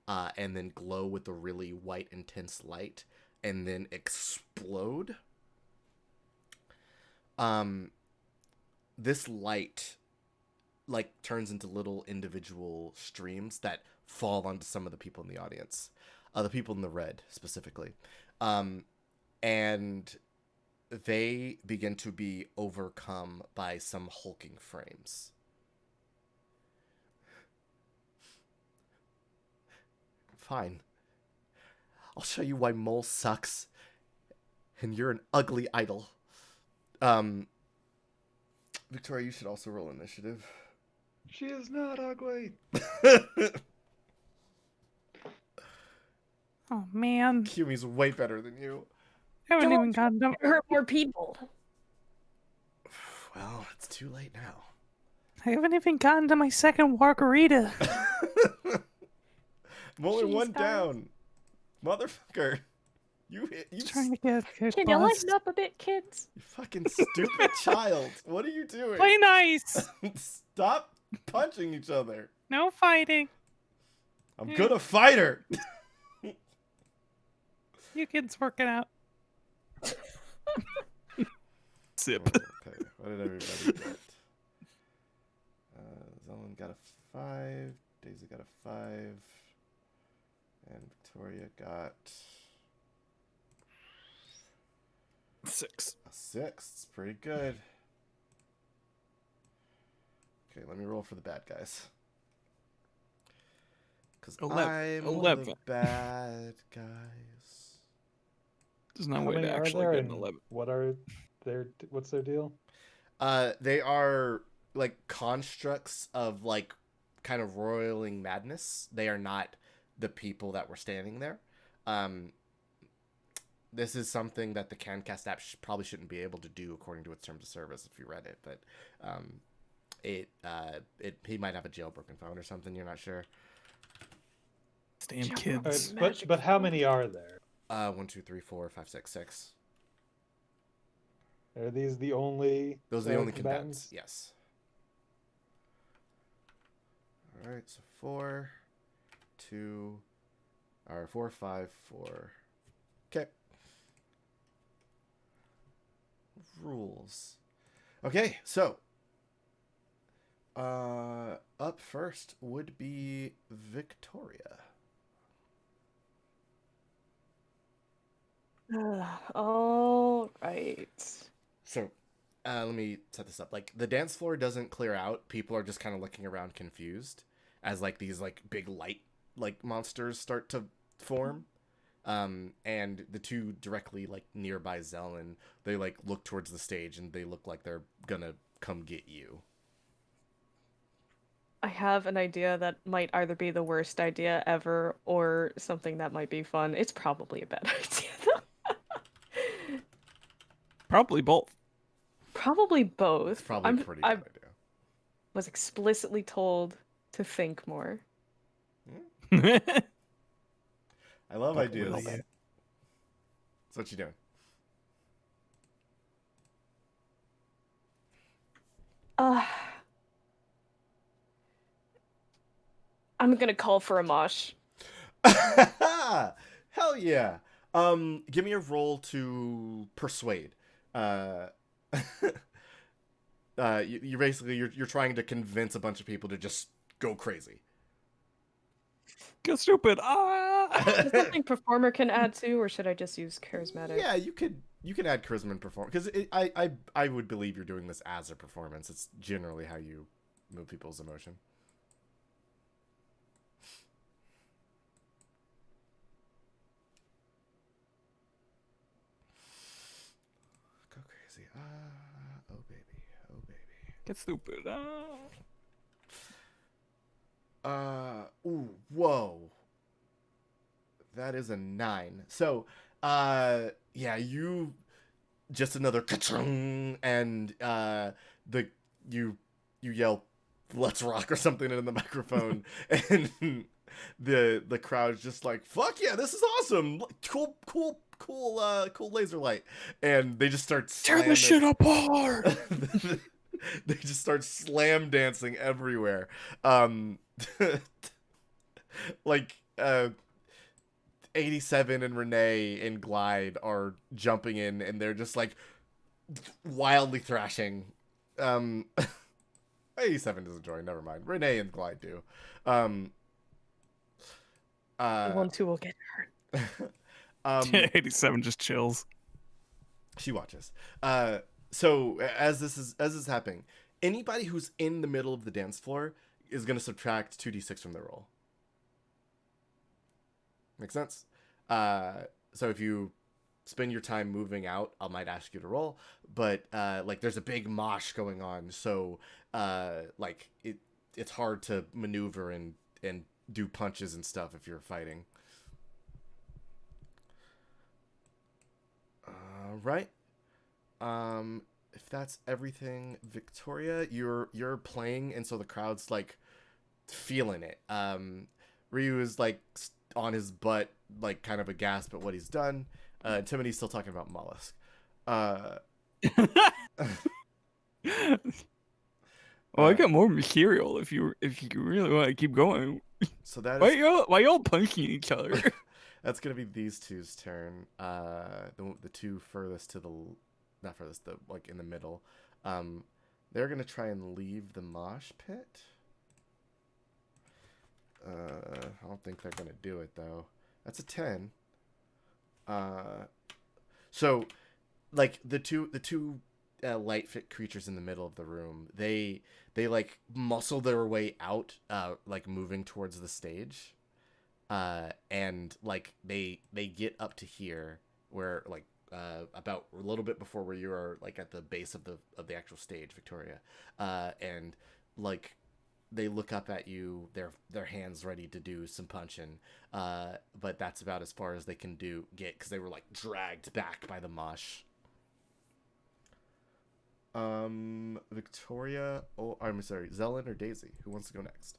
and then glow with a really white, intense light, and then explode. This light, like, turns into little individual streams that fall onto some of the people in the audience, the people in the red specifically, and they begin to be overcome by some hulking frames. Fine. I'll show you why Mole sucks. And you're an ugly idol. Victoria, you should also roll initiative. She is not ugly. Oh man, Kumi's way better than you. I haven't even gotten to. Hurt more people. Well, it's too late now. I haven't even gotten to my second margarita. I'm only Jeez, one guys. down. Motherfucker. You Trying to get Can you lighten up a bit, kids? you fucking stupid child. What are you doing? Play nice. Stop punching each other. No fighting. I'm gonna fight her. You kids work it out. Sip. Okay, what did everybody get? Zelen got a 5. Daisy got a 5. And Victoria got 6. a 6. It's pretty good. Okay, let me roll for the bad guys. Because I'm 11. the bad guys. There's no How way many to are actually there, get an and 11. what's their deal? They are like constructs of like kind of roiling madness. They are not the people that were standing there. This is something that the CanCast app probably shouldn't be able to do according to its terms of service if you read it, but he might have a jailbroken phone or something. You're not sure. Damn Jump kids. But how many are there? 1, 2, 3, 4, 5, 6, 6. Are these the only? Those are the only combatants. Yes. All right, so 4, 2, or 4, 5, 4. Okay. Rules. Okay, so up first would be Victoria. All right. So, let me set this up. Like, the dance floor doesn't clear out. People are just kind of looking around confused as, like, these, like, big light, like, monsters start to form. And the two directly like nearby Zelen, they like look towards the stage and they look like they're gonna come get you. I have an idea that might either be the worst idea ever or something that might be fun. It's probably a bad idea, though. Probably both. Probably both. It's probably a pretty good idea. Was explicitly told to think more. I love But ideas. will you? So what you doing? Uh, I'm gonna call for a mosh. Hell yeah. Give me a roll to persuade. You basically you're trying to convince a bunch of people to just go crazy. Go stupid. Ah. Is something performer can add to, or should I just use charismatic? Yeah, you could add charisma and perform because I would believe you're doing this as a performance. It's generally how you move people's emotion. Go crazy. Oh baby. Oh baby. Get stupid. Ooh, whoa. That is a 9. So, yeah, you just another ka-chung, and you yell "Let's rock" or something into the microphone, and the crowd's just like, "Fuck yeah, this is awesome! Cool laser light," and they just start Tear the shit apart. apart. They just start slam dancing everywhere. Like 87 and Renee and Glide are jumping in, and they're just like wildly thrashing. 87 doesn't join, never mind. Renee and Glide do. The one who will get hurt. 87 just chills. She watches. So as this is happening, anybody who's in the middle of the dance floor is going to subtract 2d6 from their roll. Make sense? So if you spend your time moving out, I might ask you to roll, but like there's a big mosh going on, so like it's hard to maneuver and do punches and stuff if you're fighting. Right. If that's everything, Victoria, you're playing, and so the crowd's like feeling it. Ryu is like on his butt, like kind of aghast at what he's done. Timmany's still talking about Mollusk. Well, I got more material if you really want to keep going. So that Why is y'all punching each other? that's gonna be these two's turn. The two furthest to the not furthest, the like in the middle. They're gonna try and leave the mosh pit. I don't think they're gonna do it though. That's a 10. So like the two light fit creatures in the middle of the room, they like muscle their way out, like moving towards the stage, and like they get up to here where like about a little bit before where you are like at the base of the actual stage, Victoria, and like they look up at you, their hands ready to do some punching, but that's about as far as they can get because they were like dragged back by the mosh. Victoria, I'm sorry, Zelen or Daisy, who wants to go next?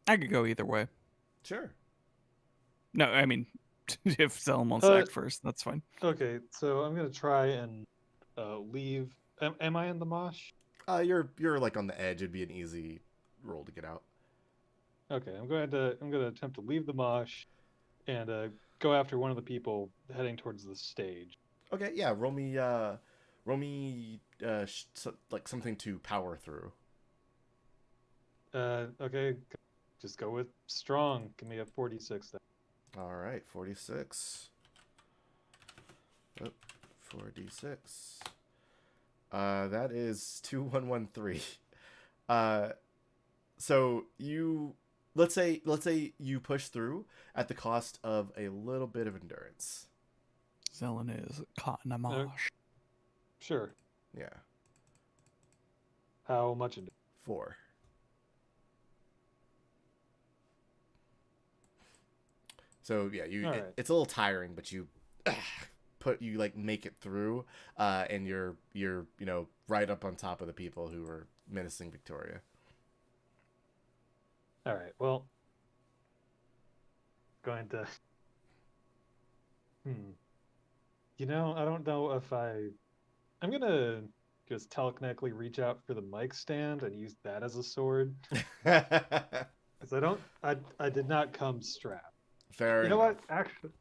I could go either way. Sure. No, I mean, if Zelen wants to act first, that's fine. Okay, so I'm gonna try and leave. Am I in the mosh? You're like on the edge. It'd be an easy roll to get out. Okay, I'm gonna attempt to leave the mosh, and go after one of the people heading towards the stage. Okay, yeah. Roll me like something to power through. Okay, just go with strong. Give me a 46 then. All right, 46. 4d6. That is 2113. So let's say you push through at the cost of a little bit of endurance. Zelen is caught in a mosh. Sure. Yeah. How much in 4. So yeah, All right. it's a little tiring, but you make it through, and you're right up on top of the people who are menacing Victoria. All right. Well, going to. I don't know if I'm gonna just telekinetically reach out for the mic stand and use that as a sword because I did not come strapped. Fair You know enough. what?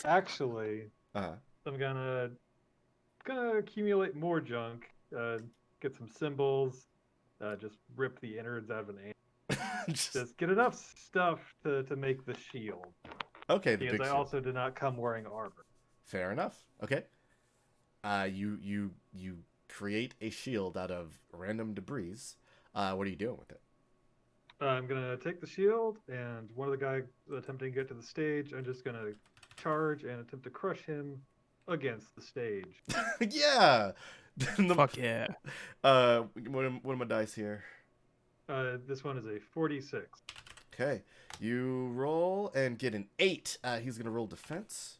Actually, Uh-huh. I'm gonna accumulate more junk. Get some symbols. Just rip the innards out of an ant. Just get enough stuff to make the shield. Okay, the Because big I shield. also did not come wearing armor. Fair enough. Okay. You create a shield out of random debris. What are you doing with it? I'm gonna take the shield, and one of the guys attempting to get to the stage, I'm just gonna charge and attempt to crush him against the stage. Yeah. Fuck yeah. What are my dice here? This one is a 46. Okay. You roll and get an 8. He's gonna roll defense.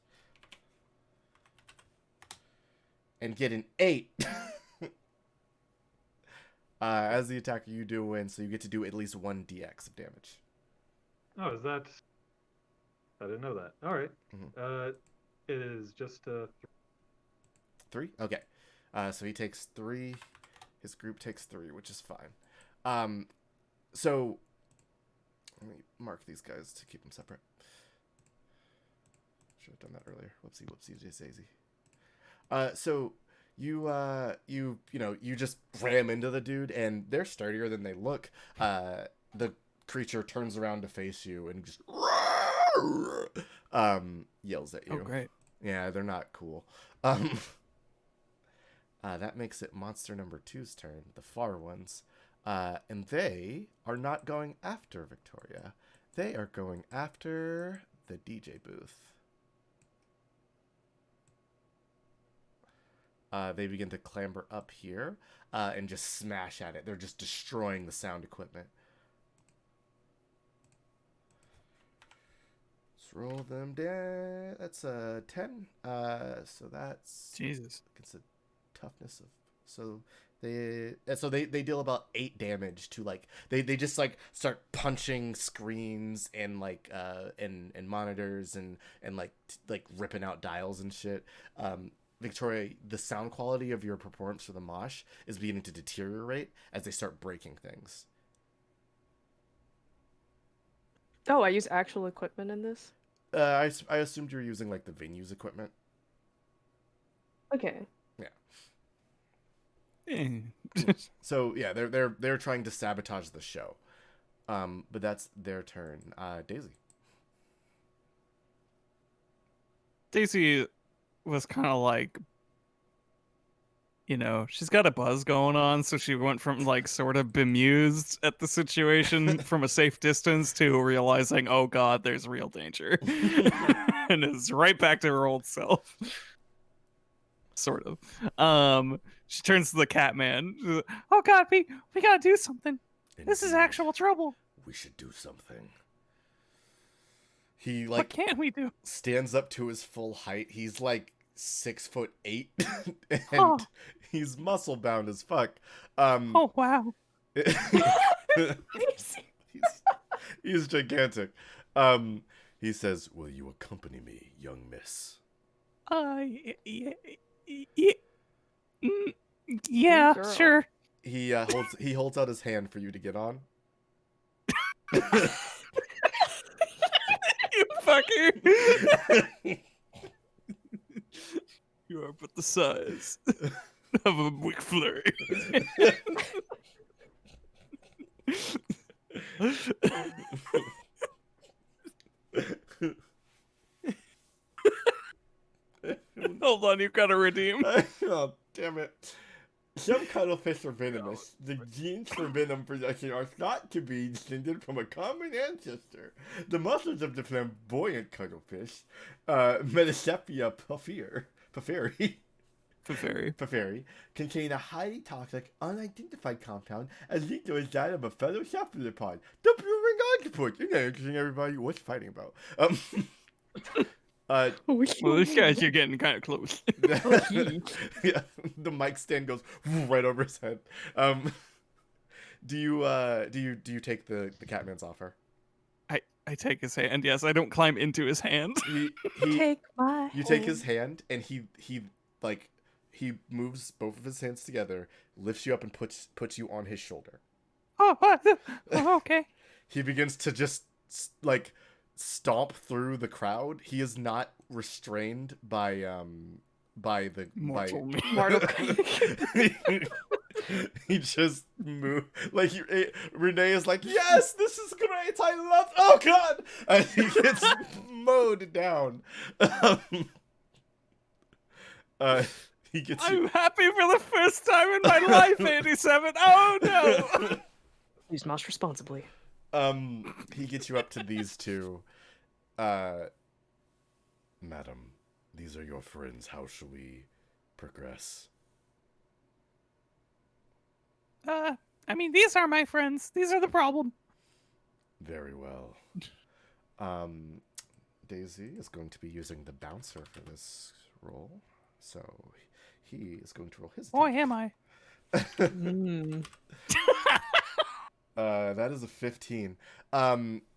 And get an 8. As the attacker, you do win, so you get to do at least 1 DX of damage. Oh, is that? I didn't know that. All right. It is just 3? Okay. So he takes 3. His group takes 3, which is fine. So let me mark these guys to keep them separate. Should have done that earlier. Whoopsie daisy. So you just ram into the dude, and they're sturdier than they look. The creature turns around to face you and just yells at you. Oh, great. Yeah, they're not cool. That makes it monster number 2's turn, the far ones. And they are not going after Victoria. They are going after the DJ booth. They begin to clamber up here and just smash at it. They're just destroying the sound equipment. Let's roll them down. That's a 10. So that's Jesus. It's a toughness of they deal about 8 damage to they just start punching screens and and monitors and ripping out dials and shit. Victoria, the sound quality of your performance for the mosh is beginning to deteriorate as they start breaking things. Oh, I use actual equipment in this? I assumed you were using the venue's equipment. Okay. So yeah, they're trying to sabotage the show. But that's their turn. Daisy. Daisy was kind of she's got a buzz going on, so she went from sort of bemused at the situation from a safe distance to realizing, oh god, there's real danger. And is right back to her old self. Sort of. She turns to the cat man. Oh god, we gotta do something. This is Indeed. actual trouble. We should do something. He What can we do? stands up to his full height. He's 6'8", and Oh. he's muscle bound as fuck. Oh wow. he's gigantic. He says, "Will you accompany me, young miss?" Yeah, Girl. sure. He holds out his hand for you to get on. You fucker. You are but the size of a McFlurry. Oh, Hold on, you've got to redeem. oh, damn it. Some cuttlefish are venomous. The genes for venom production are thought to be descended from a common ancestor. The muscles of the flamboyant cuttlefish, Metasepia pafferi, Very. contain a highly toxic, unidentified compound as lethal as that of a fellow cephalopod. The blue ring octopus. Isn't that interesting, everybody? What's he fighting about? Well, these guys are getting kind of close. Yeah, the mic stand goes right over his head. Do you take the Catman's offer? I take his hand. Yes, I don't climb into his hand. He Take my you take his hand and he moves both of his hands together, lifts you up and puts you on his shoulder. Oh, okay. He begins to just like stomp through the crowd. He is not restrained by the Mortal me. he just move like Renee is like, yes, this is great, I love, oh god, and he gets mowed down. He gets I'm happy for the first time in my life, 87. Oh no! Use mouse responsibly. He gets you up to these two. Madam, these are your friends. How shall we progress? I mean, these are my friends. These are the problem. Very well. Daisy is going to be using the bouncer for this role, so he is going to roll his Boy, attack. am I. That is a 15.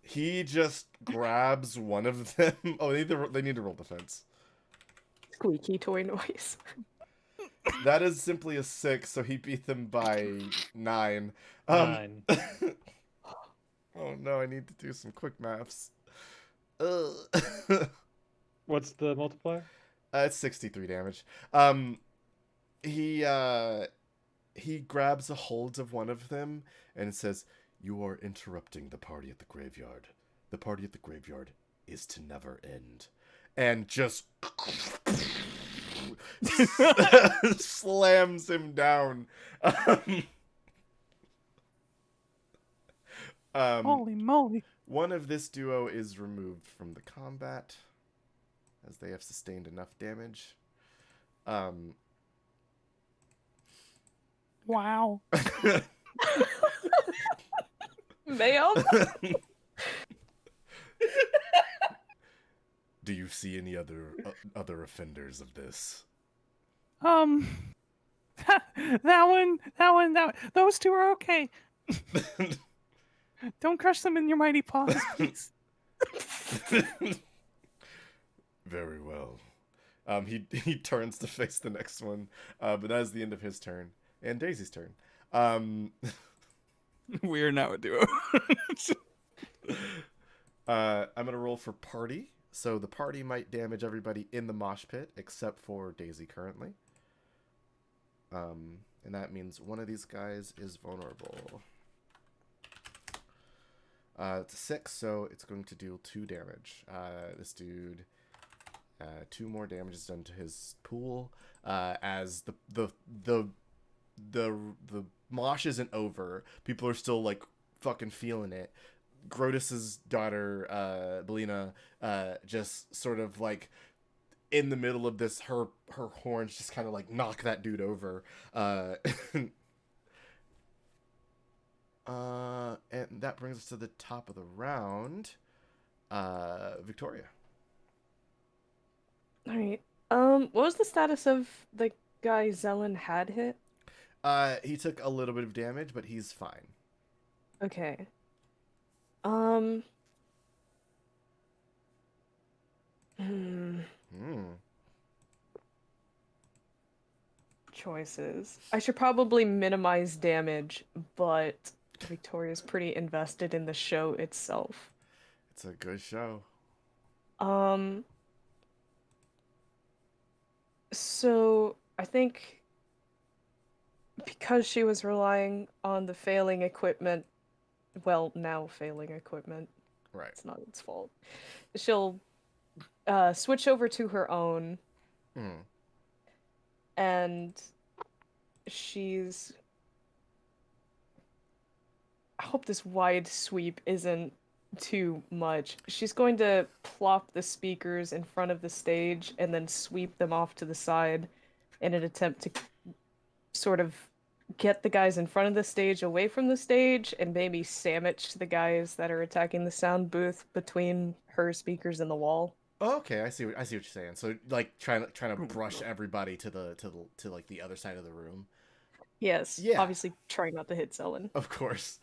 He just grabs one of them. Oh, they need to roll defense. Squeaky toy noise. That is simply a 6, so he beat them by 9. 9. Oh no, I need to do some quick maths. What's the multiplier? It's 63 damage. He grabs a hold of one of them and says, "You are interrupting the party at the graveyard. The party at the graveyard is to never end." And just slams him down. Holy moly. One of this duo is removed from the combat as they have sustained enough damage. Wow. Ma'am? Do you see any other offenders of this? Those two are okay. Don't crush them in your mighty paws, please. Very well. He turns to face the next one, but that is the end of his turn and Daisy's turn. We are now a duo. I'm gonna roll for party. So the party might damage everybody in the mosh pit except for Daisy currently. And that means one of these guys is vulnerable. It's a 6, so it's going to deal 2 damage. This dude, 2 more damage is done to his pool. As the mosh isn't over, people are still like fucking feeling it. Grotus's daughter, Belina, just sort of like in the middle of this, her horns just kind of like knock that dude over. And that brings us to the top of the round. Victoria. Alright. What was the status of the guy Zelen had hit? He took a little bit of damage, but he's fine. Okay. Choices. I should probably minimize damage, but Victoria's pretty invested in the show itself. It's a good show. So I think because she was relying on the failing equipment, well, now failing equipment, Right. it's not its fault, she'll switch over to her own Mm. and she's. I hope this wide sweep isn't too much. She's going to plop the speakers in front of the stage and then sweep them off to the side in an attempt to sort of get the guys in front of the stage away from the stage and maybe sandwich the guys that are attacking the sound booth between her speakers and the wall. Oh, okay, I see what you're saying. So like trying to brush everybody to like the other side of the room. Yes, Yeah. obviously trying not to hit Zelen. Of course.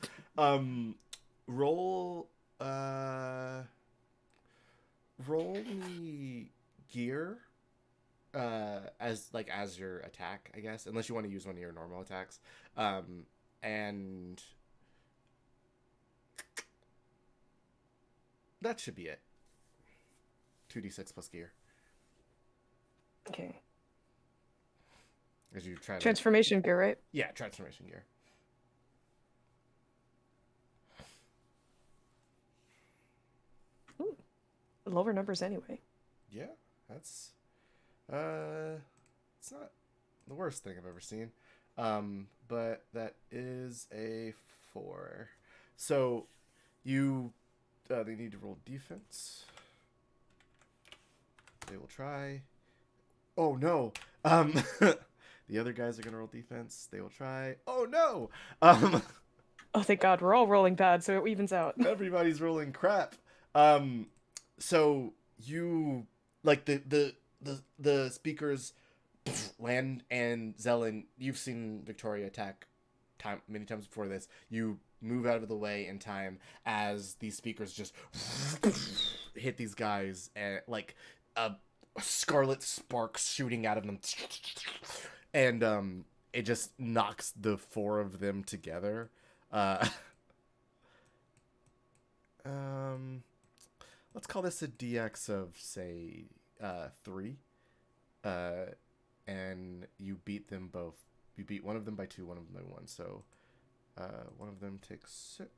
Roll uh roll me gear as your attack, I guess, unless you want to use one of your normal attacks. And that should be it. 2d6 plus gear. Okay. As you try to Transformation gear, right? Yeah, transformation gear. Ooh, lower numbers anyway. Yeah, that's it's not the worst thing I've ever seen. But that is a 4. So you they need to roll defense. They will try. Oh no. The other guys are gonna roll defense. They will try. Oh no. Oh, thank God, we're all rolling bad, so it evens out. Everybody's rolling crap. So you like the speakers land, and Zelen, you've seen Victoria attack many times before this. You move out of the way in time as these speakers just hit these guys, and like a scarlet spark shooting out of them, and it just knocks the 4 of them together. Let's call this a DX of say 3. And you beat them both. You beat one of them by 2, one of them by 1. So one of them takes 6.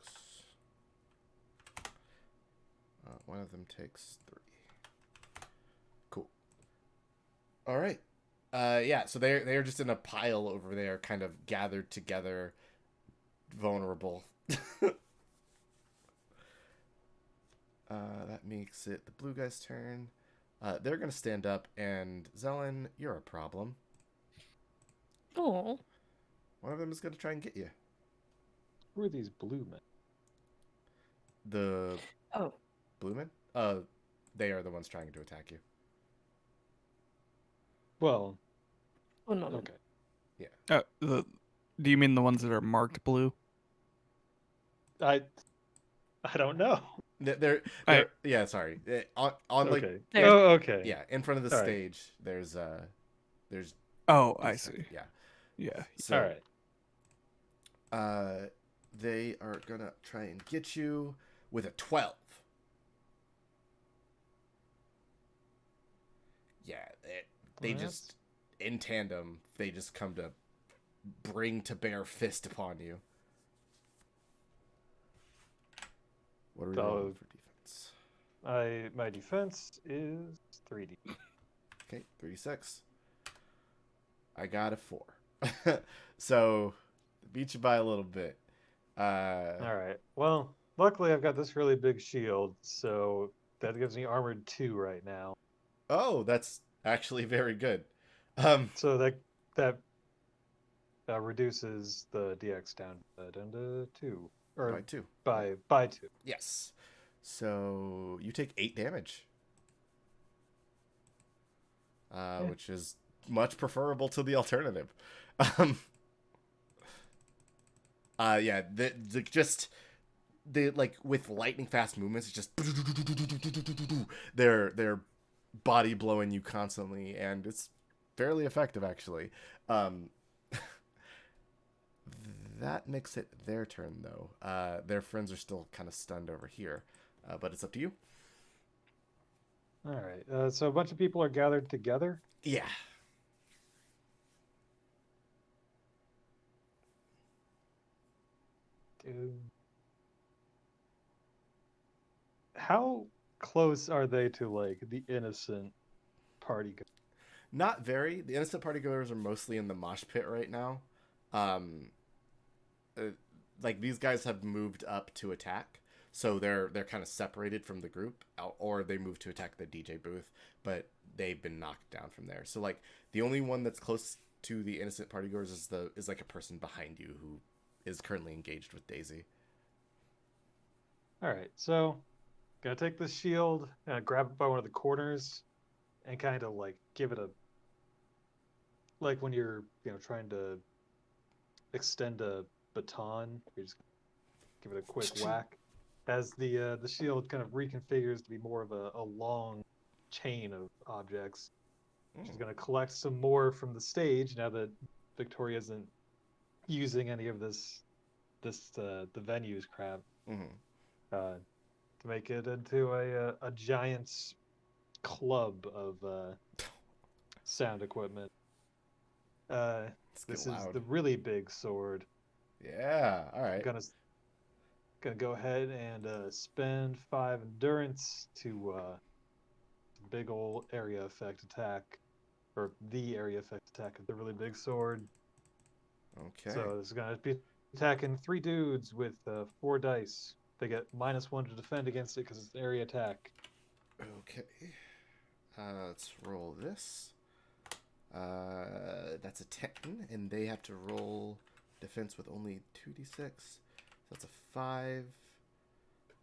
One of them takes 3. Cool. All right. Yeah. So they're just in a pile over there, kind of gathered together, vulnerable. That makes it the blue guy's turn. They're gonna stand up, and Zelen, you're a problem. Oh. One of them is gonna try and get you. Who are these blue men? The Oh. blue men? They are the ones trying to attack you. Well, One moment. okay. Do you mean the ones that are marked blue? I don't know. They're yeah. Sorry. On like Okay. There. Oh, okay. yeah, in front of the All right. stage. There's Oh, I these see. second- Yeah. Yeah. So, All right. they are gonna try and get you with a 12. Yeah, they Well, just in tandem. They just come to bring to bear fist upon you. What are we rolling for defense? My defense is 3D. Okay, 36. I got a 4. So beat you by a little bit. All right. Well, luckily I've got this really big shield, so that gives me armored 2 right now. Oh, that's actually very good. So that reduces the DX down to 2 or by 2. by 2. Yes. So you take 8 damage. Which is much preferable to the alternative. Yeah, the like with lightning fast movements, it's just they're body blowing you constantly, and it's fairly effective actually. That makes it their turn though. Their friends are still kind of stunned over here, but it's up to you. All right. So a bunch of people are gathered together. Yeah. How close are they to like the innocent party? Not very. The innocent partygoers are mostly in the mosh pit right now. like these guys have moved up to attack, so they're kind of separated from the group, or they move to attack the DJ booth, but they've been knocked down from there. So like the only one that's close to the innocent partygoers is like a person behind you who is currently engaged with Daisy. All right, so gonna take the shield, grab it by one of the corners, and kind of like give it a like when you're trying to extend a baton, you just give it a quick whack. As the shield kind of reconfigures to be more of a long chain of objects. She's gonna collect some more from the stage now that Victoria isn't using any of this the venue's crap. To make it into a giant club of sound equipment. This is the really big sword. Yeah, all right. Gonna go ahead and spend 5 endurance to big old area effect attack, or the area effect attack of the really big sword. Okay. So this is gonna be attacking 3 dudes with 4 dice. They get -1 to defend against it because it's an area attack. Okay. Let's roll this. That's a 10, and they have to roll defense with only 2d6. So that's a 5.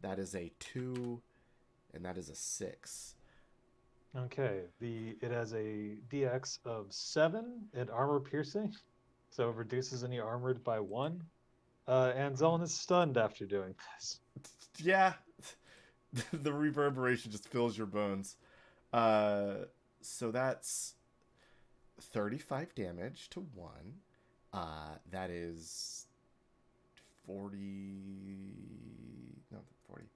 That is a 2, and that is a 6. Okay. It has a DX of 7 and armor piercing, so it reduces any armored by 1. And Zelen is stunned after doing this. Yeah. The reverberation just fills your bones. So that's 35 damage to 1. That is 40. No, 40.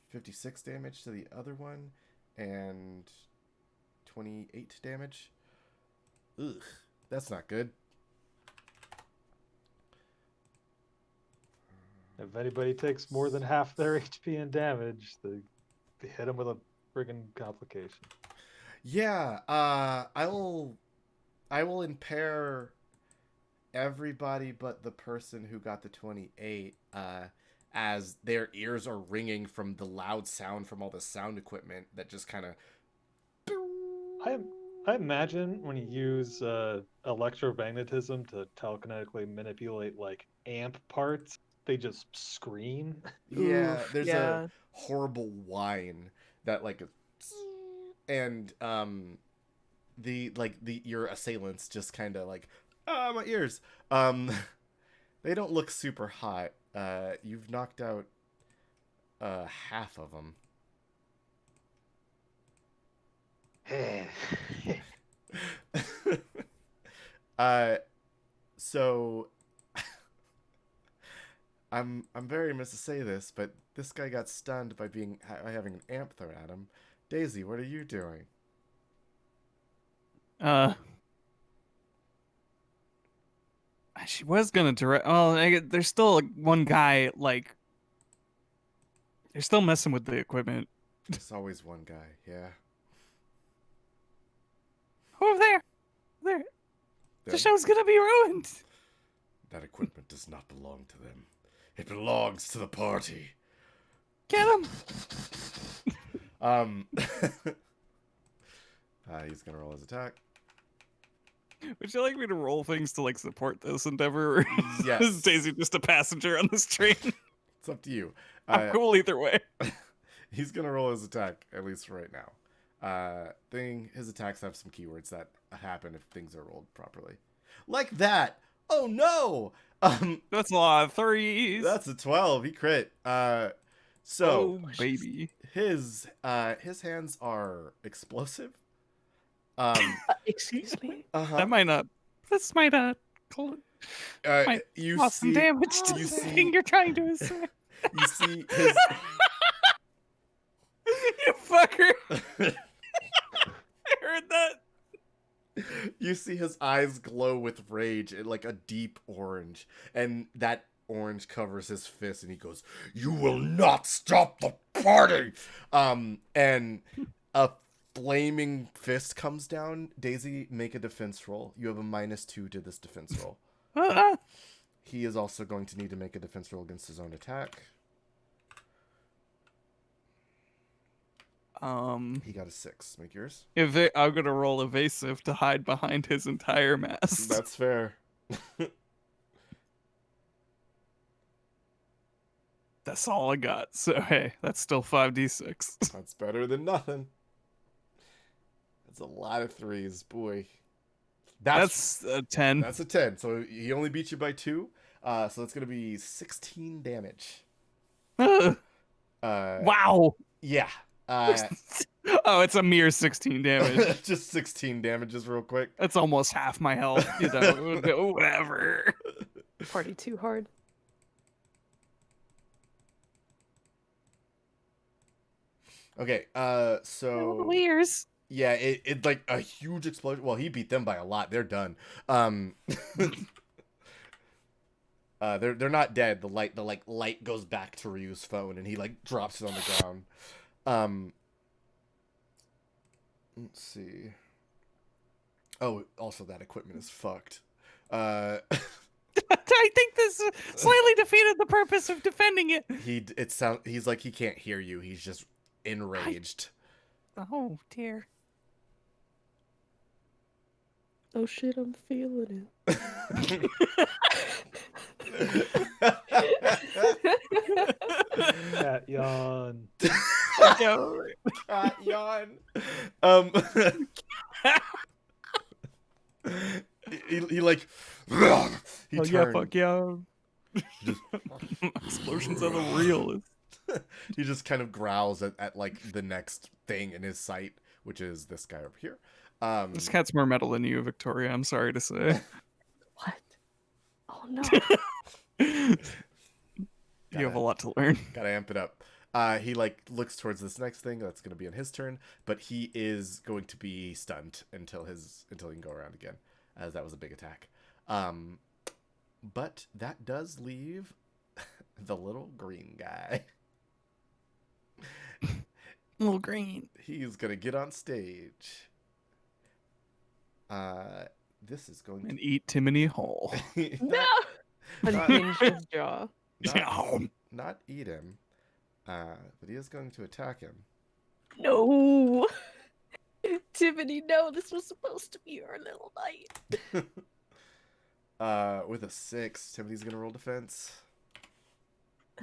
56 damage to the other one, and 28 damage. Ugh, that's not good. If anybody takes more than half their HP and damage, they hit them with a friggin' complication. Yeah, I will impair everybody but the person who got the 28, as their ears are ringing from the loud sound from all the sound equipment that just kind of... I imagine when you use electromagnetism to telekinetically manipulate like amp parts, they just scream. Yeah, Oof, there's yeah. a horrible whine that like... And your assailants just kind of like, my ears. They don't look super hot. You've knocked out half of them. So I'm very remiss to say this, but this guy got stunned by having an amp thrown at him. Daisy, what are you doing? She was gonna direct. Well, there's still one guy. Like, they're still messing with the equipment. There's always one guy. Yeah. Over there. The show's gonna be ruined. That equipment does not belong to them. It belongs to the party. Get him. He's gonna roll his attack. Would you like me to roll things to like support this endeavor? Or Yes. is Daisy just a passenger on this train? It's up to you. I'm cool either way. He's gonna roll his attack, at least right now. His attacks have some keywords that happen if things are rolled properly. Like that! Oh no! That's a lot of 3s. That's a 12. He crit. Oh, baby. His hands are explosive. Excuse me? Uh-huh. That might not. This might might You cause some see, damage to you the see- thing you're trying to assert. you see his You fucker. I heard that. you see his eyes glow with rage, like a deep orange, and that orange covers his fist, and he goes, "You will not stop the party!" And a flaming fist comes down. Daisy, make a defense roll. You have a -2 to this defense roll. He is also going to need to make a defense roll against his own attack. He got a 6. Make yours. I'm gonna roll evasive to hide behind his entire mask. That's fair. That's all I got. So hey, that's still 5d6. That's better than nothing. That's a lot of 3s, boy. That's a 10. That's a 10. So he only beat you by 2. So that's gonna be 16 damage. Wow. Yeah. Oh, it's a mere 16 damage. Just 16 damages real quick. That's almost half my health. You know, whatever. Party too hard. Okay, so Weir's. yeah, it like a huge explosion. Well, he beat them by a lot. They're done. They're not dead. The light goes back to Ryu's phone, and he like drops it on the ground. Let's see. Oh, also that equipment is fucked. I think this slightly defeated the purpose of defending it. He's like he can't hear you. He's just enraged. Oh dear. Oh shit, I'm feeling it. Cat yawn. Cat yawn. He like he Oh turned. yeah, fuck yeah. Explosions are the realest. He just kind of growls at like the next thing in his sight, which is this guy over here. This cat's more metal than you, Victoria. I'm sorry to say. What? Oh no. You have a lot to learn. Gotta amp it up. He like looks towards this next thing that's gonna be on his turn, but he is going to be stunned until he can go around again, as that was a big attack. But that does leave the little green guy. Little green. He's gonna get on stage. This is going And eat Timmany whole. to No! Unhinge his jaw. not eat him, but he is going to attack him. No! Tiffany, no, this was supposed to be our little night. With a 6, Tiffany's gonna roll defense.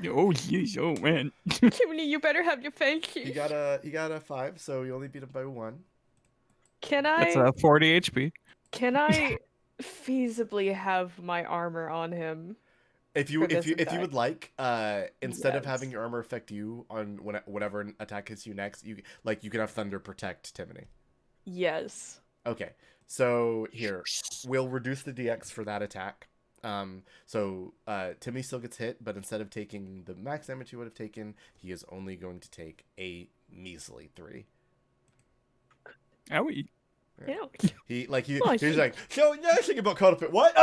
Oh jeez, oh man. Tiffany, you better have your face. He got a 5, so you only beat him by 1. Can That's I 40 HP. can I feasibly have my armor on him? If you For this would like, instead of Yes. having your armor affect you on whatever attack hits you next, you can have Thunder protect Tiffany. Yes. Okay, so here we'll reduce the DX for that attack. So Timmy still gets hit, but instead of taking the max damage he would have taken, he is only going to take a measly 3. Owie. Yeah. He's shit. like, so yeah, I think about caught up at what?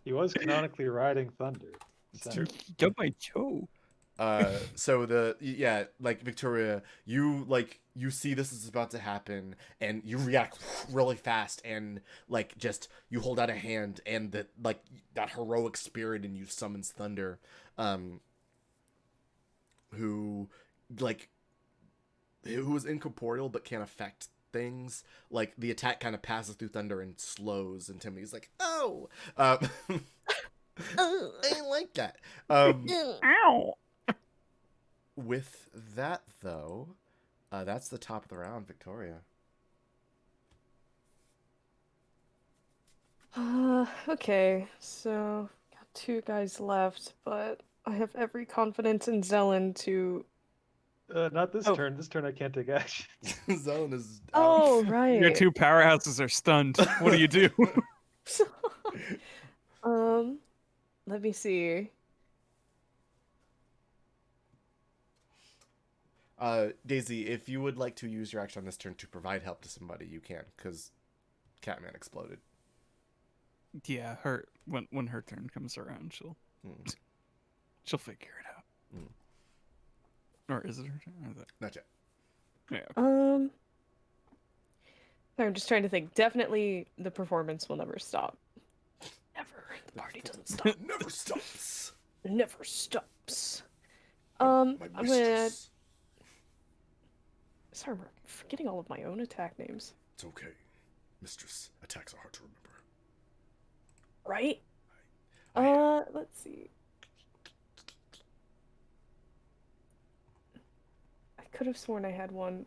He was canonically riding thunder. It's true. Go by Joe. So like Victoria, you see this is about to happen, and you react really fast, and like just you hold out a hand, and that heroic spirit in you summons Thunder, who is incorporeal but can't affect things. Like the attack kind of passes through Thunder and slows, and Timmy's like, oh, I ain't like that. Ow. With that, though, that's the top of the round, Victoria. Okay, so got 2 guys left, but I have every confidence in Zelen to. Not this Oh. turn. This turn I can't take action. Zone is out. Oh right. Your 2 powerhouses are stunned. What do you do? Let me see. Daisy, if you would like to use your action on this turn to provide help to somebody, you can, because Catman exploded. Yeah, when her turn comes around, she'll figure it out. Or is it her turn? Or is it... Not yet. Yeah. I'm just trying to think. Definitely, the performance will never stop. Never. The party doesn't stop. Never stops. Never stops. My I'm gonna. mistress. Sorry, I'm forgetting all of my own attack names. It's okay. Mistress. Attacks are hard to remember. Right? Let's see. I could have sworn I had one.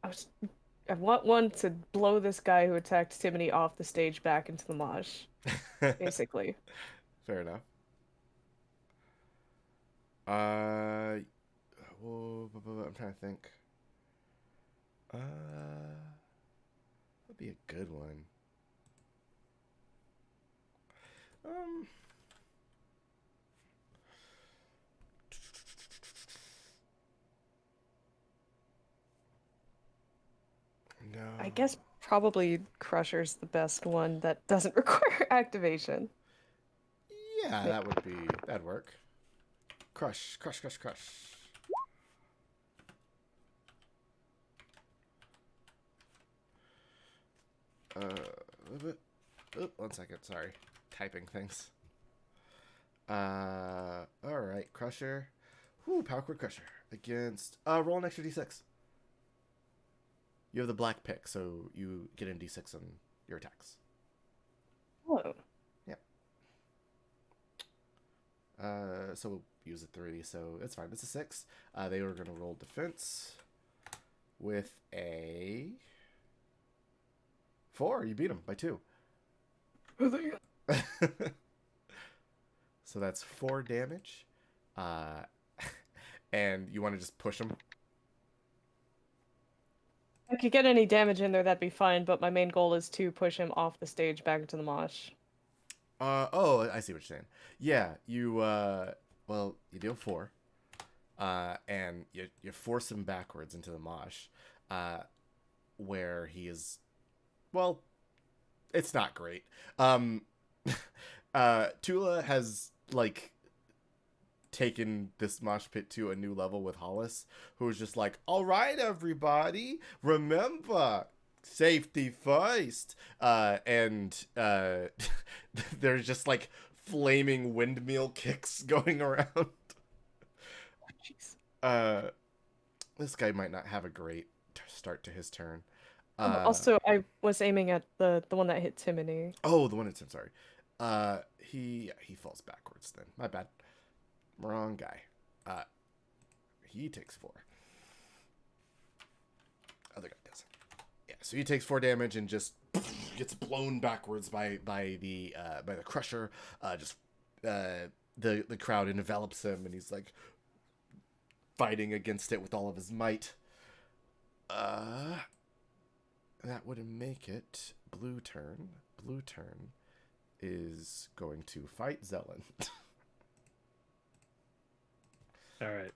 I want one to blow this guy who attacked Timmany off the stage back into the mosh, basically. Fair enough. I'm trying to think. That'd be a good one. No. I guess probably Crusher's the best one that doesn't require activation. Yeah, that'd work. Crush, crush, crush, crush. Oh, 1 second, sorry. Typing things. Alright, Crusher. Whoo, Power Chord Crusher. Against, roll an extra d6. You have the black pick, so you get in d6 on your attacks. Oh. So we'll use a 3, so it's fine. It's a 6. They were going to roll defense with a 4. You beat them by 2. So that's 4 damage. And you want to just push them? If I could get any damage in there, that'd be fine, but my main goal is to push him off the stage back into the mosh. Oh, I see what you're saying. Yeah, you, well, you deal 4. And you force him backwards into the mosh, where he is, well, it's not great. Tula has, like, taken this mosh pit to a new level with Hollis, who is just like, all right, everybody, remember, safety first. And there's just, like, flaming windmill kicks going around. Jeez. This guy might not have a great start to his turn. Also, I was aiming at the one that hit Timmany. Oh, the one that's him, sorry. He falls backwards then. My bad. Wrong guy. He takes 4. Other guy does. Yeah, so he takes 4 damage and just gets blown backwards by the crusher. The crowd envelops him and he's like fighting against it with all of his might. That would make it blue turn. Blue turn is going to fight Zelen. All right.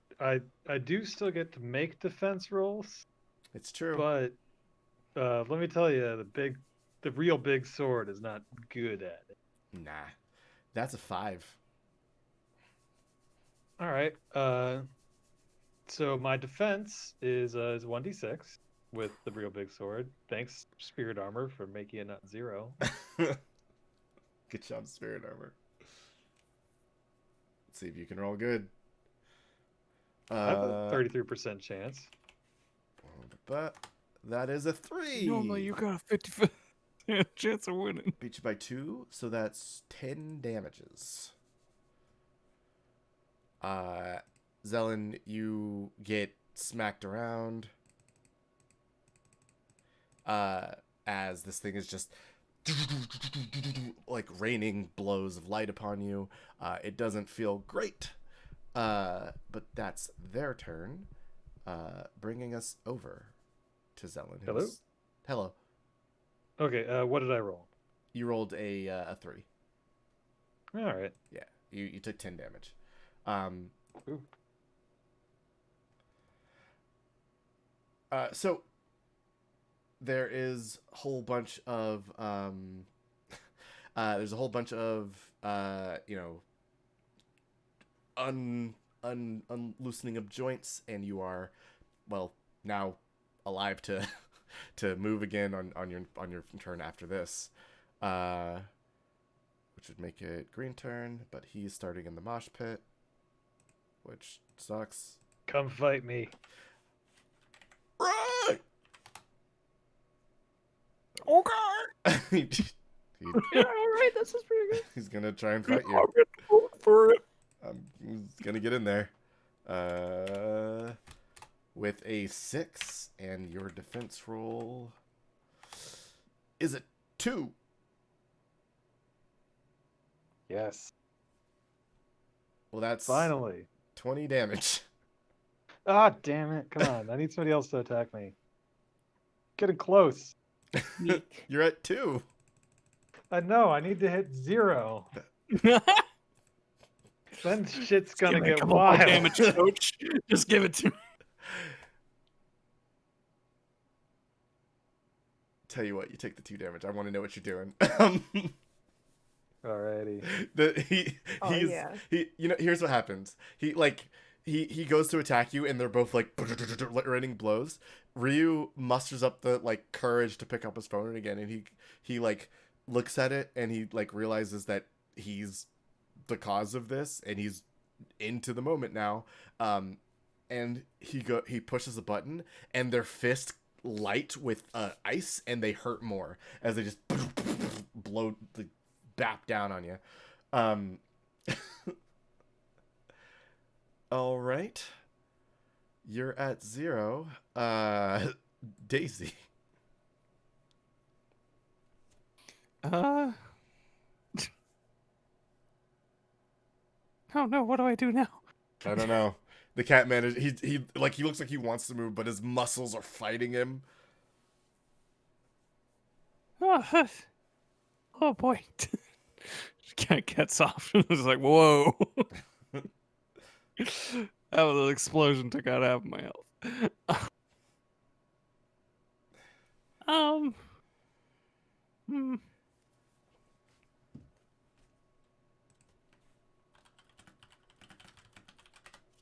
I do still get to make defense rolls, It's true. but let me tell you, the real big sword is not good at it. Nah. That's a 5. All right. So my defense is 1d6 with the real big sword. Thanks, Spirit Armor, for making it not 0. Good job, Spirit Armor. Let's see if you can roll good. I have a 33% chance. But that is a 3. Normally you got a 50 chance of winning. Beat you by 2, so that's 10 damages. Zelen, you get smacked around. As this thing is just like raining blows of light upon you. It doesn't feel great. But that's their turn. Bringing us over to Zelen. Hello? Hello. Okay, what did I roll? You rolled a 3. All right. Yeah, you took 10 damage. Ooh. So there is a whole bunch of unloosening of joints, and you are, well, now alive to to move again on your turn after this, which would make it green turn. But he's starting in the mosh pit, which sucks. Come fight me. Right. Okay. Yeah, alright, this is pretty good. He's gonna try and fight you. For it. He's gonna get in there. With a 6, and your defense roll is a 2. Yes. Well, that's Finally. 20 damage. Ah, damn it. Come on. I need somebody else to attack me. Getting close. You're at 2. I know. I need to hit 0. Then shit's gonna Give me a get couple more wild. damage, coach. Just give it to me. Tell you what, you take the 2 damage. I want to know what you're doing. Alrighty. Here's what happens. He goes to attack you, and they're both like raining blows. Ryu musters up the like courage to pick up his phone again, and he like looks at it, and he like realizes that he's the cause of this, and he's into the moment now. And he pushes a button, and their fist light with ice, and they hurt more as they just blow the bap down on you. All right, you're at 0. Daisy. Oh no, what do I do now? I don't know. The cat man is he looks like he wants to move, but his muscles are fighting him. Oh, oh boy. Cat gets off. It's like, whoa. That was an explosion, took out half my health. Hmm.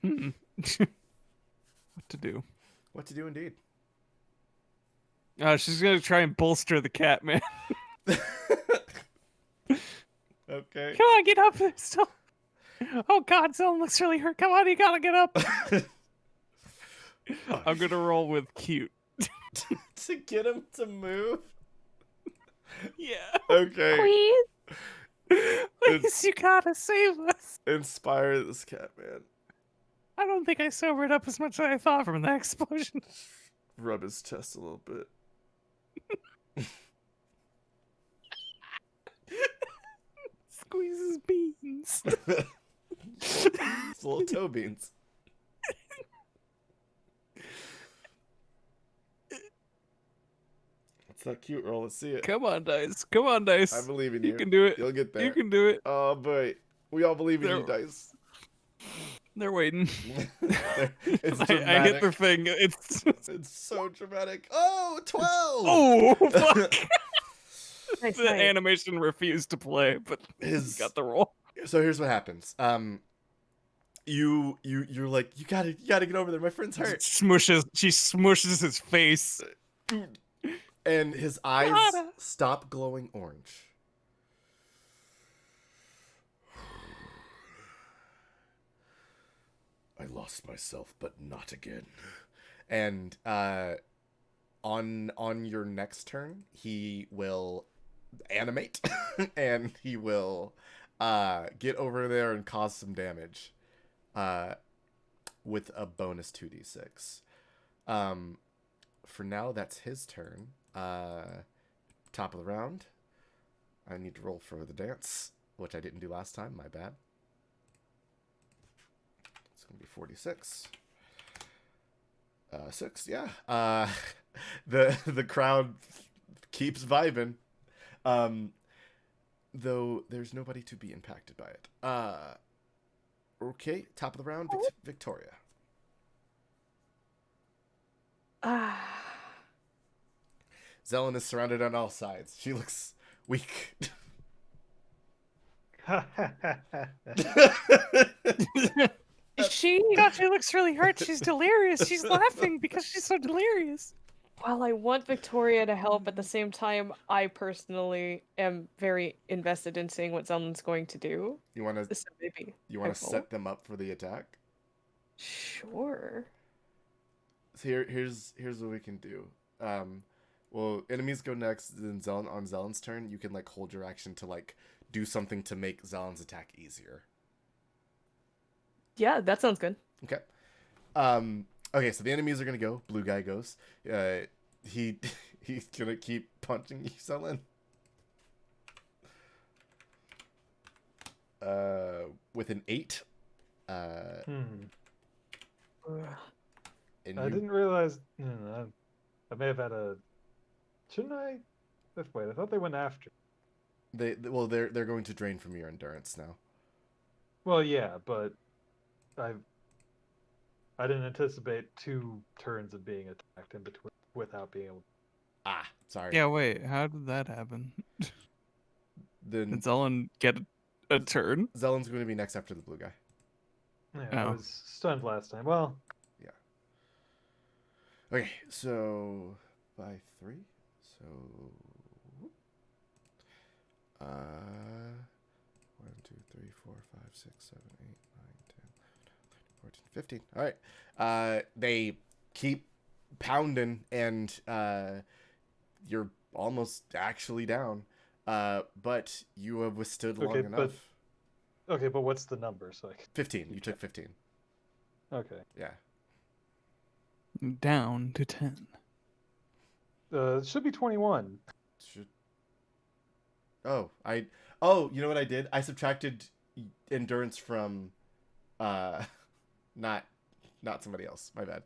What to do? What to do indeed. She's gonna try and bolster the cat man. Okay. Come on, get up. Still. Oh God, Zone looks really hurt. Come on, you gotta get up. I'm gonna roll with cute. To get him to move. Yeah. Okay. Please? Please, you gotta save us. Inspire this cat man. I don't think I sobered up as much as I thought from that explosion. Rub his chest a little bit. Squeeze his beans. It's little toe beans. What's that cute roll? Let's see it. Come on, Dice. Come on, Dice. I believe in you. You can do it. You'll get there. You can do it. Oh boy, we all believe in you, There- Dice. They're waiting. It's I dramatic. hit the thing. It's It's so dramatic. Oh, 12! oh fuck. Nice, The nice. animation refused to play, but His- got the roll. So here's what happens. You're like, you gotta get over there. My friend's hurt. She smushes his face. And his eyes Gotta. stop glowing orange. I lost myself, but not again. And on your next turn, he will animate and he will get over there and cause some damage with a bonus 2d6. For now, that's his turn. Top of the round. I need to roll for the dance, which I didn't do last time. My bad. It's going to be 46. 6, yeah. The crowd keeps vibing. Though there's nobody to be impacted by it. Okay, top of the round, Victoria. Zelen is surrounded on all sides. She looks weak. She God, she looks really hurt. She's delirious. She's laughing because she's so delirious. while I want Victoria to help, at the same time, I personally am very invested in seeing what Zellen's going to do. You want to So maybe you I want to will. set them up for the attack? Sure. So here's what we can do. Well, enemies go next. Then on Zellen's turn, you can like hold your action to like do something to make Zellen's attack easier. Yeah, that sounds good. Okay. Okay, so the enemies are gonna go. Blue guy goes. He he's gonna keep punching you, Zellen. With an 8. Hmm. And I you, didn't realize. I may have had a. Shouldn't I? Wait, I thought they went after. they're going to drain from your endurance now. Well, yeah, but I didn't anticipate 2 turns of being attacked in between without being able. Ah, sorry. Yeah, wait, how did that happen? Then Did Zelen get a turn? Zellen's going to be next after the blue guy. Yeah, I Oh. was stunned last time. Well, Okay, so by 3. So 1, 2, 3, 4, 5, 6, 7, 8, 9, 10, 14, 15. All right. They keep pounding, and you're almost actually down. But you have withstood long Okay, but- enough. okay, but what's the number? So I can... 15. You took 15. Okay. Yeah. Down to 10. It should be 21. Should. Oh, you know what I did? I subtracted endurance from, not somebody else. My bad.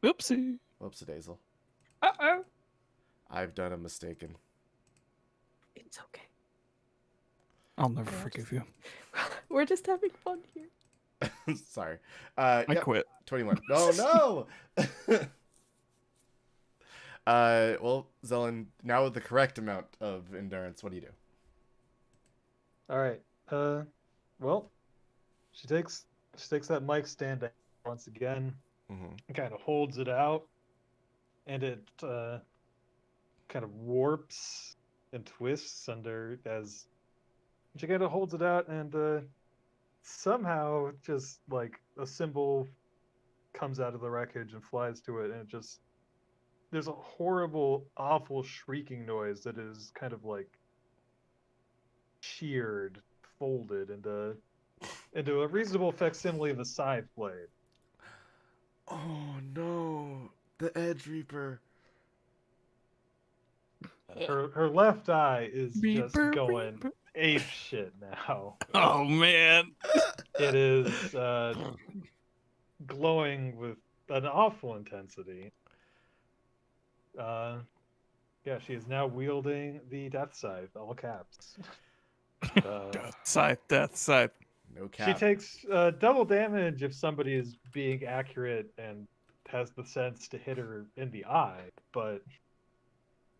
Oopsie. Whoopsie-daisel. Uh-oh. I've done a mistaken. It's okay. I'll never Yeah, forgive you. We're just having fun here. Sorry. I Yep, quit. 21. Oh, no! Well, Zelen, now with the correct amount of endurance, what do you do? All right. Well, she takes that mic stand out once again, Mm-hmm. and kind of holds it out, and it kind of warps and twists under as she kind of holds it out, and somehow just like a symbol comes out of the wreckage and flies to it, and it just there's a horrible, awful shrieking noise that is kind of like sheared, folded into a reasonable facsimile of a scythe blade. Oh, no. The Edge Reaper. Her left eye is just Reaper, going Reaper. ape shit now. Oh, man. It is glowing with an awful intensity. Yeah, she is now wielding the death scythe, all caps. Death scythe, death scythe. No She cap. takes double damage if somebody is being accurate and has the sense to hit her in the eye, but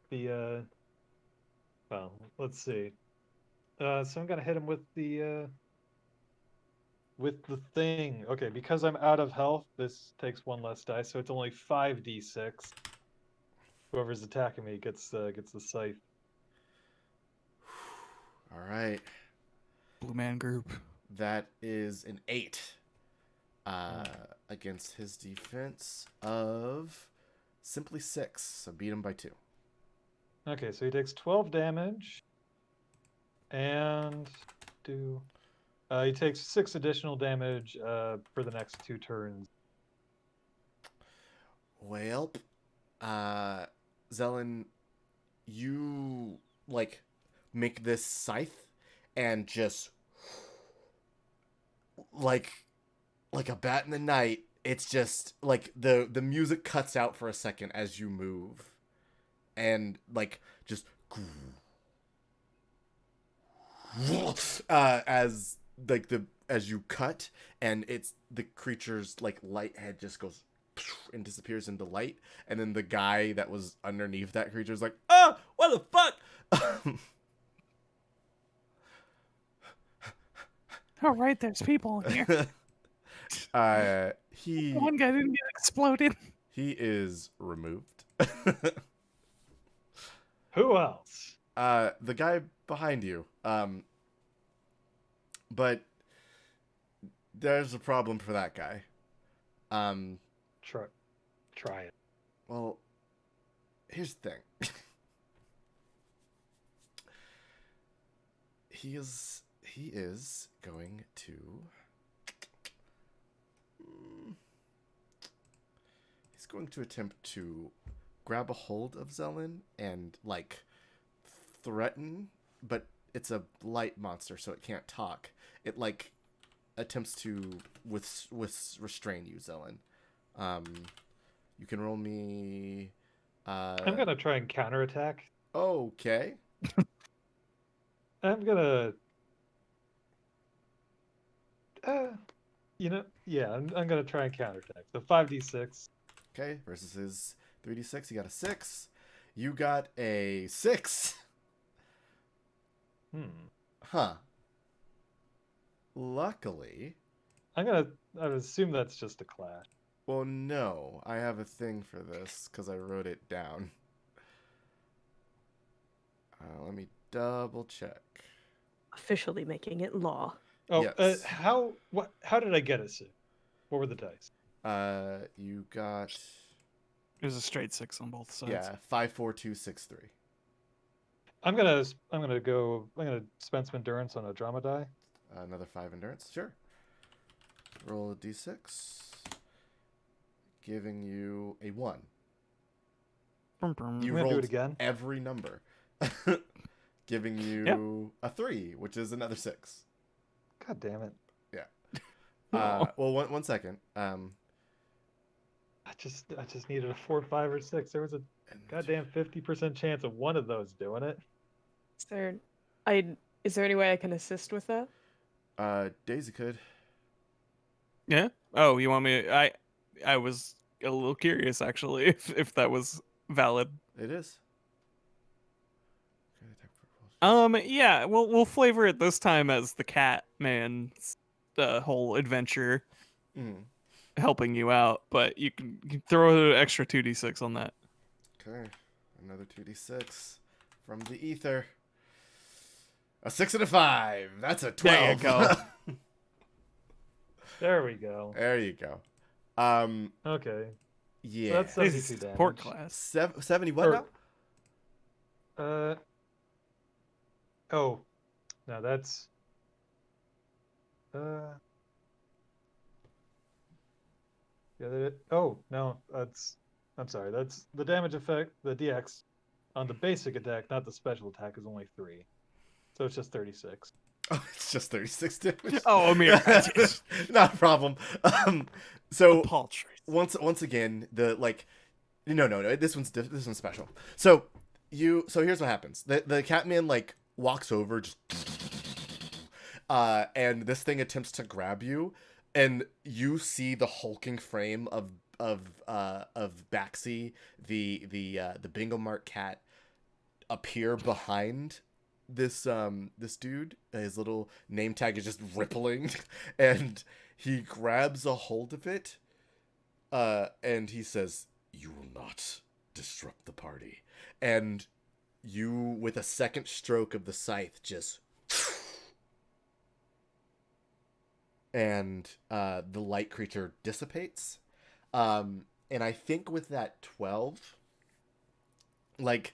the well, let's see. So I'm gonna hit him with the thing. Okay, because I'm out of health, this takes 1 less die, so it's only 5d6. Whoever's attacking me gets the scythe. All right. Blue man group. That is an 8 against his defense of simply 6. So beat him by 2. Okay, so he takes 12 damage, and he takes 6 additional damage for the next 2 turns. Well, Zelen, you like make this scythe and just like a bat in the night. It's just like the music cuts out for a second as you move, and like just as like as you cut, and it's the creature's like light head just goes and disappears into light, and then the guy that was underneath that creature is like, "Oh, what the fuck!" Oh, right, there's people in here. He One guy didn't get exploded. He is removed. Who else? The guy behind you. But there's a problem for that guy. Try it. Well, here's the thing. He is going to. He's going to attempt to grab a hold of Zelen and like threaten, but it's a light monster, so it can't talk. It like attempts to with restrain you, Zelen. You can roll me. I'm gonna try and counterattack. Okay. I'm gonna. I'm gonna try and counterattack. So 5d6. Okay. Versus his 3d6. You got a 6. You got a 6. Huh. Luckily. I would assume that's just a clash. Well, no. I have a thing for this because I wrote it down. Let me double check. Officially making it law. Oh, Yes. how did I get it, Sue? What were the dice? You got It was a straight 6 on both sides. 5, 4, 2, 6, 3. I'm gonna spend some endurance on a drama die. Another 5 endurance. Sure. Roll a d6. Giving you a 1. Brum, brum. You I'm gonna do rolled it again. every number. Giving you a 3, which is another 6. God damn it! Well, one second. I just needed a 4, 5, or 6. There was a goddamn 50% chance of one of those doing it. Is there any way I can assist with that? Daisy could. Yeah. Oh, you want me? I was a little curious actually if that was valid. It is. Yeah. We'll flavor it this time as the cat man's whole adventure Mm. helping you out, but you can throw an extra 2d6 on that. Okay. Another 2d6 from the ether. A 6 and a 5. That's a 12. There you go. There we go. There you go. Okay. Yeah. So that's This is 72 damage. support class. 70 what Or- now? Oh, no, that's. Oh no, that's. I'm sorry. That's the damage effect. The DX on the basic attack, not the special attack, is only 3, so it's just 36. Oh, it's just 36 damage. Oh, Amir. Not a problem. So Paltry. once again, the like, no, this one's special. So here's what happens. The Catman like walks over, just, and this thing attempts to grab you, and you see the hulking frame of Baxi, the Bingo Mart cat, appear behind this dude. His little name tag is just rippling, and he grabs a hold of it, and he says, "You will not disrupt the party." And you, with a second stroke of the scythe, just and the light creature dissipates. And I think with that 12, like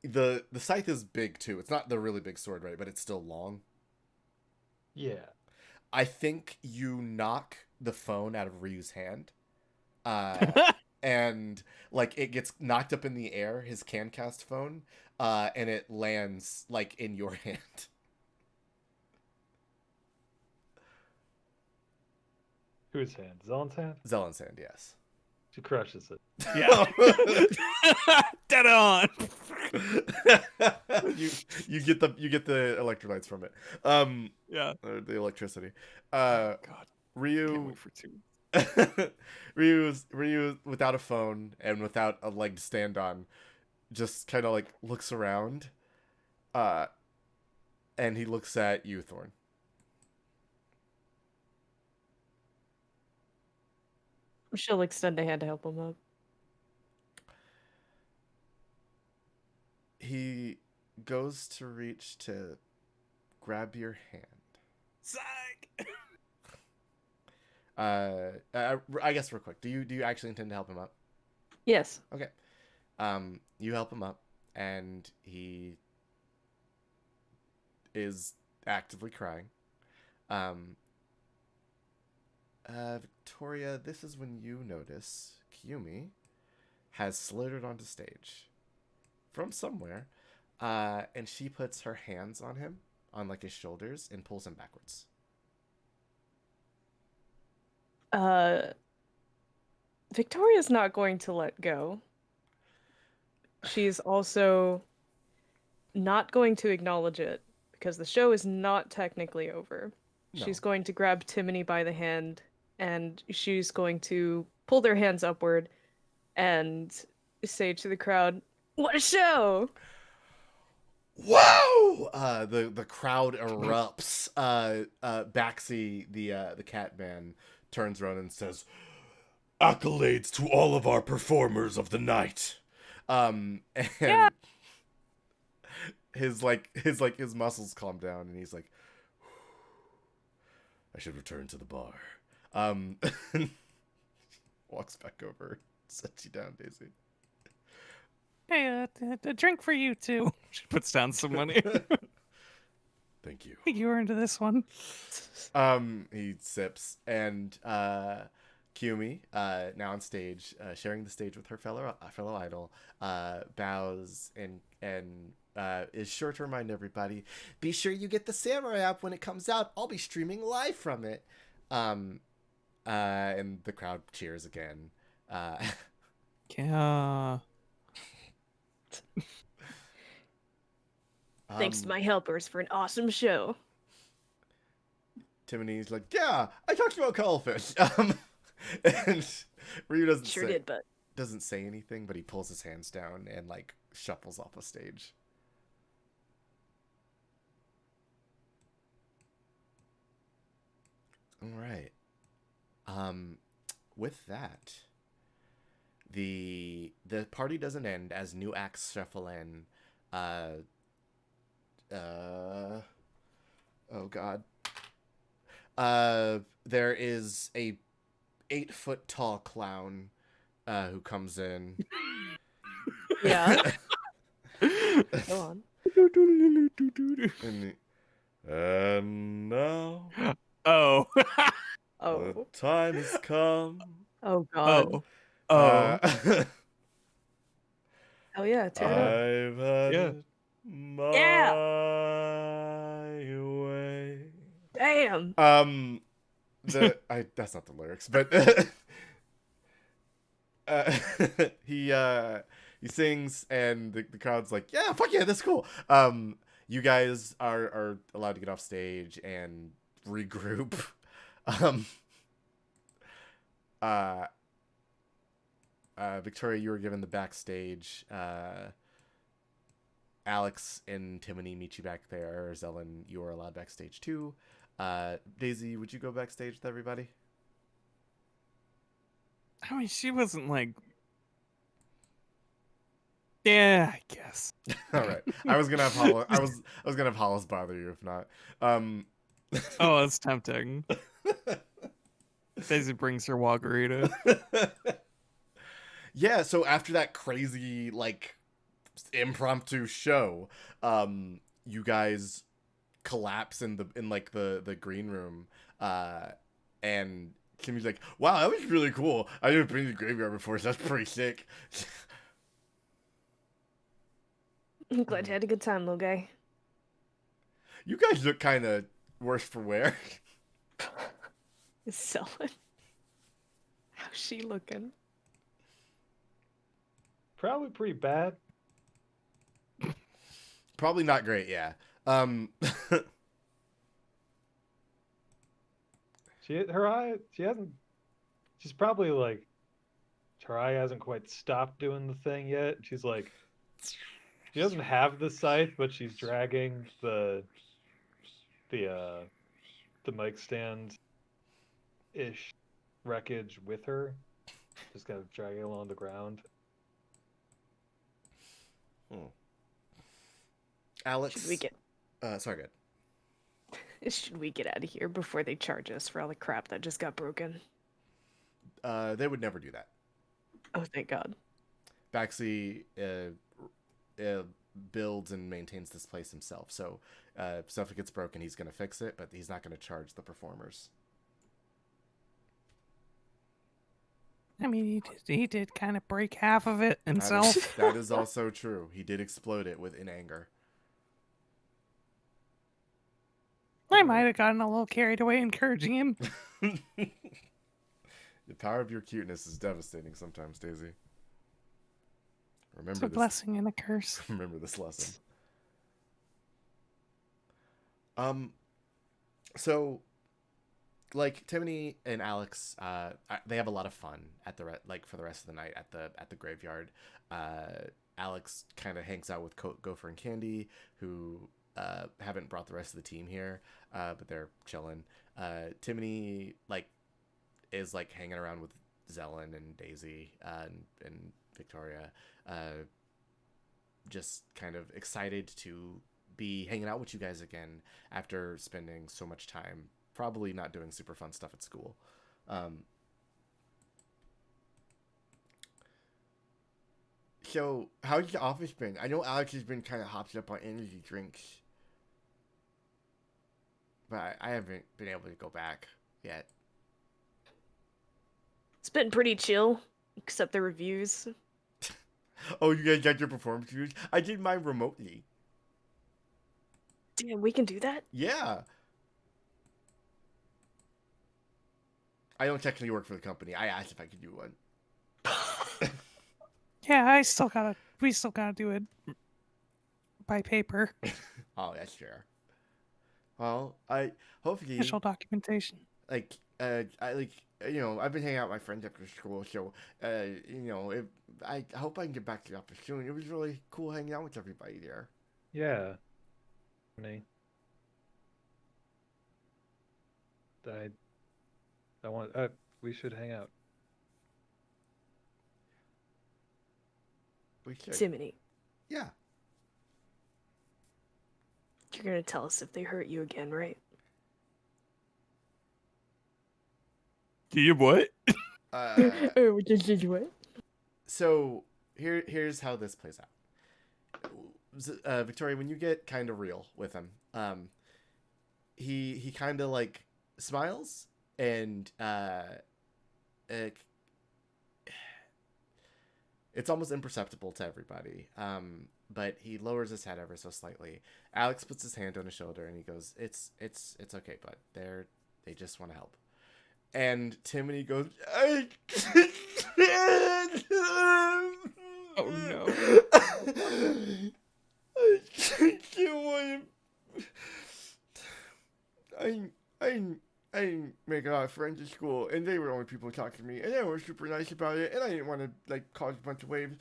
the scythe is big too. It's not the really big sword, right? But it's still long. Yeah. I think you knock the phone out of Ryu's hand. And like it gets knocked up in the air, his CanCast phone, and it lands like in your hand. Whose hand? Zelen's hand? Zelen's hand, yes. She crushes it. Yeah. Dead on. you get the electrolytes from it. Yeah. Or the electricity. God. Can't Ryu wait for 2. Ryu without a phone and without a leg to stand on, just kind of like looks around, and he looks at you, Thorn. She'll extend a hand to help him up. He goes to reach to grab your hand. Psych. I guess real quick. Do you actually intend to help him up? Yes. Okay. You help him up, and he is actively crying. Victoria, this is when you notice Kiyumi has slithered onto stage from somewhere, and she puts her hands on him, on like his shoulders, and pulls him backwards. Victoria's not going to let go. She's also not going to acknowledge it because the show is not technically over. No. She's going to grab Timmany by the hand and she's going to pull their hands upward and say to the crowd, "What a show!" Wow! The crowd erupts. Baxi, the cat man, turns around and says, "Accolades to all of our performers of the night." And Yeah. his muscles calm down, and he's like, "I should return to the bar." Walks back over, sets you down, Daisy. Hey, a drink for you too. She puts down some money. Thank you. I think you were into this one. He sips, and Kiyumi, now on stage, sharing the stage with her fellow idol, bows and is sure to remind everybody, be sure you get the Samurai app when it comes out. I'll be streaming live from it. And the crowd cheers again. Yeah. Thanks to my helpers for an awesome show. Timmany's like, yeah, I talked about cuttlefish. And Ryu Sure did, but doesn't say anything, but he pulls his hands down and like shuffles off the stage. All right. With that, the party doesn't end as new acts shuffle in. Oh god. There is a 8-foot tall clown who comes in. yeah. Go on. And now Oh. Oh. the time has come. Oh god. Oh. Oh. Oh yeah, tear it up. I've had Yeah. it my Yeah. way. Damn. That's not the lyrics, but he sings, and the crowd's like, yeah, fuck yeah, that's cool. You guys are allowed to get off stage and regroup. Victoria, you were given the backstage. Alex and Timmany meet you back there. Zelen, you are allowed backstage too. Daisy, would you go backstage with everybody? I mean, she wasn't like. Yeah, I guess. All right. I was gonna have Hollis. I was gonna have Hollis bother you if not. Oh, that's tempting. Daisy brings her Wagarita. Yeah. So after that crazy like impromptu show, you guys collapse in the green room, and Kimmy's like, "Wow, that was really cool. I've never been to the graveyard before, so that's pretty sick." I'm glad you had a good time, little guy. You guys look kind of worse for wear. Selling. How's she looking? Probably pretty bad. Probably not great. Yeah. Her eye, she hasn't. She's probably like, her eye hasn't quite stopped doing the thing yet. She's like, she doesn't have the scythe, but she's dragging the mic stand ish wreckage with her. Just kind of dragging along the ground. Alex. Should we get Sorry, good. should we get out of here before they charge us for all the crap that just got broken? They would never do that. Oh, thank God. Baxley builds and maintains this place himself. So if stuff gets broken, he's going to fix it, but he's not going to charge the performers. I mean, he did kind of break half of it himself. That is also true. He did explode it in anger. I might have gotten a little carried away encouraging him. The power of your cuteness is devastating sometimes, Daisy. It's Remember a this. blessing and a curse. Remember this lesson. So, like Timmany and Alex, they have a lot of fun at the for the rest of the night at the graveyard. Alex kind of hangs out with Gopher and Candy, who haven't brought the rest of the team here, but they're chilling. Timmany is hanging around with Zelen and Daisy and Victoria, just kind of excited to be hanging out with you guys again after spending so much time probably not doing super fun stuff at school. So how's the office been? I know Alex has been kind of hopped up on energy drinks, but I haven't been able to go back yet. It's been pretty chill, except the reviews. Oh, you guys got your performance reviews? I did mine remotely. Damn, we can do that? Yeah. I don't technically work for the company. I asked if I could do one. Yeah, we still gotta do it by paper. Oh, that's fair. Well, hopefully Official documentation. I I've been hanging out with my friends after school, so I hope I can get back to the office soon. It was really cool hanging out with everybody there. Yeah. Funny. I want. We should hang out. We should. Timmany, Yeah. you're gonna tell us if they hurt you again, right? Do you what? Oh, did you what? So here's how this plays out. Victoria, when you get kind of real with him, he kind of smiles and it's almost imperceptible to everybody. But he lowers his head ever so slightly. Alex puts his hand on his shoulder and he goes, "It's okay, bud. They just want to help." And Timmany goes, "I can't." Oh no. I can't want to. I didn't make a lot of friends at school, and they were the only people who talked to me, and they were super nice about it, and I didn't want to cause a bunch of waves.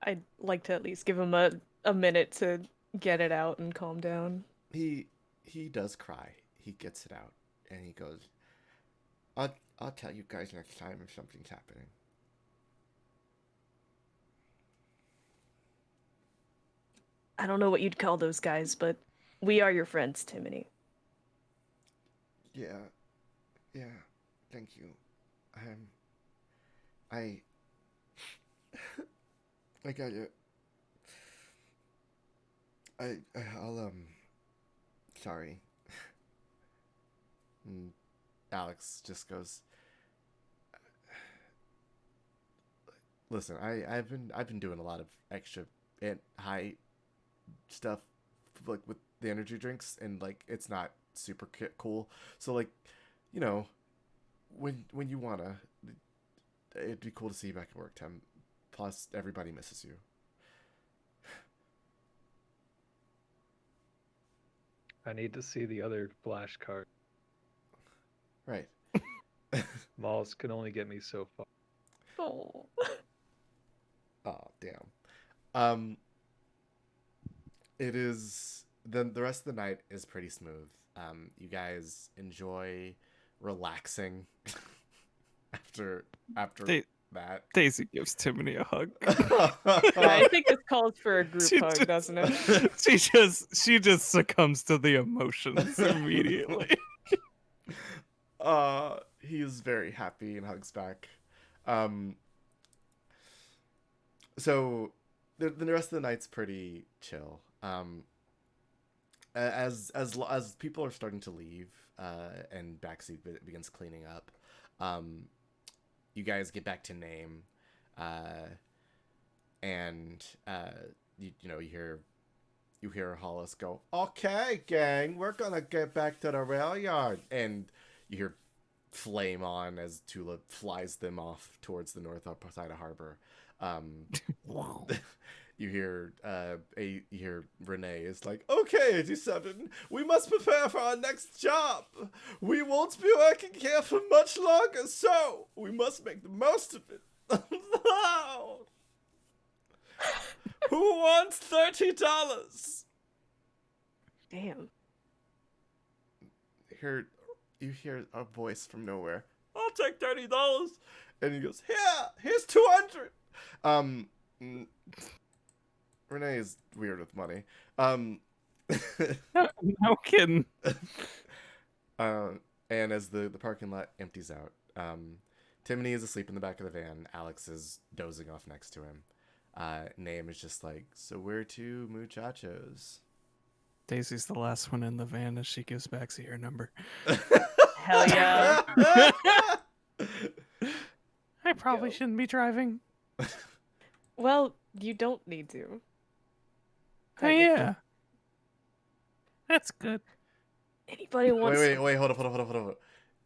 I'd like to at least give him a minute to get it out and calm down. He does cry. He gets it out, and he goes, I'll tell you guys next time if something's happening." I don't know what you'd call those guys, but we are your friends, Timmany. Yeah, thank you. I got it. I'll sorry. And Alex just goes, "Listen, I've been doing a lot of extra and high stuff with the energy drinks, and it's not super cool. So when you wanna, it'd be cool to see you back at work, Tim. Plus, everybody misses you." I need to see the other flashcard. Right. Malls can only get me so far. Oh. Oh, damn. It is then the rest of the night is pretty smooth. You guys enjoy relaxing after Da- that. Daisy gives Timmany a hug. I think this calls for a group She hug, just- doesn't it? she just succumbs to the emotions immediately. He's very happy and hugs back. So the rest of the night's pretty chill. As people are starting to leave, and backseat begins cleaning up, you guys get back to name, and you hear Hollis go, "Okay, gang, we're gonna get back to the rail yard," and you hear flame on as Tula flies them off towards the north side of harbor. You hear Renee is like, "Okay, 87, we must prepare for our next job. We won't be working here for much longer, so we must make the most of it." Who wants $30? Damn. You hear a voice from nowhere. "I'll take $30." And he goes, here's 200. Renee is weird with money. No kidding. And as the parking lot empties out, Timmany is asleep in the back of the van. Alex is dozing off next to him. Name is just like, "So where to, muchachos?" Daisy's the last one in the van as she gives Baxi her number. Hell yeah. I probably Go. shouldn't be driving. Well, you don't need to. Oh, yeah. That's good. Anybody wants Wait, hold up.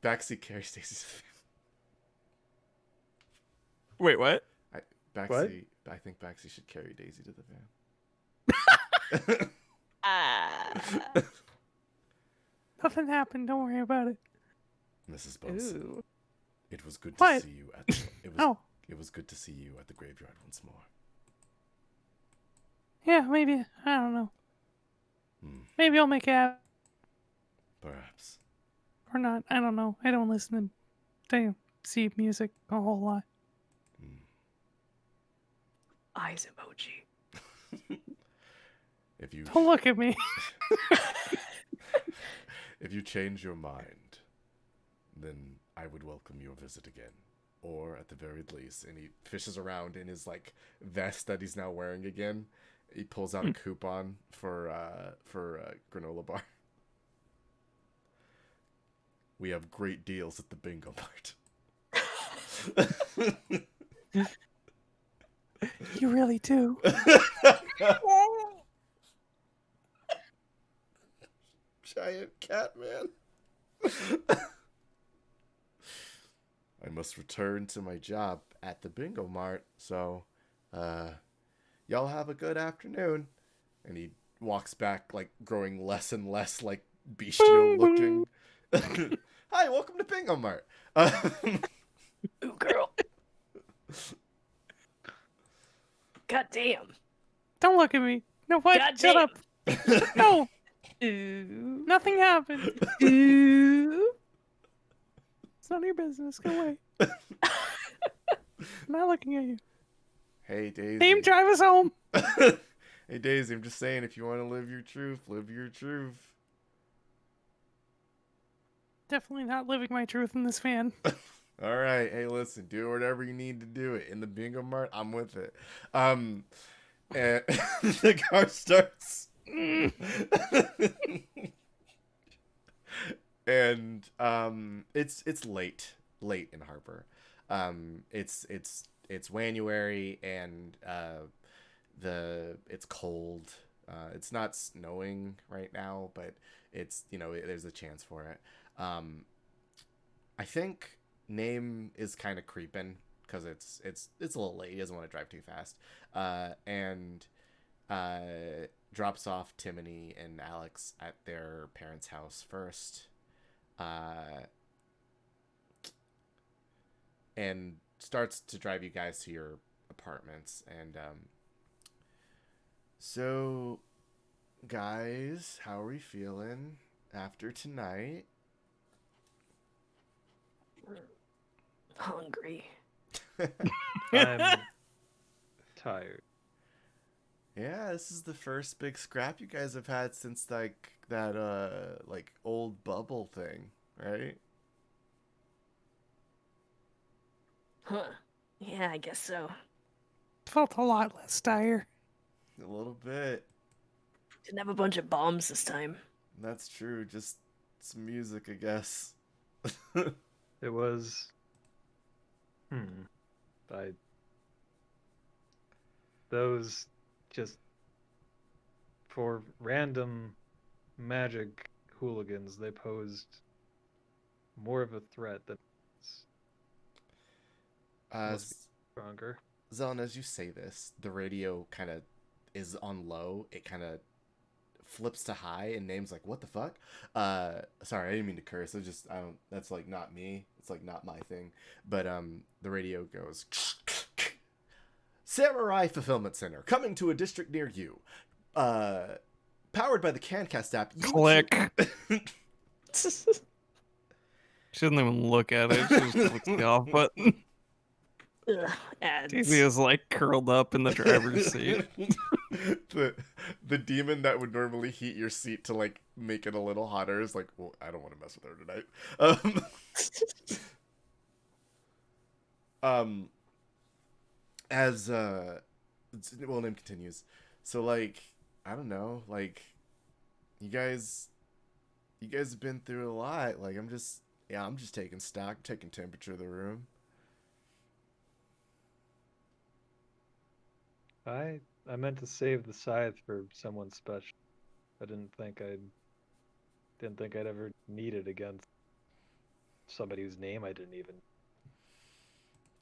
Backseat carries Stacy's Wait, what? Backseat. I think Backseat should carry Daisy to the van. Nothing happened. Don't worry about it. Mrs. Bunsen, Ooh. it was good to What? see you it was good to see you at the graveyard once more. Yeah, maybe. I don't know. Maybe I'll make it happen Perhaps. or not. I don't know. I don't listen to see music a whole lot. Eyes emoji. If you Don't look at me. if you change your mind, then I would welcome your visit again. Or at the very least, and he fishes around in his like vest that he's now wearing again. He pulls out a coupon for granola bar. We have great deals at the Bingo Mart. You really do. Giant cat man. I must return to my job at the Bingo Mart, so y'all have a good afternoon. And he walks back, like growing less and less like bestial looking. Hi, welcome to Bingo Mart. Ooh, girl. God damn. Don't look at me. No, what? God Shut up. No, Ooh. nothing happened. Ooh. It's none of your business. Go away. I'm not looking at you. Hey, Daisy. Name, drive us home. Hey, Daisy, I'm just saying, if you want to live your truth, live your truth. Definitely not living my truth in this van. All right. Hey, listen, do whatever you need to do it. In the Bingo Mart, I'm with it. And the car starts. And it's late in harbor. It's January, and it's cold. It's not snowing right now, but it's there's a chance for it. I think Name is kind of creeping because it's a little late. He doesn't want to drive too fast, and drops off Timmany and Alex at their parents' house first, and starts to drive you guys to your apartments. And so, guys, how are we feeling? after tonight. Hungry. I'm tired. Yeah, this is the first big scrap you guys have had since like that like old bubble thing, right? Huh. Yeah, I guess so. Felt a lot less dire. A little bit. Didn't have a bunch of bombs this time. That's true. Just some music, I guess. It was. I. Those just for random magic hooligans, they posed more of a threat than must be stronger. Zelen, as you say this, the radio kind of is on low. It kind of flips to high, and Name's like, "What the fuck?" Sorry, I didn't mean to curse. I just, I don't. That's like not me. It's like not my thing. But the radio goes, "Samurai Fulfillment Center coming to a district near you. Powered by the CanCast app." Click. She doesn't even look at it. She just clicks the off button. Ugh, ads. Davey is like curled up in the driver's seat. the demon that would normally heat your seat to like make it a little hotter is like, well, I don't want to mess with her tonight. As well, Name continues. So like, I don't know, like, you guys have been through a lot. Like, I'm just taking stock, taking temperature of the room. I meant to save the scythe for someone special. I didn't think I'd ever need it against somebody whose name I didn't even.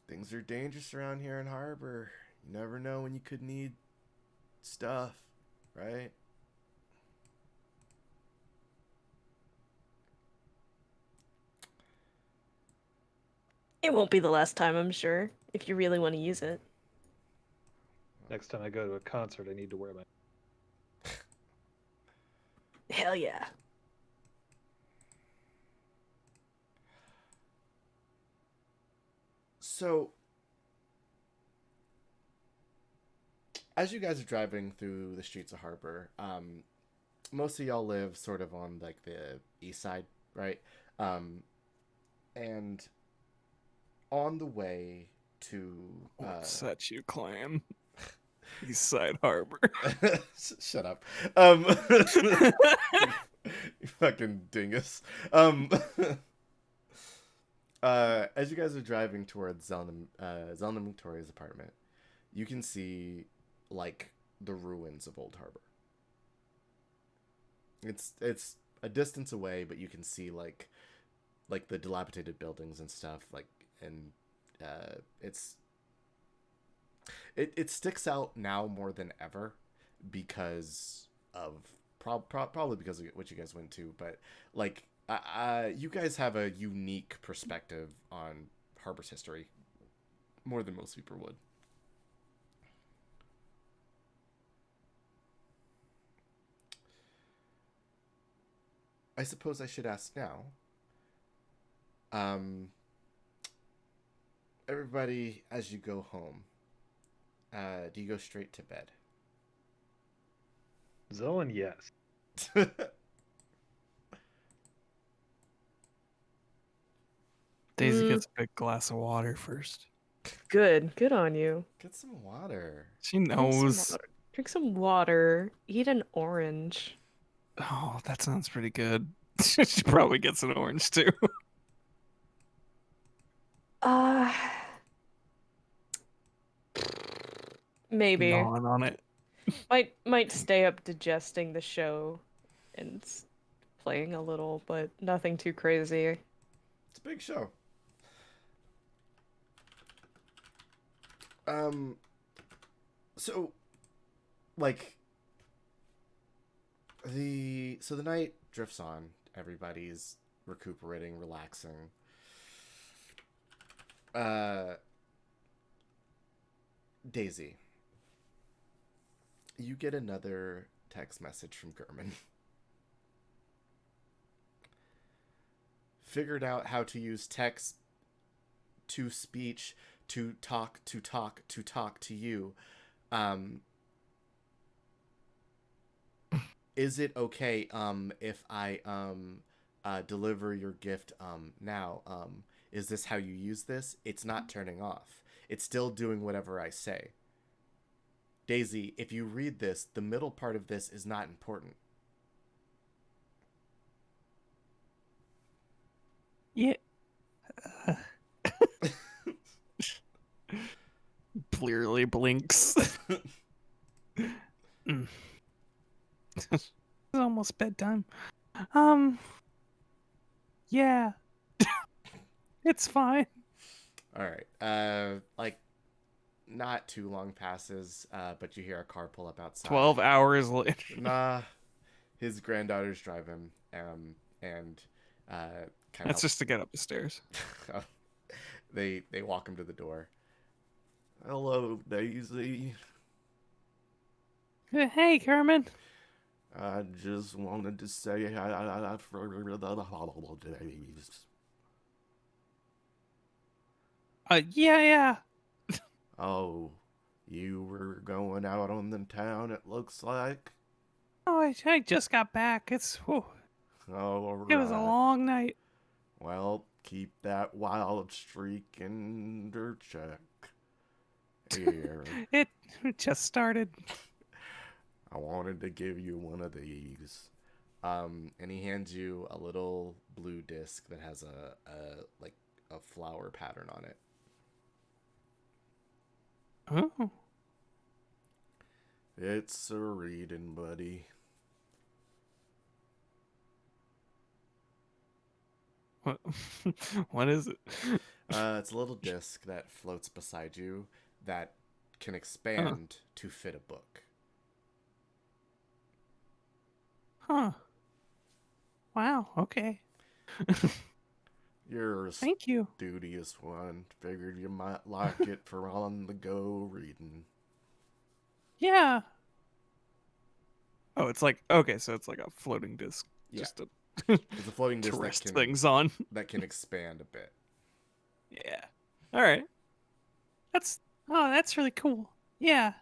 Things are dangerous around here in Harbor. You never know when you could need stuff, right? It won't be the last time, I'm sure, if you really want to use it. Next time I go to a concert, I need to wear my. Hell yeah. So, as you guys are driving through the streets of Harbor, most of y'all live sort of on like the east side, right? And on the way to What's that you claim? East Side Harbor. shut up, you fucking dingus. As you guys are driving towards Zelnam Victoria's apartment, you can see like the ruins of Old Harbor. It's a distance away, but you can see like the dilapidated buildings and stuff. Like, and it sticks out now more than ever because of probably because of what you guys went to, but like you guys have a unique perspective on Harbor's history more than most people would. I suppose I should ask now. Everybody, as you go home, do you go straight to bed? Zoan, yes. Daisy gets a big glass of water first. Good. Good on you. Get some water. She Drink some knows. water. Drink some water. Eat an orange. Oh, that sounds pretty good. She probably gets an orange too. Uh, maybe. Gnawing on it. Might stay up digesting the show and playing a little, but nothing too crazy. It's a big show. So, like, the night drifts on. Everybody's recuperating, relaxing. Daisy, you get another text message from Gurman. figured out how to use text to speech to talk to you. Is it okay if I deliver your gift now? Is this how you use this? It's not turning off. It's still doing whatever I say. Daisy, if you read this, the middle part of this is not important. Yeah. Clearly blinks. Mm. It's almost bedtime. Yeah. It's fine. All right. Like, not too long passes, but you hear a car pull up outside. 12 hours later. Nah, his granddaughters drive him, and kind That's of just to get up the stairs. they walk him to the door. Hello, Daisy. Hey, Kermit. I just wanted to say hi for the holidays. Yeah. Oh, you were going out on the town, it looks like. Oh, I just got back. It was a Alright. long night. Well, keep that wild streak in check. Here, It just started. I wanted to give you one of these. And he hands you a little blue disc that has a flower pattern on it. Oh. It's a reading, buddy. What, what is it? It's a little disc that floats beside you that can expand to fit a book. Huh. Wow, okay. You're a Thank you. studious one. Figured you might like it for on the go reading. Yeah. Oh, it's like, okay, so it's like a floating disc. Yeah. Just to, It's a floating to disc rest that can, things on. that can expand a bit. Yeah. All right. That's really cool. Yeah.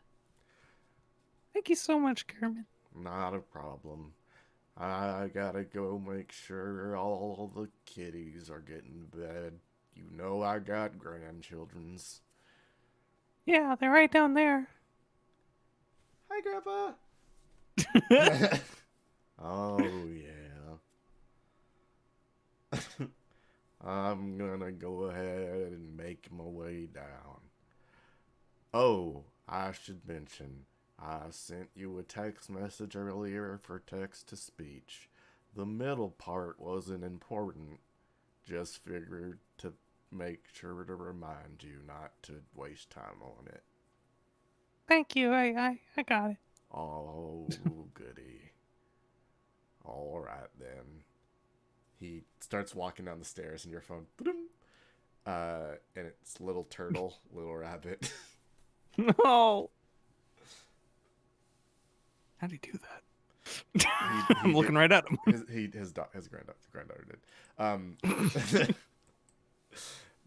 Thank you so much, Kermit. Not a problem. I gotta go make sure all the kitties are getting bed. You know I got grandchildren's. Yeah, they're right down there. Hi, Grandpa. Oh, yeah. I'm gonna go ahead and make my way down. Oh, I should mention, I sent you a text message earlier for text to speech. The middle part wasn't important. Just figured to make sure to remind you not to waste time on it. Thank you. I got it. Oh, goody. All right, then. He starts walking down the stairs, and your phone, and it's little turtle, little rabbit. No. How'd he do that? I'm looking right at him. His granddaughter did.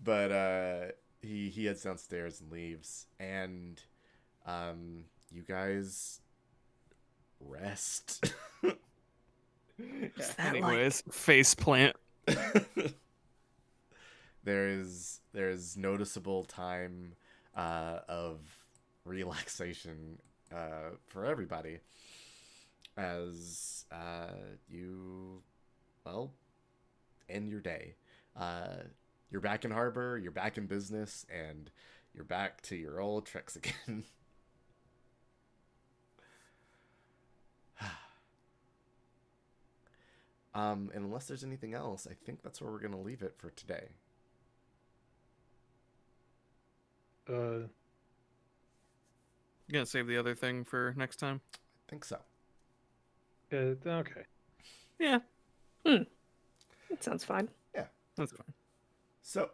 But he heads downstairs and leaves, and you guys rest. Anyways, face plant. There's noticeable time of relaxation for everybody as you end your day. You're back in harbor, you're back in business, and you're back to your old tricks again. And unless there's anything else, I think that's where we're gonna leave it for today. You gonna save the other thing for next time? I think so. Okay. Yeah, That sounds fine. that's fine. So,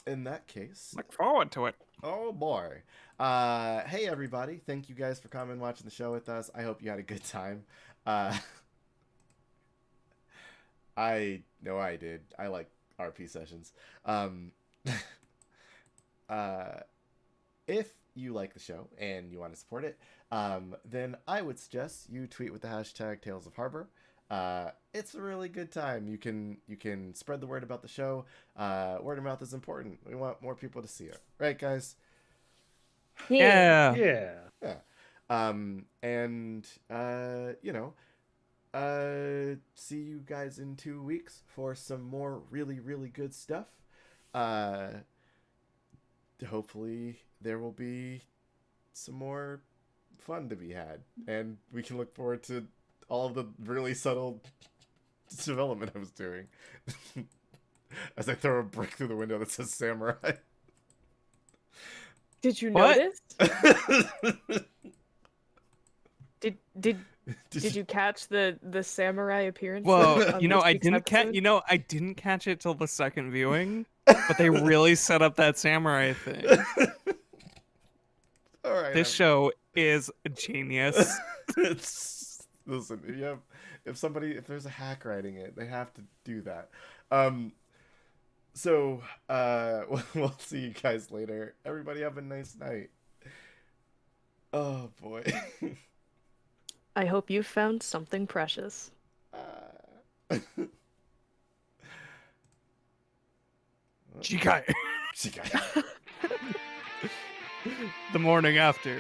in that case, Look forward to it. oh boy. Hey everybody, thank you guys for coming and watching the show with us. I hope you had a good time. I know I did. I like RP sessions. Um, if you like the show and you want to support it, then I would suggest you tweet with the hashtag Tales of Harbor. It's a really good time. You can spread the word about the show. Word of mouth is important. We want more people to see it, right, guys? Yeah. Yeah. Yeah. And see you guys in 2 weeks for some more really, really good stuff. Hopefully there will be some more fun to be had, and we can look forward to all of the really subtle development I was doing. As I throw a brick through the window that says samurai. Did you What? notice? Did you catch the samurai appearance? Well, on this week's episode? I didn't catch it till the second viewing, but they really set up that samurai thing. All right. This show is genius. Listen, if there's a hack writing it, they have to do that. So we'll see you guys later. Everybody have a nice night. Oh boy. I hope you found something precious. Chikai. Cicada. The morning after.